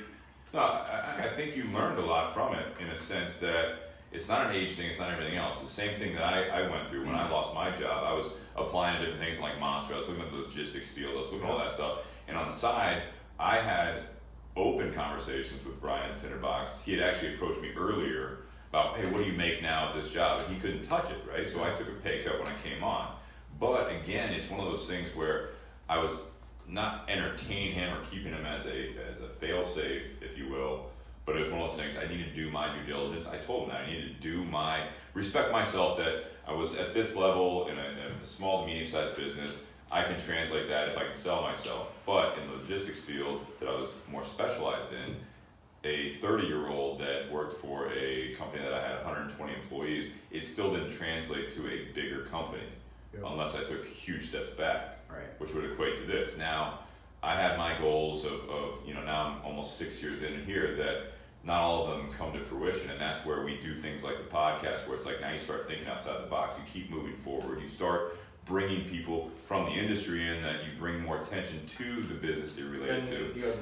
you learned a lot from it, in a sense that it's not an age thing, it's not everything else. The same thing that I went through when I lost my job. I was applying to different things like Monster, I was looking at the logistics field, I was looking at all that stuff, and on the side, I had open conversations with Brian at Tinder Box. He had actually approached me earlier about, hey, what do you make now at this job? And he couldn't touch it, right? So I took a pay cut when I came on. But again, it's one of those things where I was not entertaining him or keeping him as a fail-safe, if you will, but it was one of those things, I needed to do my due diligence. I told him that I needed to respect myself, that I was at this level in a small to medium-sized business. I can translate that if I can sell myself. But in the logistics field that I was more specialized in, a 30-year-old that worked for a company that I had 120 employees, it still didn't translate to a bigger company unless I took huge steps back, which would equate to this. Now, I had my goals of now I'm almost 6 years in here, that not all of them come to fruition, and that's where we do things like the podcast, where it's like now you start thinking outside the box, you keep moving forward, you start bringing people from the industry in, that you bring more attention to the business they're related to. You have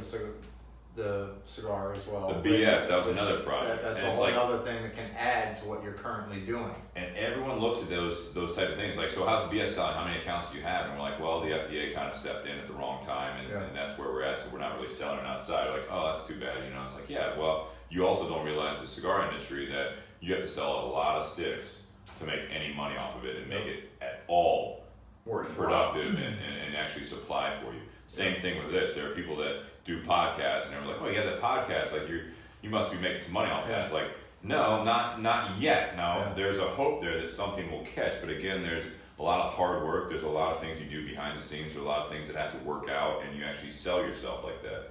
the cigar as well. The BS, that was another project. That's a whole other thing that can add to what you're currently doing. And everyone looks at those types of things, like, so how's the BS selling? How many accounts do you have? And we're like, well, the FDA kind of stepped in at the wrong time, and that's where we're at, so we're not really selling it outside. Like, oh, that's too bad, It's like, yeah, well, you also don't realize the cigar industry, that you have to sell a lot of sticks to make any money off of it and make it at all productive and actually supply for you. Same thing with this. There are people that do podcasts, and they're like, "Oh, yeah, that podcast, like you must be making some money off of that." It's like, no, not yet. Now, there's a hope there that something will catch, but again, there's a lot of hard work. There's a lot of things you do behind the scenes. There's a lot of things that have to work out, and you actually sell yourself like that.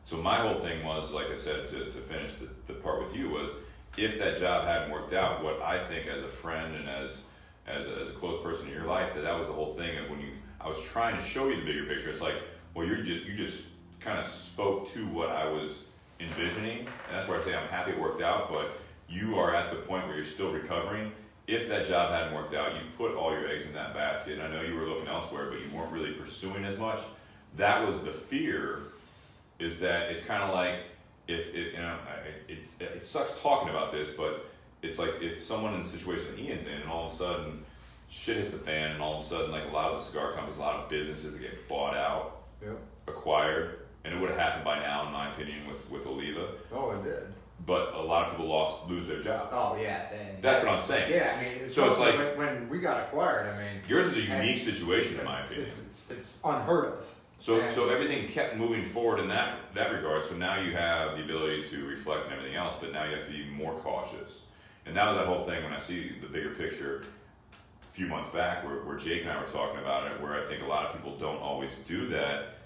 So my whole thing was, like I said, to finish the part with you, was if that job hadn't worked out, what I think as a friend and as a close person in your life, that was the whole thing. And when I was trying to show you the bigger picture, it's like, well, you just kind of spoke to what I was envisioning, and that's where I say I'm happy it worked out, but you are at the point where you're still recovering. If that job hadn't worked out, you put all your eggs in that basket, and I know you were looking elsewhere, but you weren't really pursuing as much. That was the fear, is that it's kind of like, it sucks talking about this, but it's like if someone in the situation that Ian's in, and all of a sudden shit hits the fan, and all of a sudden, like, a lot of the cigar companies, a lot of businesses that get bought out, acquired, and it would have happened by now, in my opinion, with Oliva. Oh, it did. But a lot of people lose their jobs. Oh yeah, that's what I'm saying. Yeah, I mean, so it's like when we got acquired. I mean, yours is a unique situation, in my opinion. It's unheard of. So everything kept moving forward in that regard. So now you have the ability to reflect and everything else, but now you have to be more cautious. And that was that whole thing when I see the bigger picture a few months back, where Jake and I were talking about it, where I think a lot of people don't always do that.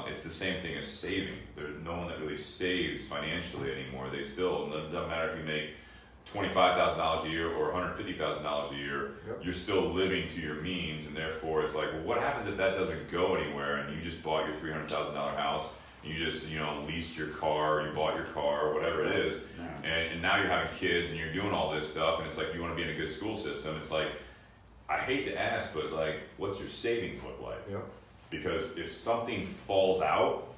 It's the same thing as saving. There's no one that really saves financially anymore. It doesn't matter if you make $25,000 a year or $150,000 a year, you're still living to your means, and therefore it's like, well, what happens if that doesn't go anywhere, and you just bought your $300,000 house, and you just leased your car, or you bought your car, or whatever it is, and now you're having kids, and you're doing all this stuff, and it's like, you want to be in a good school system. It's like, I hate to ask, but like, what's your savings look like? Because if something falls out,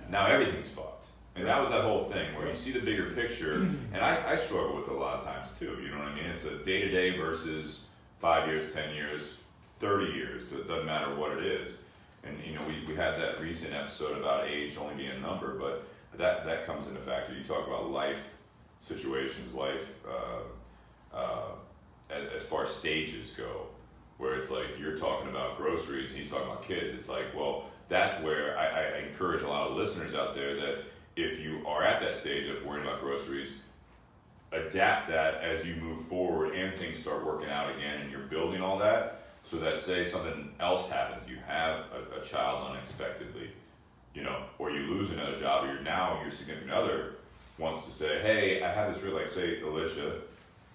now everything's fucked. And that was that whole thing where you see the bigger picture, and I struggle with it a lot of times too, you know what I mean? It's a day-to-day versus 5 years, 10 years, 30 years, it doesn't matter what it is. And we had that recent episode about age only being a number, but that comes into factor. You talk about life situations, as far as stages go, where it's like you're talking about groceries and he's talking about kids. It's like, well, that's where I encourage a lot of listeners out there that if you are at that stage of worrying about groceries, adapt that as you move forward and things start working out again and you're building all that, so that say something else happens, you have a child unexpectedly, or you lose another job, or your significant other wants to say, hey, I have this real, like say Alicia,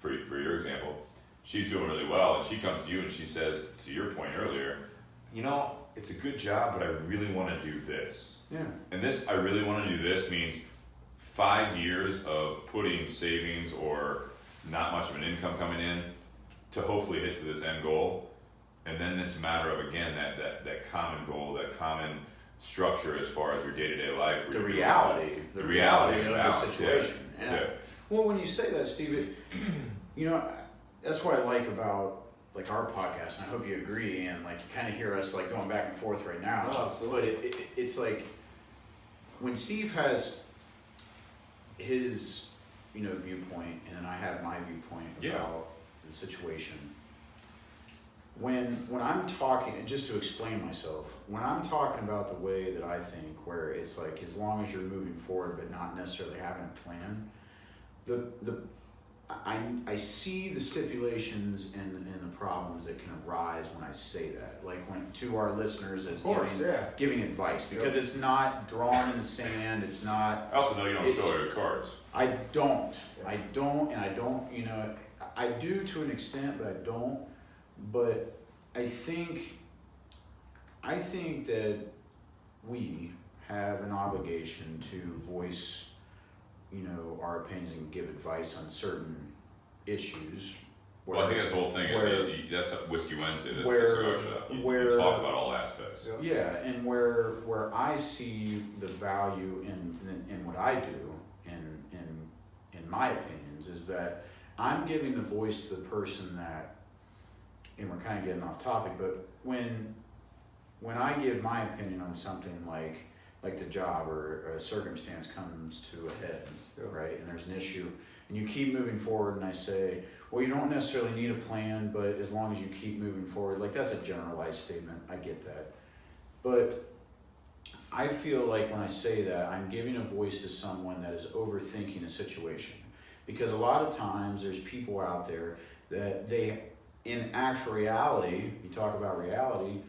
for your example, she's doing really well, and she comes to you and she says, to your point earlier, it's a good job, but I really want to do this. Yeah. And this, I really want to do this means 5 years of putting savings or not much of an income coming in to hopefully hit to this end goal. And then it's a matter of, again, that common goal, that common structure as far as your day-to-day life. The reality of the situation. Yeah. Well, when you say that, Steve, you know, that's what I like about like our podcast, and I hope you agree, and like you kind of hear us like going back and forth right now. Oh, absolutely. But it's like when Steve has his, you know, viewpoint, and then I have my viewpoint about the situation. When I'm talking, and just to explain myself, when I'm talking about the way that I think, where it's like as long as you're moving forward but not necessarily having a plan, I see the stipulations and the problems that can arise when I say that. Like when to our listeners as giving advice, because it's not drawn in the sand. It's not. I also know you don't show your cards. I don't, you know, I do to an extent, but I don't. But I think that we have an obligation to voice, you know, our opinions and give advice on certain ishes. Well, I think that's the whole thing. That's Whiskey Wednesday. That's the cigar shop. You talk about all aspects. Yeah, and where I see the value in what I do, in my opinions, is that I'm giving the voice to the person that, and we're kind of getting off topic, but when I give my opinion on something like the job or a circumstance comes to a head, right, and there's an issue, and you keep moving forward, and I say, well, you don't necessarily need a plan, but as long as you keep moving forward, like that's a generalized statement, I get that. But I feel like when I say that, I'm giving a voice to someone that is overthinking a situation. Because a lot of times there's people out there that they, in actual reality, you talk about reality,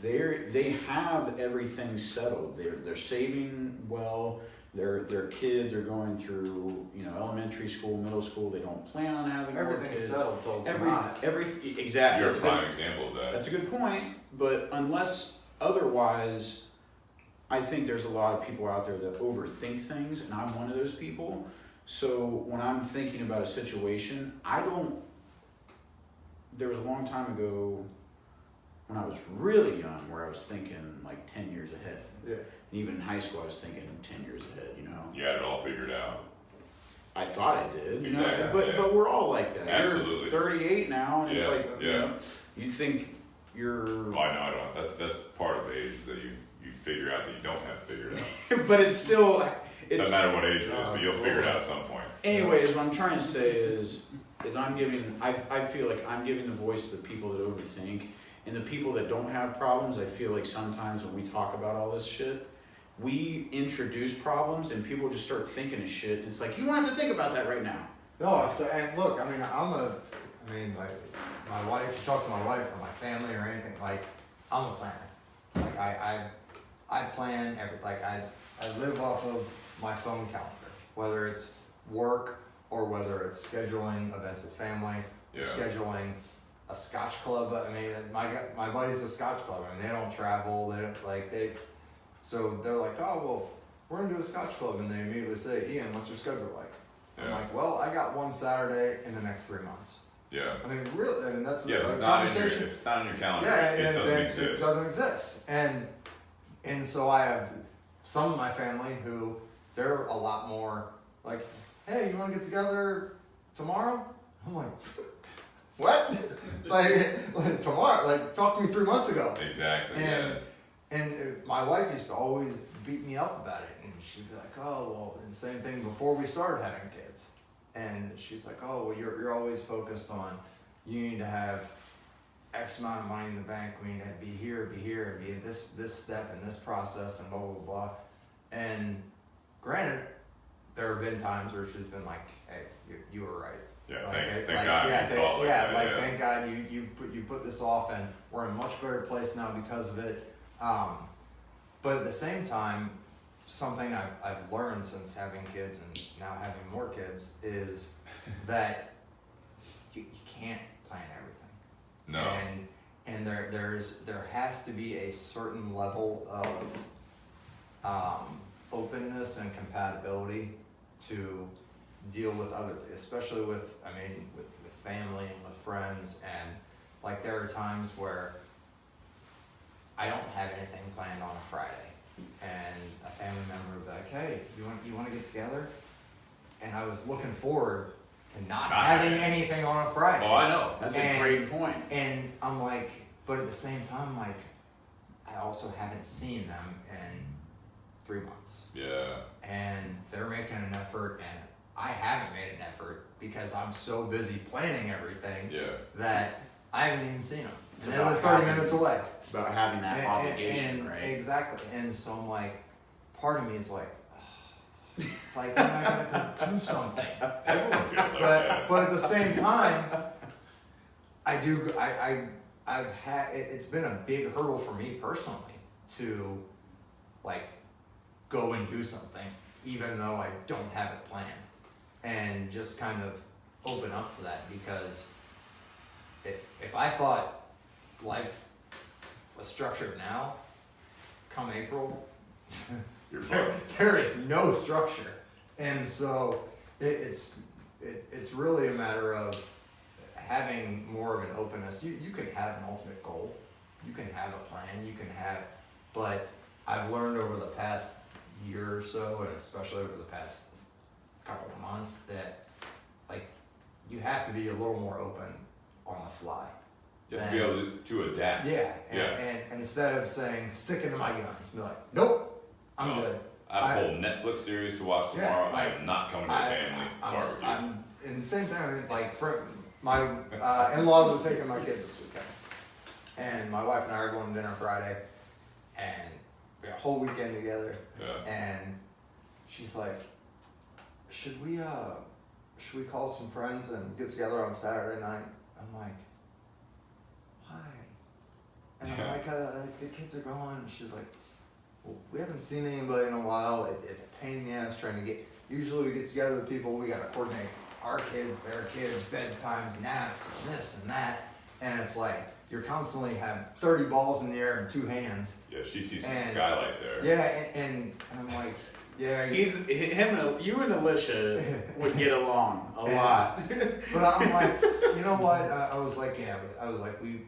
they have everything settled. They're saving well. Their kids are going through, you know, elementary school, middle school. They don't plan on having Everything's kids. settled till it's not. Exactly. You're a prime example of that. That's a good point. But unless otherwise, I think there's a lot of people out there that overthink things, and I'm one of those people. So when I'm thinking about a situation, there was a long time ago when I was really young where I was thinking like 10 years ahead. Yeah. And even in high school I was thinking 10 years ahead, you know. You had it all figured out. I thought I did, you know. Exactly, But we're all like that. Absolutely. You're 38 now, and it's like, yeah. you know, you think you're... Oh, I don't. That's part of age that you figure out that you don't have figured out. But it's still... Doesn't matter what age it is, but you'll figure it out at some point. Anyways, what I'm trying to say is I'm giving, I feel like I'm giving the voice to the people that overthink, and the people that don't have problems. I feel like sometimes when we talk about all this shit, we introduce problems and people just start thinking of shit. And it's like, you don't have to think about that right now. No, and look, I mean, like my wife, you talk to my wife or my family or anything, like, I'm a planner. Like, I plan everything. Like, I live off of my phone calendar, whether it's work or whether it's scheduling events with family, scheduling a Scotch club. I mean, my buddies with Scotch club. I mean, they don't travel. So they're like, oh well, we're gonna do a Scotch club, and they immediately say, Ian, what's your schedule like? I'm like, well, I got one Saturday in the next 3 months. Yeah. I mean, really, I mean that's if it's not in your calendar, it doesn't exist. It doesn't exist, and so I have some of my family who they're a lot more like, hey, you want to get together tomorrow? I'm like, what? like tomorrow? Like, talk to me 3 months ago. Exactly. And my wife used to always beat me up about it, and she'd be like, oh, well, and the same thing before we started having kids. And she's like, oh, well, you're always focused on, you need to have X amount of money in the bank, we need to be here, and be in this step and this process, and blah, blah, blah. And granted, there have been times where she's been like, hey, you were right. Yeah, like, thank God. Thank God you put this off, and we're in a much better place now because of it. But at the same time, something I've learned since having kids and now having more kids is that you can't plan everything. No. and there has to be a certain level of openness and compatibility to deal with other, especially with family and with friends, and like there are times where I don't have anything planned on a Friday, and a family member will be like, "Hey, you want to get together?" And I was looking forward to not having anything on a Friday. Oh, I know. That's a great point. And I'm like, but at the same time, like, I also haven't seen them in 3 months. Yeah. And they're making an effort, and I haven't made an effort because I'm so busy planning everything that I haven't even seen them. It's and they live 30 minutes away. It's about having that obligation, and right? Exactly. And so I'm like, part of me is like, like, when am I gonna go do something? Everyone feels like that. But at the same time, I've had, it's been a big hurdle for me personally to like go and do something, even though I don't have it planned, and just kind of open up to that, because if I thought life was structured now, come April, You're fucked. there is no structure, and so it's really a matter of having more of an openness. You can have an ultimate goal, you can have a plan, you can have, but I've learned over the past year or so, and especially over the past couple of months, that like you have to be a little more open on the fly. You have to be able to adapt. Yeah, and instead of saying sticking to my guns, be like, nope, I'm good. I have a whole Netflix series to watch tomorrow. I am not coming to the family barbecue. And the same thing, like my in-laws are taking my kids this weekend, and my wife and I are going to dinner Friday, and we got a whole weekend together. Yeah. And she's like, should we call some friends and get together on Saturday night? I'm like, why? And I'm like, the kids are going. And she's like, well, we haven't seen anybody in a while. It's a pain in the ass trying to get. Usually we get together with people. We got to coordinate our kids, their kids, bedtimes, naps, and this and that. And it's like you're constantly have 30 balls in the air in 2 hands. Yeah, she sees some skylight there. Yeah, and I'm like, yeah. You and Alicia would get along a lot. But I'm like, you know what? I was like, we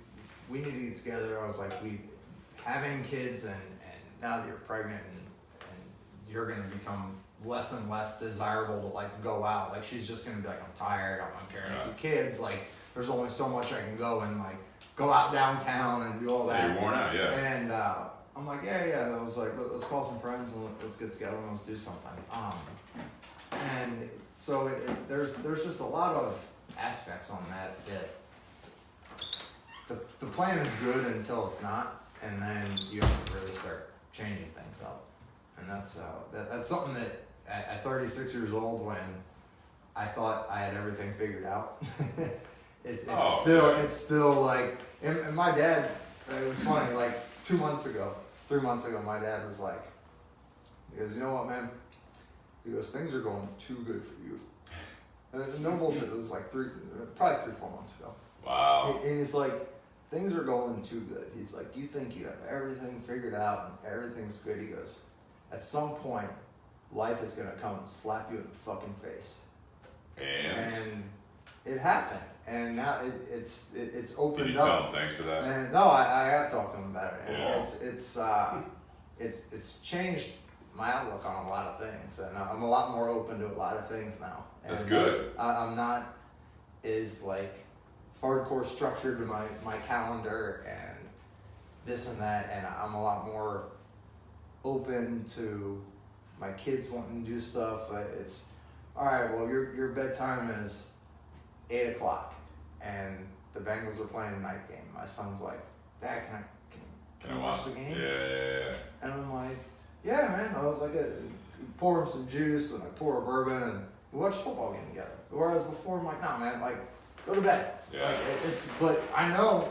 need to get together. I was like, having kids, and now that you're pregnant and you're gonna become less and less desirable to like go out. Like she's just gonna be like, I'm tired. I'm carrying 2 kids. Like there's only so much I can go and like go out downtown and do all that. You're worn out, yeah. And I'm like, yeah. And I was like, let's call some friends and let's get together and let's do something. And so there's just a lot of aspects on that the plan is good until it's not, and then you have to really start changing things up. And that's something that at 36 years old, when I thought I had everything figured out, it's still like, and my dad, it was funny, like 3 months ago, my dad was like, he goes, you know what, man? He goes, things are going too good for you. And no bullshit, it was like probably 3-4 months ago. Wow. And he's like, things are going too good. He's like, you think you have everything figured out and everything's good. He goes, at some point, life is going to come and slap you in the fucking face. And it happened. And now it's opened up. Did you tell him thanks for that? And no, I have talked to him about it. And Yeah. it's changed my outlook on a lot of things. And I'm a lot more open to a lot of things now. And that's good. I'm not as like hardcore structured to my calendar and this and that, and I'm a lot more open to my kids wanting to do stuff. It's all right. Well, your bedtime is 8 o'clock, and the Bengals are playing a night game. My son's like, Dad, can I watch the game? Yeah. And I'm like, yeah, man. I was like, pour him some juice and I pour a bourbon and we watch the football game together. Whereas before, I'm like, nah, man, like, go to bed. Yeah. Like, but I know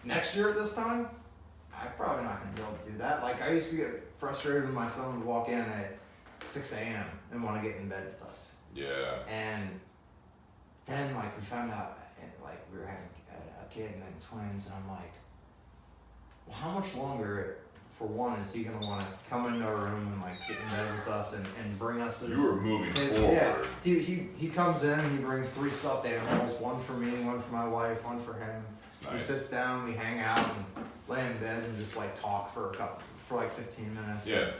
next year at this time, I'm probably not going to be able to do that. Like, I used to get frustrated when my son would walk in at 6 a.m. and want to get in bed with us. Yeah. And then, like, we found out, like, we were having a kid and then twins, and I'm like, well, how much longer, for one, is he gonna want to come into our room and like get in bed with us and bring us his, You were moving forward. Yeah, he comes in and he brings 3 stuffed animals, one for me, one for my wife, one for him. Nice. He sits down, we hang out and lay in bed and just like talk for like 15 minutes. Yeah.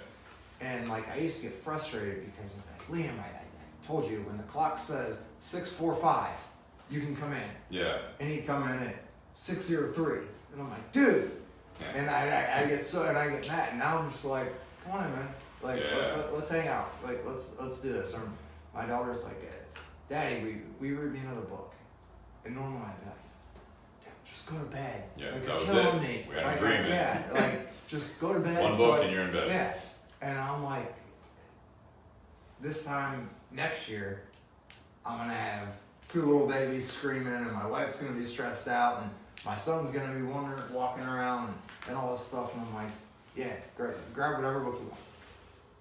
And like I used to get frustrated because I'm like, Liam, I told you when the clock says 6:45, you can come in. Yeah. And he'd come in at 6:03, and I'm like, dude. Yeah. And I get mad, and now I'm just like, come on in, man. Like, Yeah. let's hang out. Like, let's do this. And my daughter's like, Daddy, we read me another book. And normally I'd be like, Dad, just go to bed. Yeah, like, that was killing it. me. We had like, an agreement. Yeah, like just go to bed. One so book and you're in bed. Yeah. And I'm like, this time next year, I'm gonna have 2 little babies screaming, and my wife's gonna be stressed out, and my son's gonna be walking around and all this stuff, and I'm like, yeah, grab whatever book you want.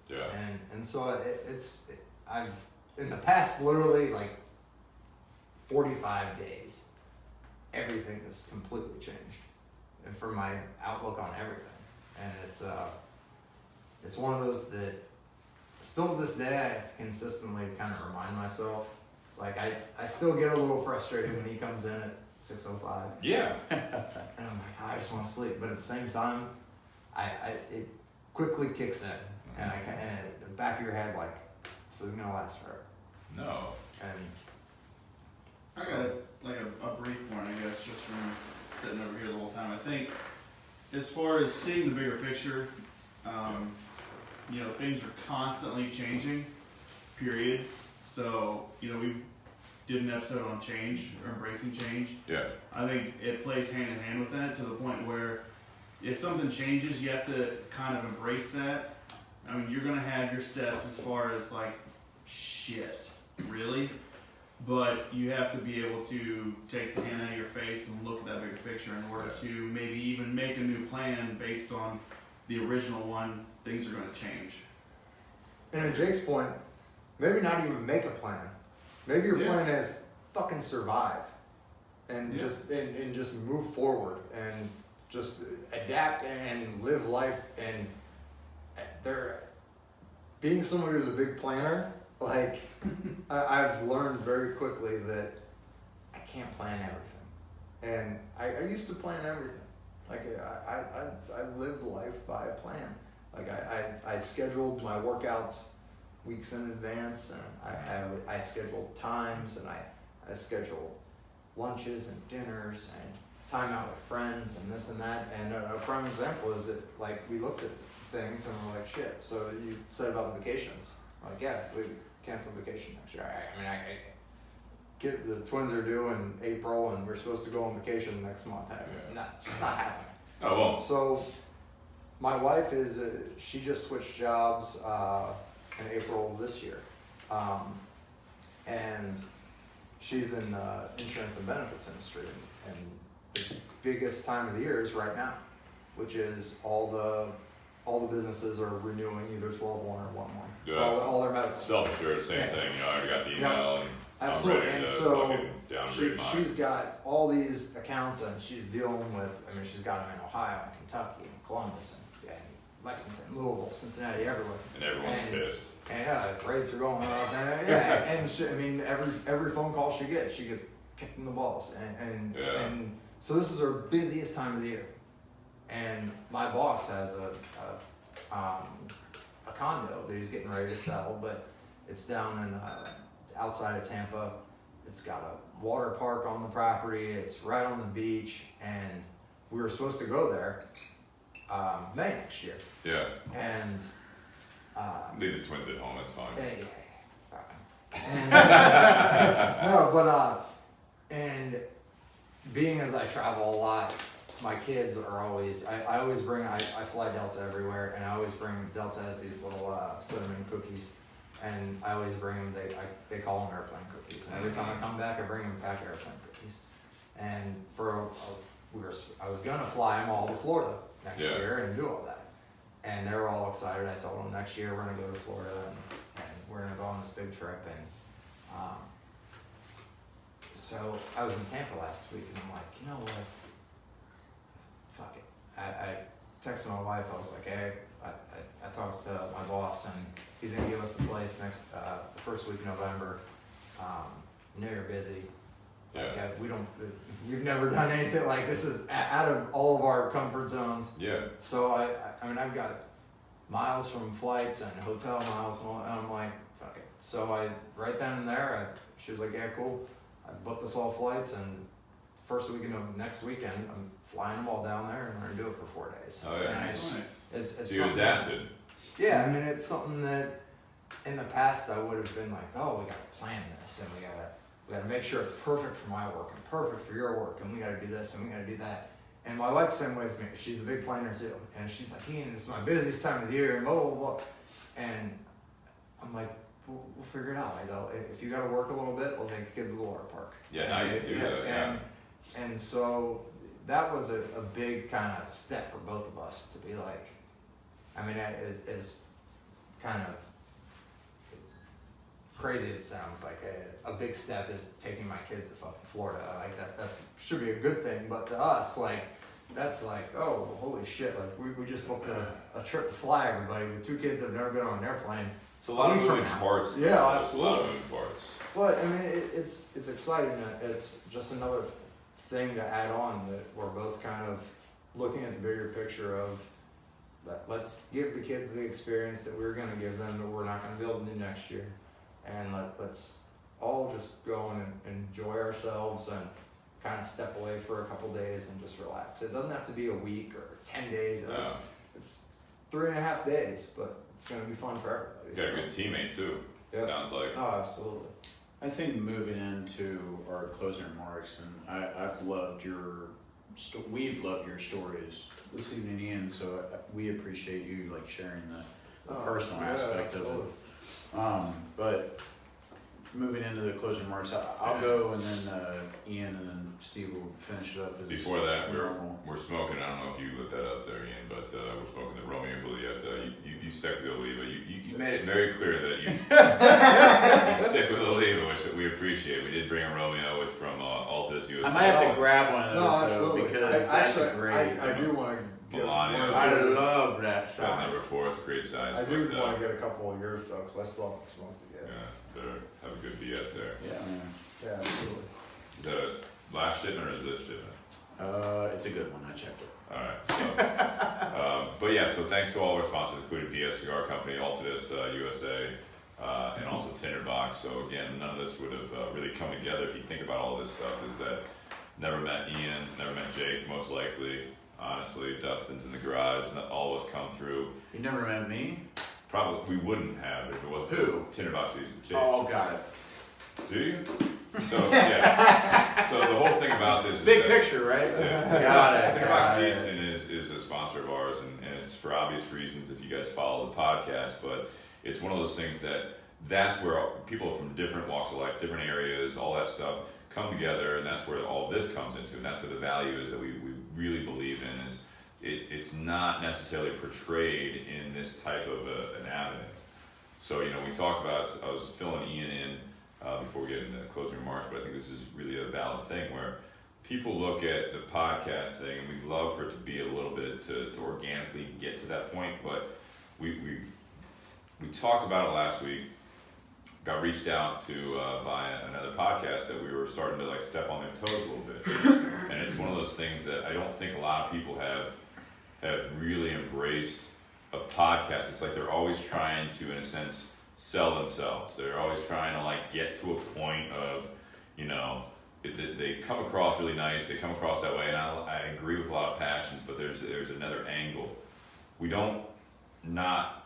Yeah. And so I've in the past literally like 45 days, everything has completely changed, and for my outlook on everything, and it's one of those that still to this day I consistently kind of remind myself, like I still get a little frustrated when he comes in at 6:05. Yeah. And I'm like, I just want to sleep, but at the same time, it quickly kicks in, and the back of your head like, this isn't gonna last forever. No. And I got like a brief point, I guess, just from sitting over here the whole time. I think as far as seeing the bigger picture, things are constantly changing, period. So, we did an episode on change, or embracing change. Yeah. I think it plays hand in hand with that, to the point where if something changes, you have to kind of embrace that. I mean, you're going to have your steps as far as like, shit, really? But you have to be able to take the hand out of your face and look at that bigger picture in order to maybe even make a new plan based on the original one. Things are going to change. And at Jake's point, maybe not even make a plan. Maybe your plan is fucking survive, and just move forward and just adapt and live life. And being someone who's a big planner, like I've learned very quickly that I can't plan everything, and I used to plan everything. Like I live life by a plan. Like I scheduled my workouts weeks in advance, and I scheduled times, and I scheduled lunches and dinners and time out with friends and this and that. And a prime example is that like we looked at things and we're like, shit. So you said about the vacations. Like, yeah, we canceled vacation next year. The twins are due in April, and we're supposed to go on vacation next month. It's just not happening. Oh well. So my wife she just switched jobs in April of this year, and she's in the insurance and benefits industry, and the biggest time of the year is right now, which is all the businesses are renewing either 12/1 or 1/1. Yeah. All their medical. Self-insured, same thing. I already got the email, and Absolutely. I'm ready And to so fucking downgrade mine. she's got all these accounts, and she's dealing with. I mean, she's got them in Ohio, and Kentucky, and Columbus, and Lexington, Louisville, Cincinnati, everywhere. And everyone's pissed. And rates are going up. And every phone call she gets kicked in the balls. And so this is her busiest time of the year. And my boss has a condo that he's getting ready to sell, but it's down in outside of Tampa. It's got a water park on the property. It's right on the beach, and we were supposed to go there May next year. Yeah. And leave the twins at home. It's fine. And being as I travel a lot, my kids are always. I always bring. I fly Delta everywhere, and I always bring Delta has these little cinnamon cookies, and I always bring them. They call them airplane cookies. And every time I come back, I bring them back airplane cookies. And I was gonna fly them all to Florida next year and do all that. And they were all excited. I told them next year we're gonna go to Florida and we're gonna go on this big trip. And So I was in Tampa last week, and I'm like, you know what? Fuck it. I texted my wife. I was like, hey, I talked to my boss, and he's gonna give us the place next the first week of November. I know you're busy. Yeah. Like, we've never done anything like this. Is out of all of our comfort zones. Yeah. So I mean, I've got miles from flights and hotel miles, and I'm like, fuck it. So right then and there, she was like, yeah, cool. I booked us all flights, and first weekend of next weekend, I'm flying them all down there, and we're gonna do it for 4 days. Oh yeah. And Nice. it's So you something- adapted. Yeah, I mean, it's something that in the past I would have been like, oh, we gotta plan this, and we gotta make sure it's perfect for my work and perfect for your work, and we gotta do this and we gotta do that. And my wife's the same way as me. She's a big planner too, and she's like, Ian, it's my busiest time of the year, and blah blah blah. And I'm like, we'll figure it out. I go, if you gotta work a little bit, we'll take the kids to the water park. Yeah, now you can do that. Yeah. And so that was a big kind of step for both of us to be like, I mean, as kind of crazy as it sounds, like a big step is taking my kids to fucking Florida. Like that's should be a good thing, but to us, like, that's like, oh, holy shit, like we just booked a trip to fly everybody with 2 kids that have never been on an airplane. It's a lot of week from moving now. parts. Yeah, There's a lot of absolutely. moving parts. But I mean, it's exciting. That it's just another thing to add on, that we're both kind of looking at the bigger picture of let's give the kids the experience that we're going to give them that we're not going to be able to do next year, and let's all just go and enjoy ourselves and kind of step away for a couple days and just relax. It doesn't have to be a week or 10 days. No. It's 3.5 days, but it's going to be fun for everybody. You got a good teammate too. Yep. Sounds like. Oh, absolutely. I think moving into our closing remarks, and I've loved we've loved your stories listening to Ian, so we appreciate you like sharing the personal aspect of it. But moving into the closing remarks, I'll go, and then Ian and then Steve will finish it up. As Before that, normal. we're smoking. I don't know if you lit that up there, Ian, but we're smoking the Romeo Juliet. You stuck with Oliva. You made it very clear that you stick with Oliva, which we appreciate. We did bring a Romeo from Altadis USA. I might have to grab one of those though, absolutely. because that's a great. I do want to get Melanio. I love that Got shot. number 4. It's a great size. I do but, want to get a couple of yours though, because I still haven't smoked it yet. Yeah, better have a good BS there. Yeah, absolutely. Is that a last shipment or is this shipment? It's a good one. I checked it. Alright, so, but yeah, so thanks to all our sponsors, including BS Cigar Company, Altadis USA, and also Tinder Box. So again, none of this would have really come together if you think about all this stuff. Is that never met Ian, never met Jake, most likely. Honestly, Dustin's in the garage, and all of us come through. You never met me? Probably we wouldn't have if it wasn't Who? Tinder Box Jake. Oh, got it. Do you? So yeah. So the whole thing about this is Big that, picture, right? Yeah, Got it. Cigar Box got it. Easton is a sponsor of ours, and it's for obvious reasons if you guys follow the podcast. But it's one of those things that's where people from different walks of life, different areas, all that stuff come together, and that's where all this comes into, and that's where the value is that we really believe in. Is it's not necessarily portrayed in this type of an avenue. So we talked about. I was filling Ian in. Before we get into closing remarks, but I think this is really a valid thing where people look at the podcast thing, and we'd love for it to be a little bit to organically get to that point, but we talked about it last week, got reached out to by another podcast that we were starting to like step on their toes a little bit, and it's one of those things that I don't think a lot of people have really embraced a podcast. It's like they're always trying to, in a sense, sell themselves. They're always trying to like get to a point of, they come across really nice. They come across that way, and I agree with a lot of passions. But there's another angle. We don't not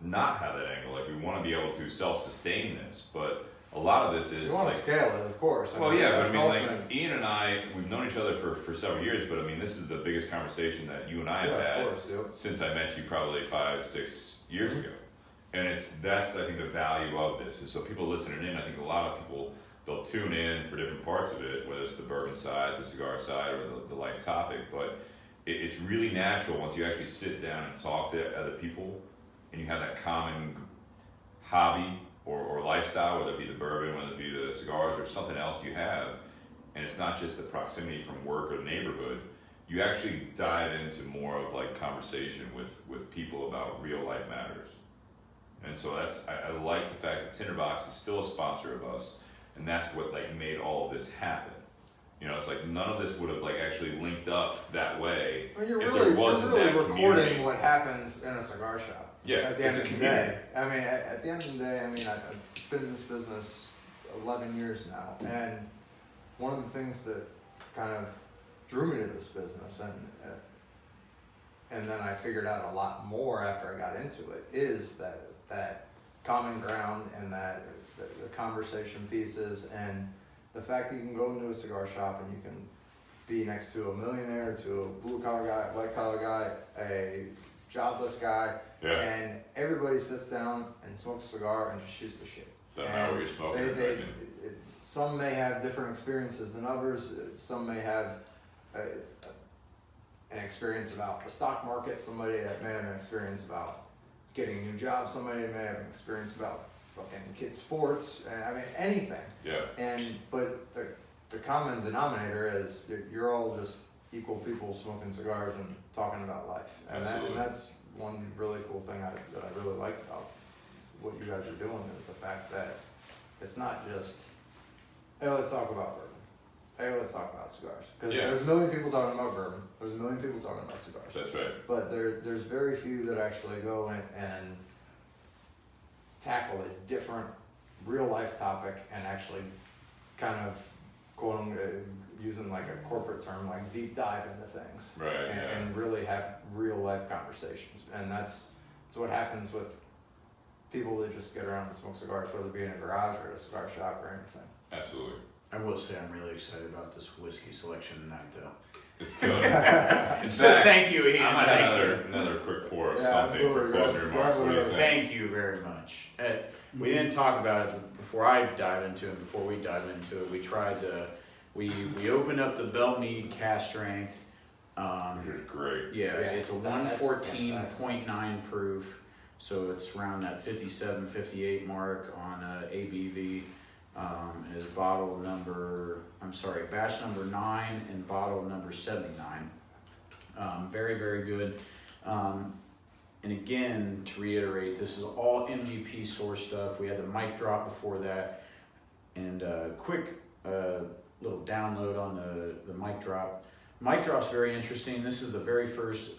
have that angle. Like we want to be able to self-sustain this, but a lot of this is You want like, to scale it, of course. well, yeah, but I that's mean, like ultimate. Ian and I, we've known each other for several years. But I mean, this is the biggest conversation that you and I have Yeah, had of course, yep. since I met you probably 5-6 years ago. And that's I think the value of this is so people listening in. I think a lot of people they'll tune in for different parts of it, whether it's the bourbon side, the cigar side, or the life topic. But it's really natural once you actually sit down and talk to other people, and you have that common hobby or lifestyle, whether it be the bourbon, whether it be the cigars or something else you have, and it's not just the proximity from work or the neighborhood, you actually dive into more of like conversation with people about real life matters. And so I like the fact that Tinder Box is still a sponsor of us, and that's what like made all of this happen. You know, it's like none of this would have like actually linked up that way Well, you're if really, there wasn't you're really that recording community. what happens in a cigar shop. Yeah, At the it's end a of the community. day. I mean, at the end of the day, I mean, I've been in this business 11 years now, and one of the things that kind of drew me to this business, and then I figured out a lot more after I got into it, is that common ground and that the conversation pieces and the fact that you can go into a cigar shop and you can be next to a millionaire, to a blue collar guy, white collar guy, a jobless guy, Yeah, and everybody sits down and smokes a cigar and just shoots the shit. doesn't matter what you're smoking. or drinking. Some may have different experiences than others. Some may have an experience about the stock market. Somebody that may have an experience about getting a new job. Somebody may have an experience about fucking kids' sports. I mean, anything. Yeah, But the common denominator is you're all just equal people smoking cigars and talking about life. And Absolutely. that's one really cool thing that I really like about what you guys are doing is the fact that it's not just, hey, let's talk about bourbon. Hey, let's talk about cigars. Because Yeah. there's a million people talking about bourbon. There's a million people talking about cigars. that's right. But there's very few that actually go and tackle a different real life topic and actually kind of using like a corporate term, like deep dive into things. Right, And, yeah. and really have real life conversations. And that's what happens with people that just get around and smoke cigars, whether it be in a garage or at a cigar shop or anything. Absolutely. I will say I'm really excited about this whiskey selection tonight, though. It's good. In So fact, thank you, Ian. I might Thank have you. another quick pour of Yeah, something for absolutely. closing remarks. What do you think? Thank you very much. We didn't talk about it before I dive into it. Before we dive into it, we tried we opened up the Belmead cast strength. Which is great. Yeah, Yeah, it's a that's 114.9 proof, so it's around that 57, 58 mark on ABV. Is batch number 9 and bottle number 79. Very, very good. And again, to reiterate, this is all MGP source stuff. We had the mic drop before that, and quick little download on the mic drop. Mic drop's very interesting. This is the very first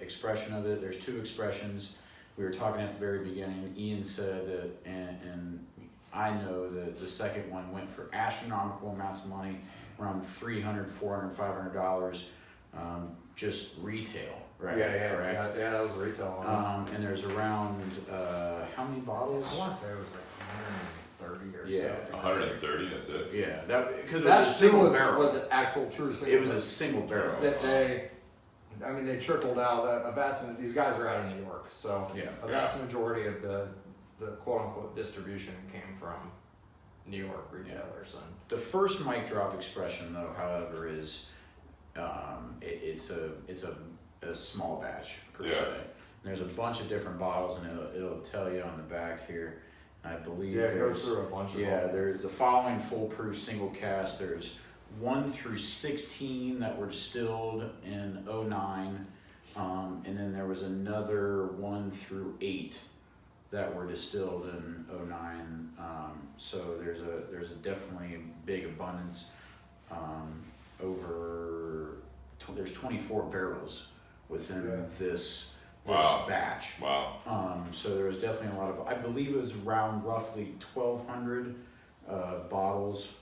expression of it. There's 2 expressions. We were talking at the very beginning. Ian said that, and I know that the second one went for astronomical amounts of money, around $300, $400, $500, just retail, right? Yeah, Correct. yeah, that was a retail one. And there's around how many bottles? I want to say it was like 130 or Yeah. so. 130, that's it. Yeah, that because it That was a single was barrel. was an actual true single. It was a single barrel. that they trickled out. These guys are out of New York, so Yeah. a vast majority of the quote unquote distribution came from New York retailers. And The first mic drop expression, though, however, is it's a small batch per Yeah. se. There's a bunch of different bottles, and it'll tell you on the back here. I believe yeah, it goes there's through a bunch of yeah bottles. there's the following foolproof single cast. There's 1 through 16 that were distilled in 09, and then there was another 1 through 8 that were distilled in 09. So there's a definitely big abundance. There's 24 barrels within this Wow. batch. Wow. So there was definitely a lot of, I believe it was around roughly 1,200 bottles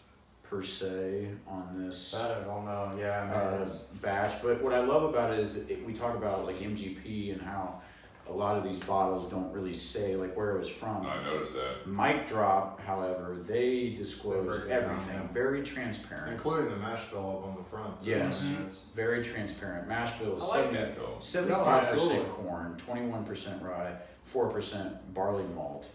per se on this That I don't know. Yeah, I mean, it's, batch. But what I love about it is we talk about like MGP and how a lot of these bottles don't really say like where it was from. I noticed that. Mic drop, however, they disclose They break it down, everything, yeah. very transparent. including the mash bill up on the front. too. Yes. I mean, it's- Very transparent. Mash bill is I like that though. 75% absolutely. corn, 21% rye, 4% barley malt,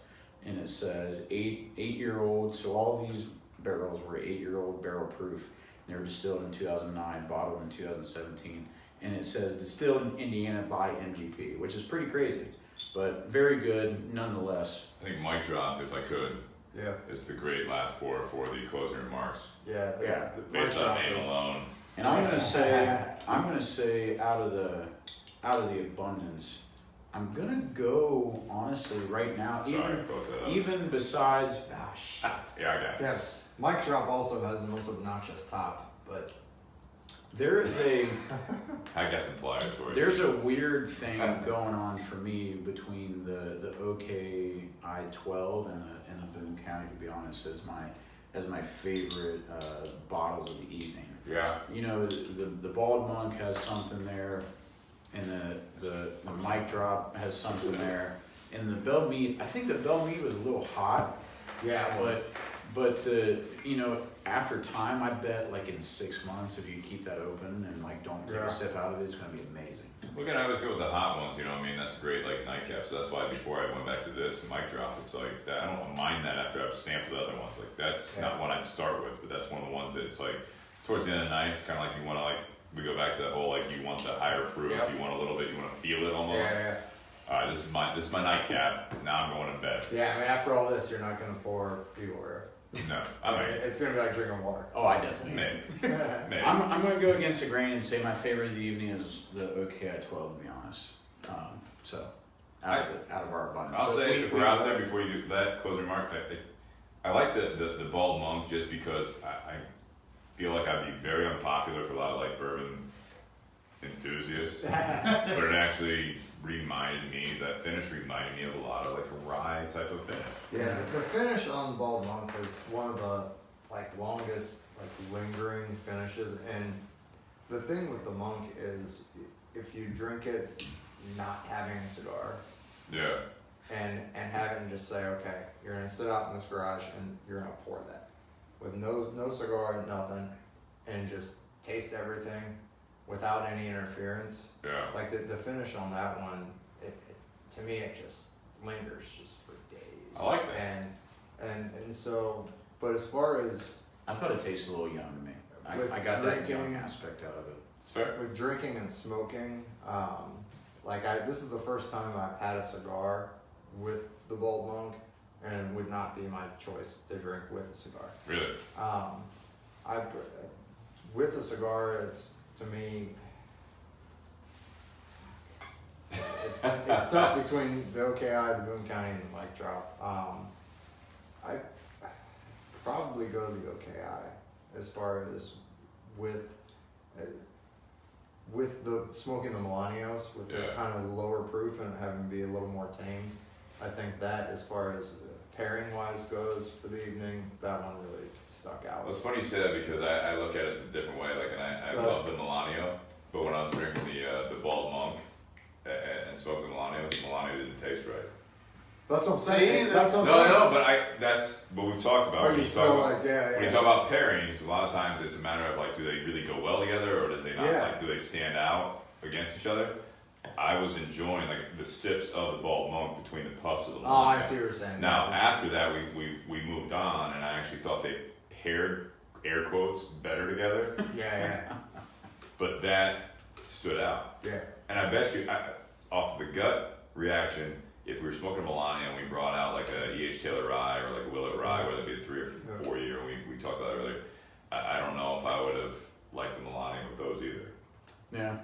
and it says 8-year-old. So all these barrels were 8-year-old barrel proof. They were distilled in 2009, bottled in 2017, and it says distilled in Indiana by MGP, which is pretty crazy. but very good nonetheless. I think mic drop, if I could, Yeah. is the great last pour for the closing remarks. Yeah. Yeah. Based on name alone. And I'm gonna say out of the abundance, I'm gonna go honestly right now. Sorry, close that up. Even besides, Yeah, I got it. Yeah. Mic drop also has the most obnoxious top, but there is a I got some pliers for you. there's a weird thing going on for me between the OKI 12 and the Boone County, to be honest, as my favorite bottles of the evening. Yeah. You know, the Bald Monk has something there, and the Mic Drop has something there, and the Bell Mead. I think the Bell Mead was a little hot. yeah, it was. But after time, I bet like in 6 months, if you keep that open and like don't take Yeah. a sip out of it, it's gonna be amazing. Look, I always go with the hot ones, you know what I mean? That's great, like nightcap. So that's why before I went back to this mic drop, it's like that. I don't mind that after I've sampled the other ones. Like that's not one I'd start with, but that's one of the ones that it's like towards the end of the night, it's kind of like you want to like we go back to that whole like you want the higher proof, Yep. you want a little bit, you want to feel it almost. Yeah. All right, this is my nightcap. Now I'm going to bed. Yeah. I mean, after all this, you're not gonna pour Peoria. No, I mean It's gonna be like drinking water. Oh, I definitely. maybe. Yeah. Maybe. I'm going to go against the grain and say my favorite of the evening is the OKI 12, to be honest. So, out of our abundance. I'll But say if we're out there before you do that closing remark, I like the Bald Monk just because I feel like I'd be very unpopular for a lot of like bourbon enthusiasts, but it actually reminded me, that finish reminded me of a lot of like a rye type of finish. Yeah, the finish on Bald Monk is one of the like longest like lingering finishes, and the thing with the Monk is if you drink it not having a cigar Yeah. and having just say, okay, you're gonna sit out in this garage and you're gonna pour that with no cigar, nothing, and just taste everything without any interference. Yeah. Like the finish on that one, it to me it just lingers just for days. I like that. And so, but as far as I thought it tasted a little young to me. With I got that drinking- young aspect out of it. It's fair. with drinking and smoking, this is the first time I've had a cigar with the Bald Monk, and it would not be my choice to drink with a cigar. Really. With a cigar, it's to me, it's tough between the OKI, the Boone County, and the Mic Drop. I probably go the OKI as far as with the smoking the Melanios with the Yeah. kind of lower proof and having to be a little more tamed. I think that as far as pairing wise goes for the evening, that one really stuck out. Well, it's funny you say that because I look at it a different way. Like, and I love the Melanio, but when I was drinking the Bald Monk and smoking the Melanio didn't taste right. That's what I'm saying. That's what I'm No, saying. no, but that's what we've talked about. Are When you you still talk about- like, yeah, When you talk about pairings, a lot of times it's a matter of like, do they really go well together, or do they not? Yeah. Like, do they stand out against each other? I was enjoying like the sips of the Bald Monk between the puffs of the Oh, Melanio. I see what you're saying. Now, after that, we moved on, and I actually thought they paired, air quotes, better together, Yeah, but that stood out. yeah. And I bet you, off the gut reaction, if we were smoking a Melanio and we brought out like a E.H. Taylor rye or like a Willet rye, whether it be a 3 or 4 year, we talked about it earlier, I don't know if I would have liked the Melanio with those either. Yeah.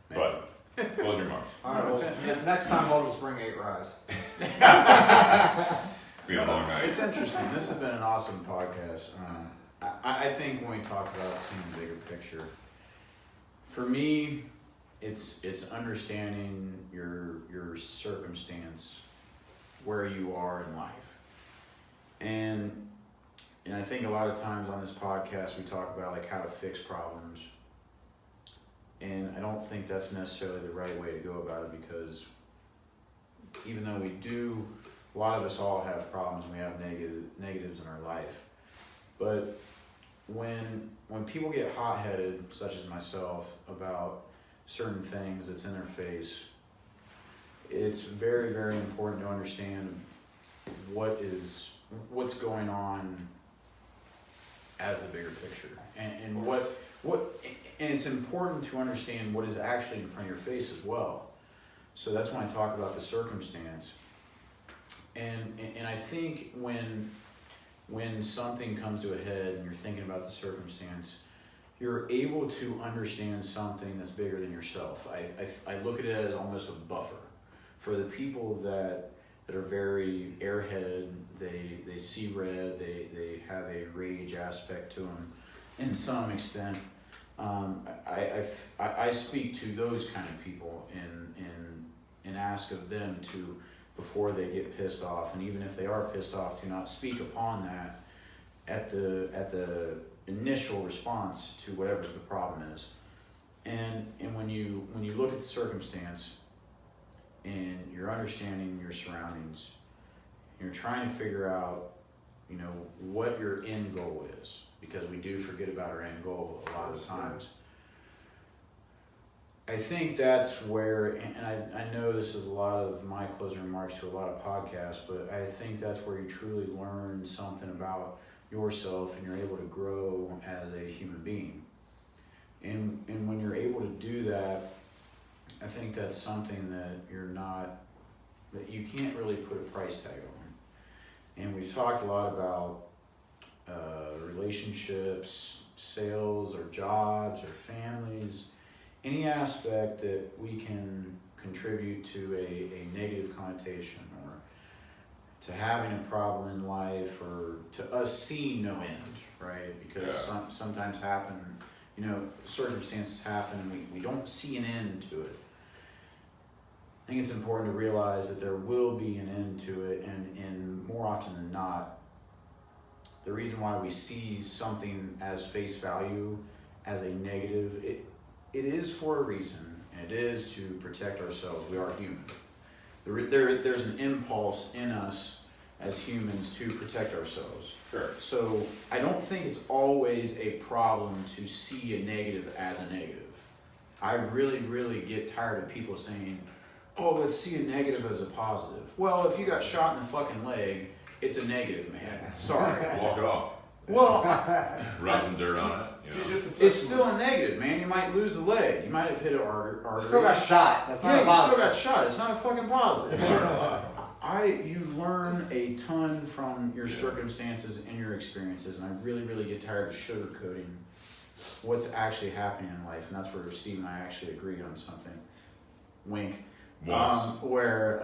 But, close remarks. All right, No, well, next time I'll just bring 8 ryes. It's been a long night. It's interesting. This has been an awesome podcast. I think when we talk about seeing the bigger picture, for me, it's understanding your circumstance, where you are in life, and I think a lot of times on this podcast we talk about like how to fix problems, and I don't think that's necessarily the right way to go about it, because even though we do, a lot of us all have problems and we have negatives in our life, but when people get hot-headed, such as myself, about certain things that's in their face, it's very, very important to understand what's going on as the bigger picture, and and it's important to understand what is actually in front of your face as well. So that's when I talk about the circumstance. And I think when something comes to a head and you're thinking about the circumstance, you're able to understand something that's bigger than yourself. I look at it as almost a buffer. For the people that are very airheaded, they see red, they have a rage aspect to them in some extent. I speak to those kind of people and ask of them to, before they get pissed off, and even if they are pissed off, to not speak upon that at the initial response to whatever the problem is. And when you look at the circumstance and you're understanding your surroundings, you're trying to figure out, you know, what your end goal is, because we do forget about our end goal a lot of the times. I think that's where, and I know this is a lot of my closing remarks to a lot of podcasts, but I think that's where you truly learn something about yourself and you're able to grow as a human being. And when you're able to do that, I think that's something that you can't really put a price tag on. And we've talked a lot about relationships, sales, or jobs, or families, any aspect that we can contribute to a negative connotation, or to having a problem in life, or to us seeing no end, right? Because sometimes happen, you know, circumstances happen and we don't see an end to it. I think it's important to realize that there will be an end to it, and more often than not, the reason why we see something as face value, as a negative, it is for a reason, and it is to protect ourselves. We are human. There's an impulse in us as humans to protect ourselves. Sure. So I don't think it's always a problem to see a negative as a negative. I really, really get tired of people saying, oh, let's see a negative as a positive. Well, if you got shot in the fucking leg, it's a negative, man. Sorry. Walk it off. Well, Rub some dirt on it. You know. it's still a negative, man. You might lose the leg. You might have hit an artery. You still got shot. That's not Yeah, a you positive. still got shot. It's not a fucking positive. You learn a ton from your circumstances and your experiences, and I really, really get tired of sugarcoating what's actually happening in life, and that's where Steve and I actually agreed on something. Wink. Where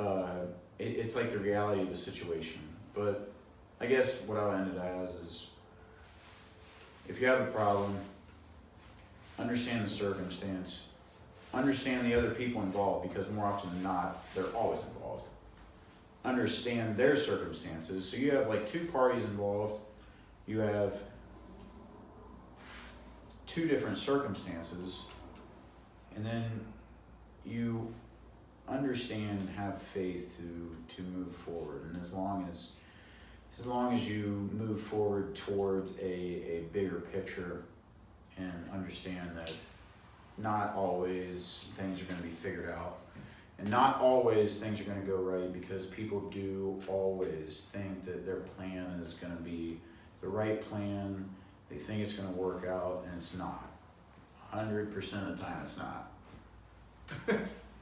it's like the reality of the situation. But I guess what I'll end it as is, if you have a problem, understand the circumstance, understand the other people involved, because more often than not, they're always involved. Understand their circumstances. So you have like two parties involved, you have two different circumstances, and then you understand and have faith to move forward. And as long as you move forward towards a bigger picture and understand that not always things are going to be figured out, and not always things are going to go right, because people do always think that their plan is going to be the right plan. They think it's going to work out, and it's not. 100% of the time it's not.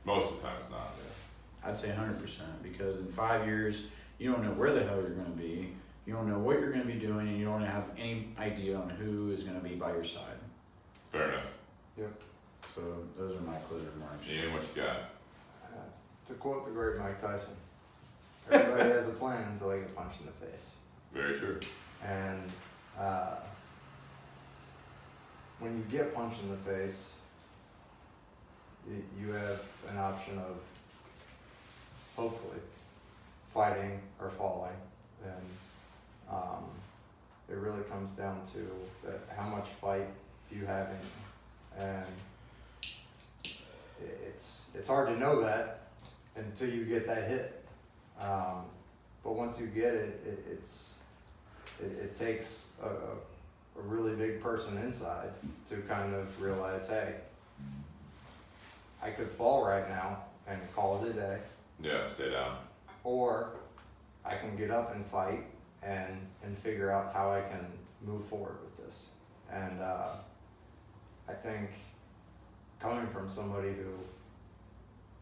Most of the time it's not, yeah. I'd say 100%, because in 5 years, you don't know where the hell you're going to be, you don't know what you're going to be doing, and you don't have any idea on who is going to be by your side. Fair enough. Yep. So those are my closing remarks. Ian, what you got? To quote the great Mike Tyson, everybody has a plan until they get punched in the face. Very true. And when you get punched in the face, you have an option of hopefully fighting or falling, and it really comes down to that, how much fight do you have in you. And it's hard to know that until you get that hit, but once you get it, it takes a really big person inside to kind of realize, hey, I could fall right now and call it a day. Yeah, stay down. Or I can get up and fight and figure out how I can move forward with this. And I think coming from somebody who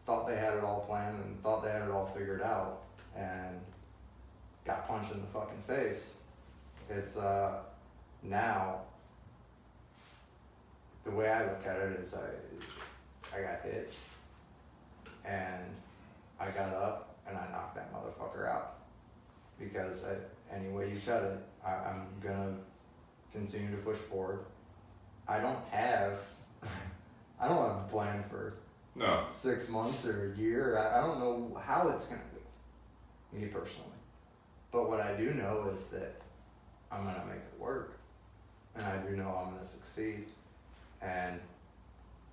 thought they had it all planned and thought they had it all figured out and got punched in the fucking face. It's now the way I look at it is I got hit and I got up and I knocked that motherfucker out because any way you cut it, I'm gonna continue to push forward. I don't have a plan for 6 months or a year. I don't know how it's gonna be, me personally. But what I do know is that I'm gonna make it work, and I do know I'm gonna succeed. And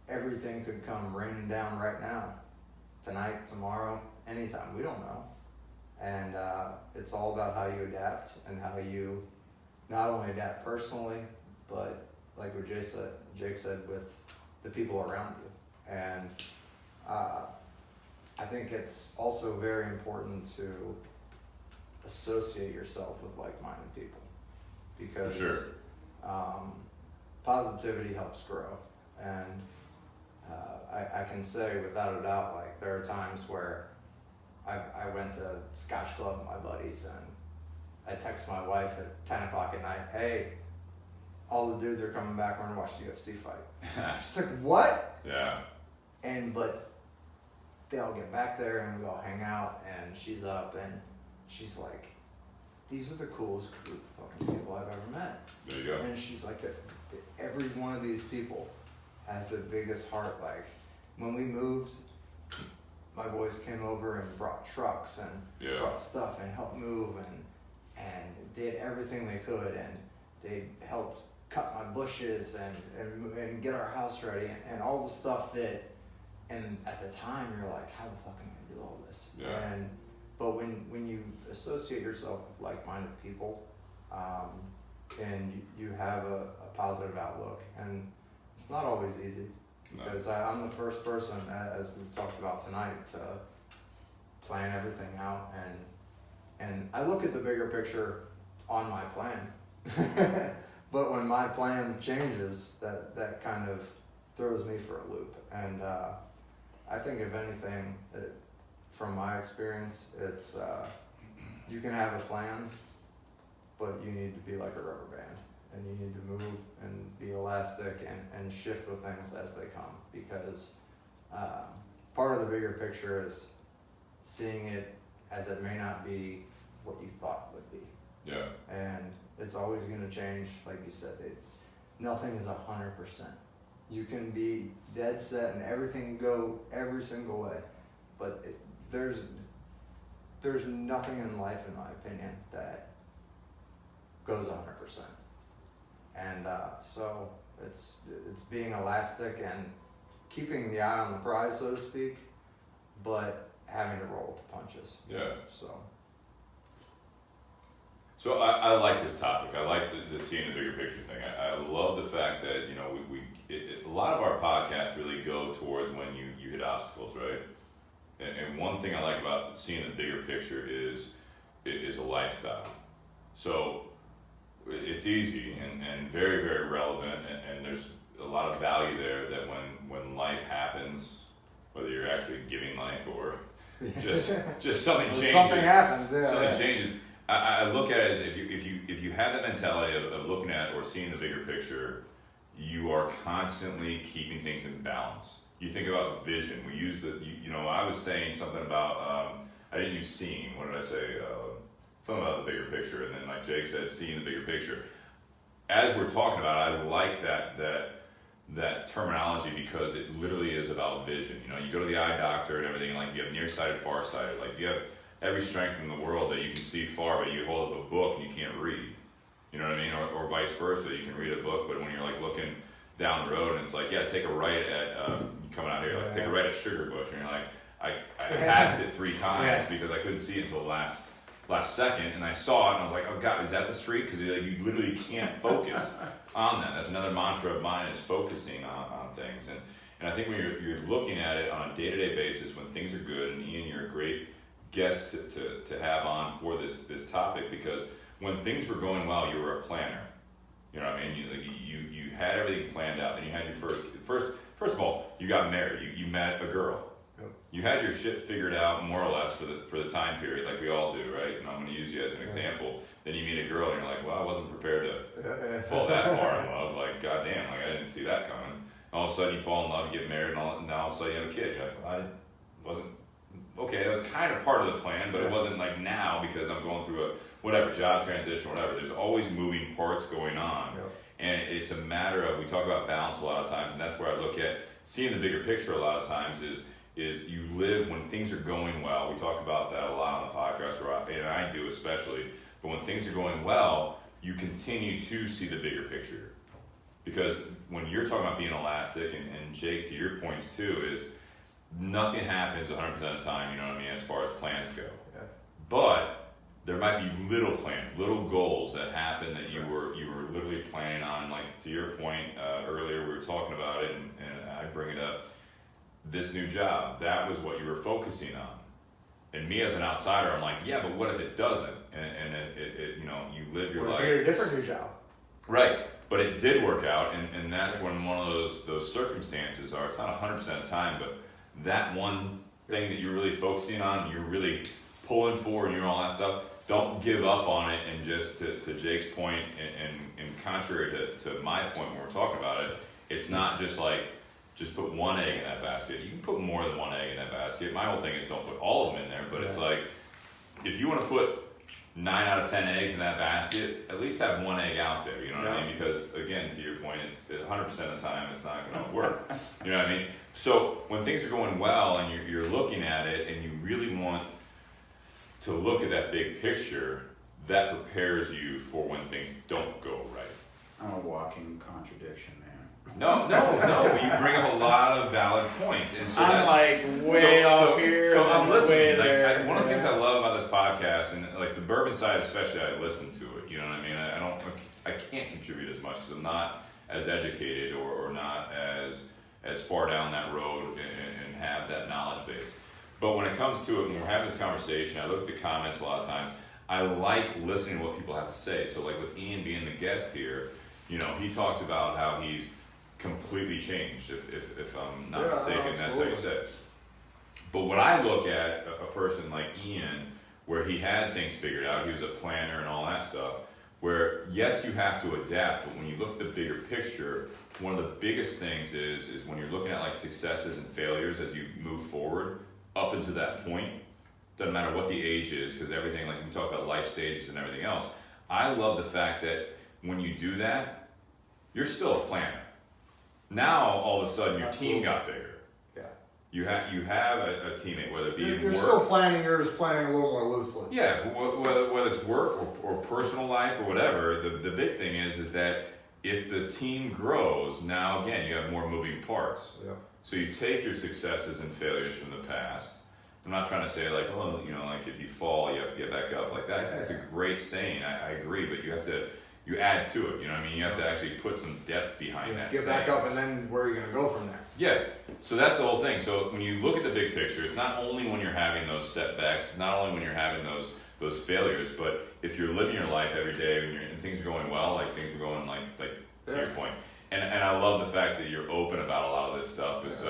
everything could come raining down right now, tonight, tomorrow, anytime. We don't know. And it's all about how you adapt and how you not only adapt personally, but like what Jake said, with the people around you. And I think it's also very important to associate yourself with like-minded people, because positivity helps grow. And I can say without a doubt, like, there are times where I went to Scotch Club with my buddies and I text my wife at 10 o'clock at night, hey, all the dudes are coming back, we're gonna watch the UFC fight. She's like, what? Yeah. But they all get back there and we all hang out, and she's up and she's like, these are the coolest group of fucking people I've ever met. There you go. And she's like, every one of these people has the biggest heart. Like, when we moved, my boys came over and brought trucks and brought stuff and helped move and did everything they could, and they helped cut my bushes and get our house ready and all the stuff that, and at the time you're like, how the fuck am I gonna do all this? Yeah. But when you associate yourself with like-minded people, and you have a positive outlook, and it's not always easy, because I'm the first person, as we've talked about tonight, to plan everything out, and I look at the bigger picture on my plan. But when my plan changes, that kind of throws me for a loop. And I think, if anything, from my experience, it's you can have a plan, but you need to be like a rubber band, and you need to move and be elastic and shift with things as they come, because part of the bigger picture is seeing it as it may not be what you thought it would be. Yeah. And it's always going to change. Like you said, nothing is 100%. You can be dead set and everything go every single way, but there's nothing in life, in my opinion, that goes 100%. And so it's being elastic and keeping the eye on the prize, so to speak, but having to roll with the punches. Yeah. So I like this topic. I like the seeing the bigger picture thing. I love the fact that, a lot of our podcasts really go towards when you hit obstacles, right? And one thing I like about seeing the bigger picture is a lifestyle. So it's easy and very, very relevant, and there's a lot of value there that when life happens, whether you're actually giving life or just something changes. Something happens, yeah. Something changes. I look at it as if you have that mentality of looking at or seeing the bigger picture, you are constantly keeping things in balance. You think about vision. We use I was saying something about, I didn't use seeing. What did I say? Something about the bigger picture. And then, like Jake said, seeing the bigger picture. As we're talking about it, I like that terminology, because it literally is about vision. You go to the eye doctor and everything, like, you have nearsighted, farsighted. Like, you have every strength in the world that you can see far, but you hold up a book and you can't read. You know what I mean? Or vice versa. You can read a book, but when you're like looking down the road and it's like, take a right at, coming out here, like, take a right at Sugar Bush. And you're like, I passed it 3 times because I couldn't see it until the last second, and I saw it and I was like, oh God, is that the street? Because you literally can't focus on that. That's another mantra of mine, is focusing on things. And I think when you're looking at it on a day-to-day basis, when things are good, and Ian, you're a great guest to have on for this topic, because when things were going well, you were a planner. You know what I mean? You had everything planned out, and you had your first of all, you got married. You met a girl. Yep. you had your shit figured out more or less for the time period, like we all do, right? And I'm going to use you as an example. Then you meet a girl and you're like, well, I wasn't prepared to fall that far in love. Like, goddamn, like I didn't see that coming. All of a sudden you fall in love, you get married, and now all of a sudden you have a kid. You're like, well, I wasn't, okay, that was kind of part of the plan, but it wasn't like now because I'm going through a, whatever, job transition, whatever. There's always moving parts going on. Yep. And it's a matter of, we talk about balance a lot of times, and that's where I look at seeing the bigger picture a lot of times is you live when things are going well. We talk about that a lot on the podcast, and I do especially. But when things are going well, you continue to see the bigger picture. Because when you're talking about being elastic, and Jake, to your points too, is nothing happens 100% of the time, you know what I mean, as far as plans go. Yeah. But there might be little plans, little goals that happen that you were literally planning on. Like to your point earlier, we were talking about it, and I bring it up. This new job, that was what you were focusing on. And me as an outsider, I'm like, yeah, but what if it doesn't? And it you know, you live your life. What if you get a different new job? Right, but it did work out, and that's when one of those circumstances are. It's not 100% of the time, but that one thing that you're really focusing on, you're really pulling for, and you're all that stuff. Don't give up on it. And just to Jake's point, and contrary to my point when we're talking about it, it's not just like just put one egg in that basket. You can put more than one egg in that basket. My whole thing is don't put all of them in there, but it's like if you want to put 9 out of 10 eggs in that basket, at least have one egg out there, you know what I mean? Because again, to your point, it's 100% of the time it's not going to work. You know what I mean? So when things are going well and you're looking at it and you really want to look at that big picture, that prepares you for when things don't go right. I'm a walking contradiction, man. No, you bring up a lot of valid points. And so I'm like way off here. So I'm listening. Like, one of the things I love about this podcast, and like the bourbon side especially, I listen to it. You know what I mean? I can't contribute as much because I'm not as educated or not as far down that road and have that knowledge base. But when it comes to it, when we're having this conversation, I look at the comments a lot of times. I like listening to what people have to say. So like with Ian being the guest here, you know, he talks about how he's completely changed, if I'm not mistaken, that's how you said. But when I look at a person like Ian, where he had things figured out, he was a planner and all that stuff, where yes, you have to adapt, but when you look at the bigger picture, one of the biggest things is when you're looking at like successes and failures as you move forward up into that point, doesn't matter what the age is, because everything, like we talk about life stages and everything else, I love the fact that when you do that, you're still a planner. Now, all of a sudden, your team got bigger. Yeah. You have a teammate, whether it be You're in work. still planning, you're just planning a little more loosely. Yeah, whether it's work or personal life or whatever, the big thing is that if the team grows, now again, you have more moving parts. Yeah. So you take your successes and failures from the past. I'm not trying to say like, well, you know, like if you fall, you have to get back up like that. I think it's a great saying. I agree, but you add to it, you know what I mean? You have to actually put some depth behind that. Get back up, and then where are you going to go from there? Yeah, so that's the whole thing. So when you look at the big picture, it's not only when you're having those setbacks, not only when you're having those failures, but if you're living your life every day and things are going well, like things are going like to your point. And I love the fact that you're open about a lot of this stuff. It's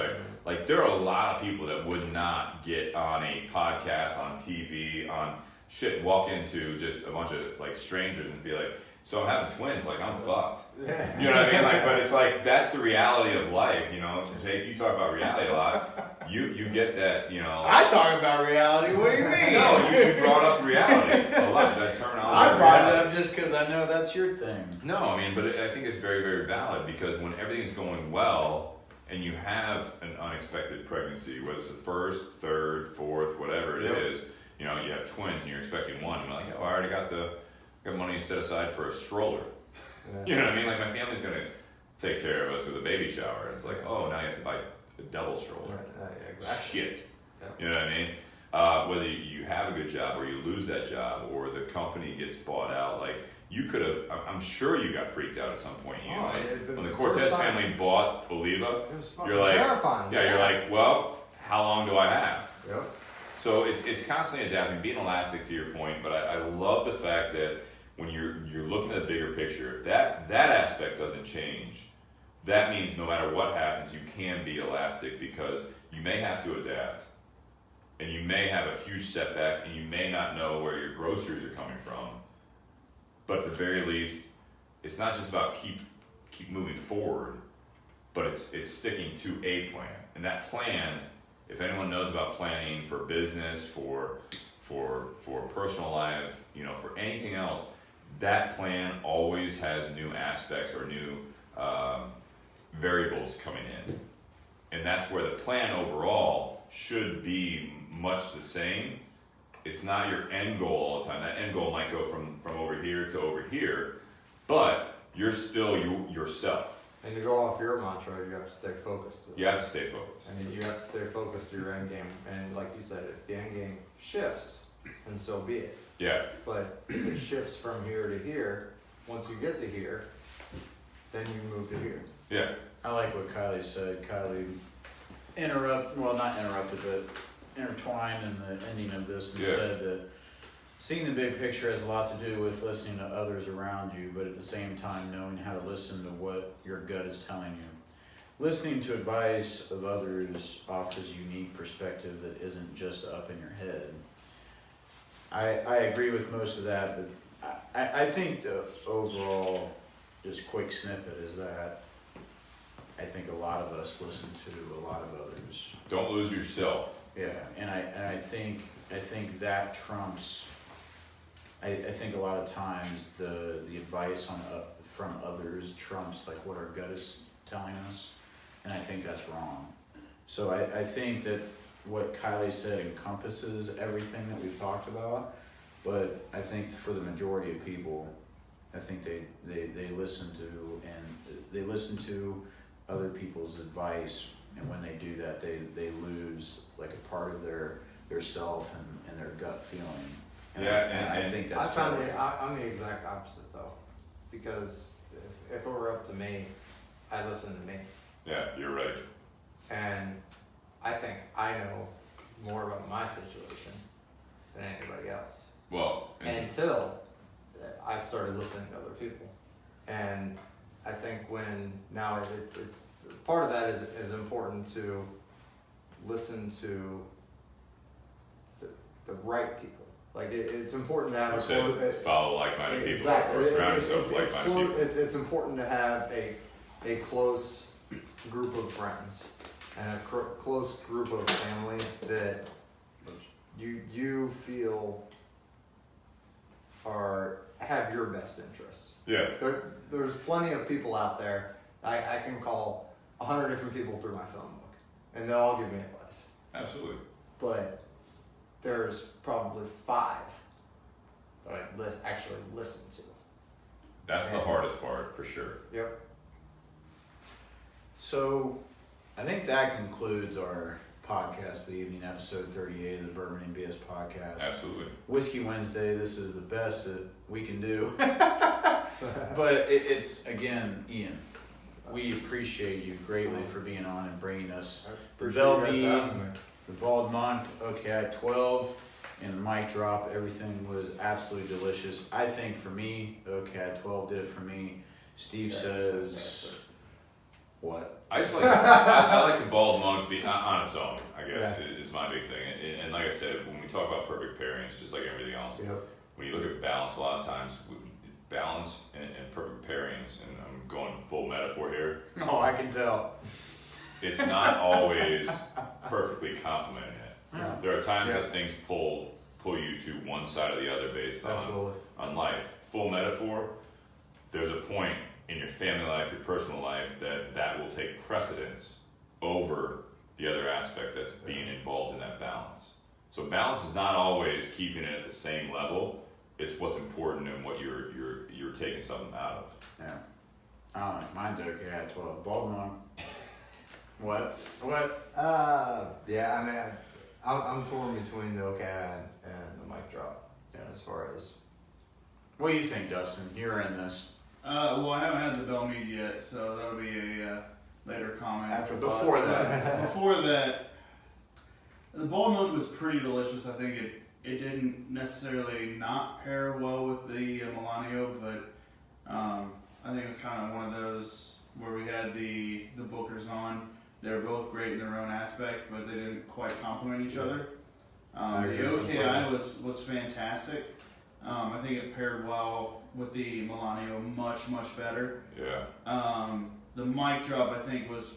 like there are a lot of people that would not get on a podcast, on TV, on shit, walk into just a bunch of like strangers and be like, so I'm having twins, like I'm fucked. Yeah. You know what I mean? Like, but it's like that's the reality of life, you know. Jake, you talk about reality a lot. You get that, you know. I talk about reality. What do you mean? No, you brought up reality a lot. That terminology. I brought it up just because I know that's your thing. No, I mean, but I think it's very, very valid because when everything's going well and you have an unexpected pregnancy, whether it's the first, third, fourth, whatever it is, you know, you have twins and you're expecting one. And you're like, oh, I already got money set aside for a stroller. Yeah. You know what I mean? Like my family's gonna take care of us with a baby shower. And it's like, oh, now you have to buy a double stroller. Exactly. Shit. Yeah. You know what I mean? Whether you have a good job or you lose that job or the company gets bought out, like you could have. I'm sure you got freaked out at some point. You know, when the Cortez family bought Oliva, you're like, terrifying. Yeah, you're like, well, how long do I have? Yep. So it's constantly adapting, being elastic to your point. But I love the fact that when you're looking at the bigger picture, that aspect doesn't change. That means no matter what happens, you can be elastic because you may have to adapt. and you may have a huge setback, and you may not know where your groceries are coming from. But at the very least, it's not just about keep moving forward, but it's sticking to a plan. And that plan, if anyone knows about planning for business, for personal life, for anything else, that plan always has new aspects or new variables coming in. And that's where the plan overall should be much the same. It's not your end goal all the time. That end goal might go from over here to over here, but you're still yourself. And to go off your mantra, you have to stay focused. You have to stay focused. I mean, you have to stay focused to your end game. And like you said, if the end game shifts, then so be it. Yeah. But if it shifts from here to here, once you get to here, then you move to here. Yeah. I like what Kylie said. Kylie not interrupted, but intertwined in the ending of this and said that seeing the big picture has a lot to do with listening to others around you, but at the same time knowing how to listen to what your gut is telling you. Listening to advice of others offers a unique perspective that isn't just up in your head. I agree with most of that, but I think the overall, just quick snippet is that I think a lot of us listen to a lot of others. Don't lose yourself. Yeah, and I think that trumps. I think a lot of times the advice from others trumps like what our gut is telling us, and I think that's wrong. So I think that what Kylie said encompasses everything that we've talked about, but I think for the majority of people, I think they listen to other people's advice, and when they do that, they lose like a part of their self and their gut feeling. And I think that's I'm the exact opposite though, because if it were up to me, I listen to me. Yeah, you're right. And I think I know more about my situation than anybody else. Well, until I started listening to other people. And I think it's part of that is important to listen to the right people. Like it's important to have follow like-minded people, exactly. or surround yourself with like-minded people. It's important to have a close group of friends and a close group of family that you feel have your best interests. Yeah. There's plenty of people out there. I can call 100 different people through my phone book, and they'll all give me advice. Absolutely. But there's probably 5 that I actually listen to. That's the hardest part, for sure. Yep. So, I think that concludes our podcast, the evening episode 38 of the Bourbon and BS podcast. Absolutely. Whiskey Wednesday, this is the best that we can do. But it's, again, Ian, we appreciate you greatly for being on and bringing us the Bell Mead, the Bald Monk, OKI 12, and the mic drop. Everything was absolutely delicious. I think for me, the OKI 12 did it for me. Steve says, what? I just like I like the Bald Monk on its own, I guess, is my big thing. And like I said, when we talk about perfect pairings, just like everything else, when you look at balance, a lot of times, balance and perfect pairings, and I'm going full metaphor here. Oh, I can tell. It's not always perfectly complementing it. Yeah. There are times that things pull you to one side or the other based on life. Full metaphor, there's a point in your family life, your personal life, that will take precedence over the other aspect that's being involved in that balance. So balance is not always keeping it at the same level. It's what's important and what you're taking something out of. Yeah. Mine's okay at 12. Bald Monk. What? Yeah, I mean, I'm torn between the OK and the mic drop. Yeah, as far as. What do you think, Dustin? You're in this. Well, I haven't had the Bell Mead yet, so that'll be a later comment. Before that, the Bald Monk was pretty delicious. I think it didn't necessarily not pair well with the Melanio, but I think it was kind of one of those where we had the Bookers on. They were both great in their own aspect, but they didn't quite complement each other. The OKI was fantastic. I think it paired well with the Melanio much better. Yeah. The mic drop I think was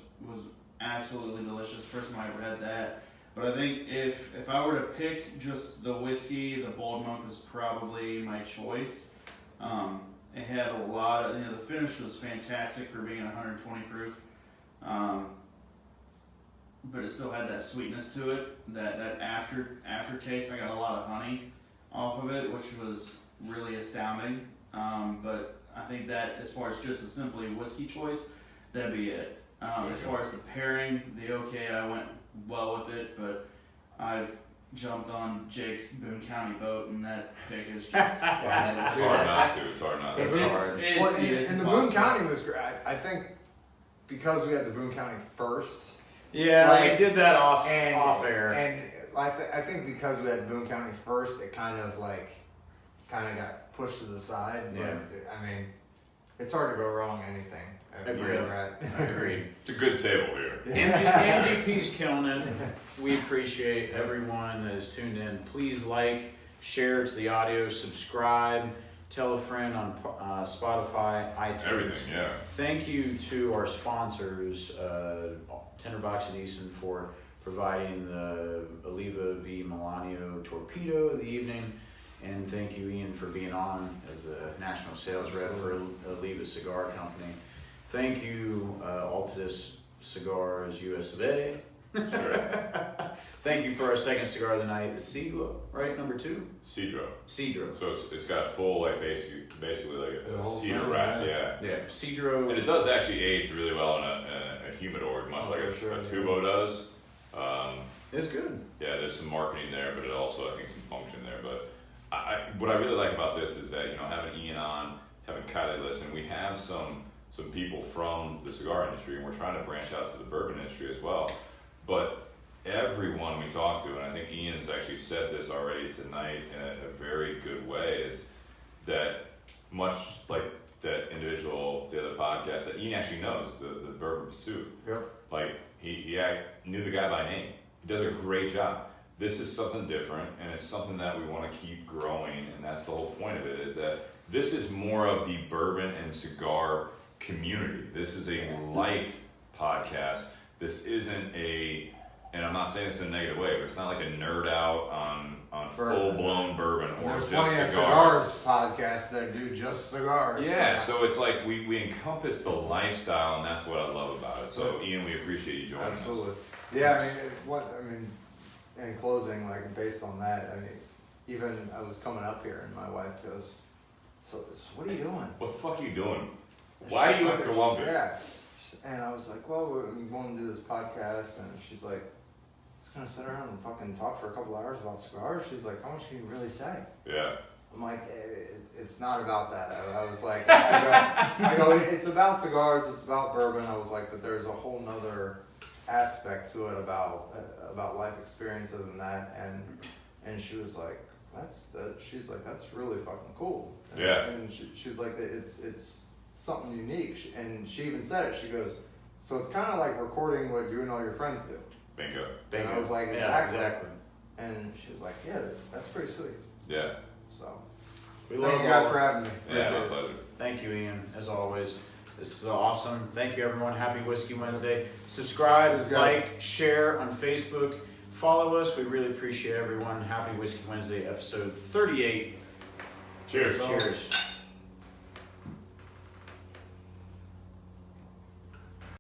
absolutely delicious. First time I ever had that. But I think if I were to pick just the whiskey, the Bold Monk was probably my choice. It had a lot of, the finish was fantastic for being 120 proof. But it still had that sweetness to it, that aftertaste. I got a lot of honey off of it, which was really astounding. But I think that as far as just a simply whiskey choice, that'd be it. As far as the pairing, the OKI went well with it, but I've jumped on Jake's Boone County boat, and that pick is just It's hard not to. It's hard not to. It's hard. And the Boone County was great. I think because we had the Boone County first. Yeah, we did that off air. And I think because we had Boone County first, it kind of got pushed to the side. Yeah. But, I mean, it's hard to go wrong anything. Agreed. It's a good table here. MGP's killing it. We appreciate everyone that is tuned in. Please like, share to the audio, subscribe, tell a friend on Spotify, iTunes. Everything, yeah. Thank you to our sponsors, Tinder Box and Easton, for providing the Oliva V Melanio Torpedo of the evening. And thank you, Ian, for being on as the national sales rep for Oliva Cigar Company. Thank you, Altadis Cigars USA. Sure. Thank you for our second cigar of the night, the Cedro, right? Number 2? Cedro. Cedro. So it's got full, basically like a cedar thing, wrap, yeah. Yeah, Cedro. And it does actually age really well in a humidor, much like a tubo does. It's good. Yeah, there's some marketing there, but it also, I think, some function there. But what I really like about this is that, having Ian on, having Kylie listen, we have some people from the cigar industry, and we're trying to branch out to the bourbon industry as well. But everyone we talk to, and I think Ian's actually said this already tonight in a very good way, is that much like that individual, the other podcast, that Ian actually knows, the Bourbon Pursuit. Yep. Like, he knew the guy by name. He does a great job. This is something different, and it's something that we want to keep growing, and that's the whole point of it, is that this is more of the bourbon and cigar community. This is a life podcast. This isn't and I'm not saying this in a negative way, but it's not like a nerd out on full-blown bourbon or There's just plenty of cigars podcasts that do just cigars. Yeah, so it's like we encompass the lifestyle, and that's what I love about it. So Ian, we appreciate you joining us. Absolutely. Yeah, in closing, based on that, even I was coming up here and my wife goes, so what are you doing? What the fuck are you doing? Why are you in Columbus? Yeah. And I was like, well, we're going to do this podcast, and she's like, just gonna sit around and fucking talk for a couple hours about cigars. She's like, how much can you really say? Yeah. I'm like, it's not about that. I was like, I go, it's about cigars, it's about bourbon. I was like, but there's a whole nother aspect to it about life experiences and that. And she was like, she's like, that's really fucking cool. And she was like, it's something unique. And she even said it. She goes, so it's kind of like recording what you and all your friends do. Bingo. And I was like, exactly. And she was like, yeah, that's pretty sweet. Yeah. So, Thank you guys for having me. Yeah, my pleasure. Thank you, Ian, as always. This is awesome. Thank you, everyone. Happy Whiskey Wednesday. Subscribe, like, share on Facebook. Follow us. We really appreciate everyone. Happy Whiskey Wednesday, episode 38. Cheers. Cheers.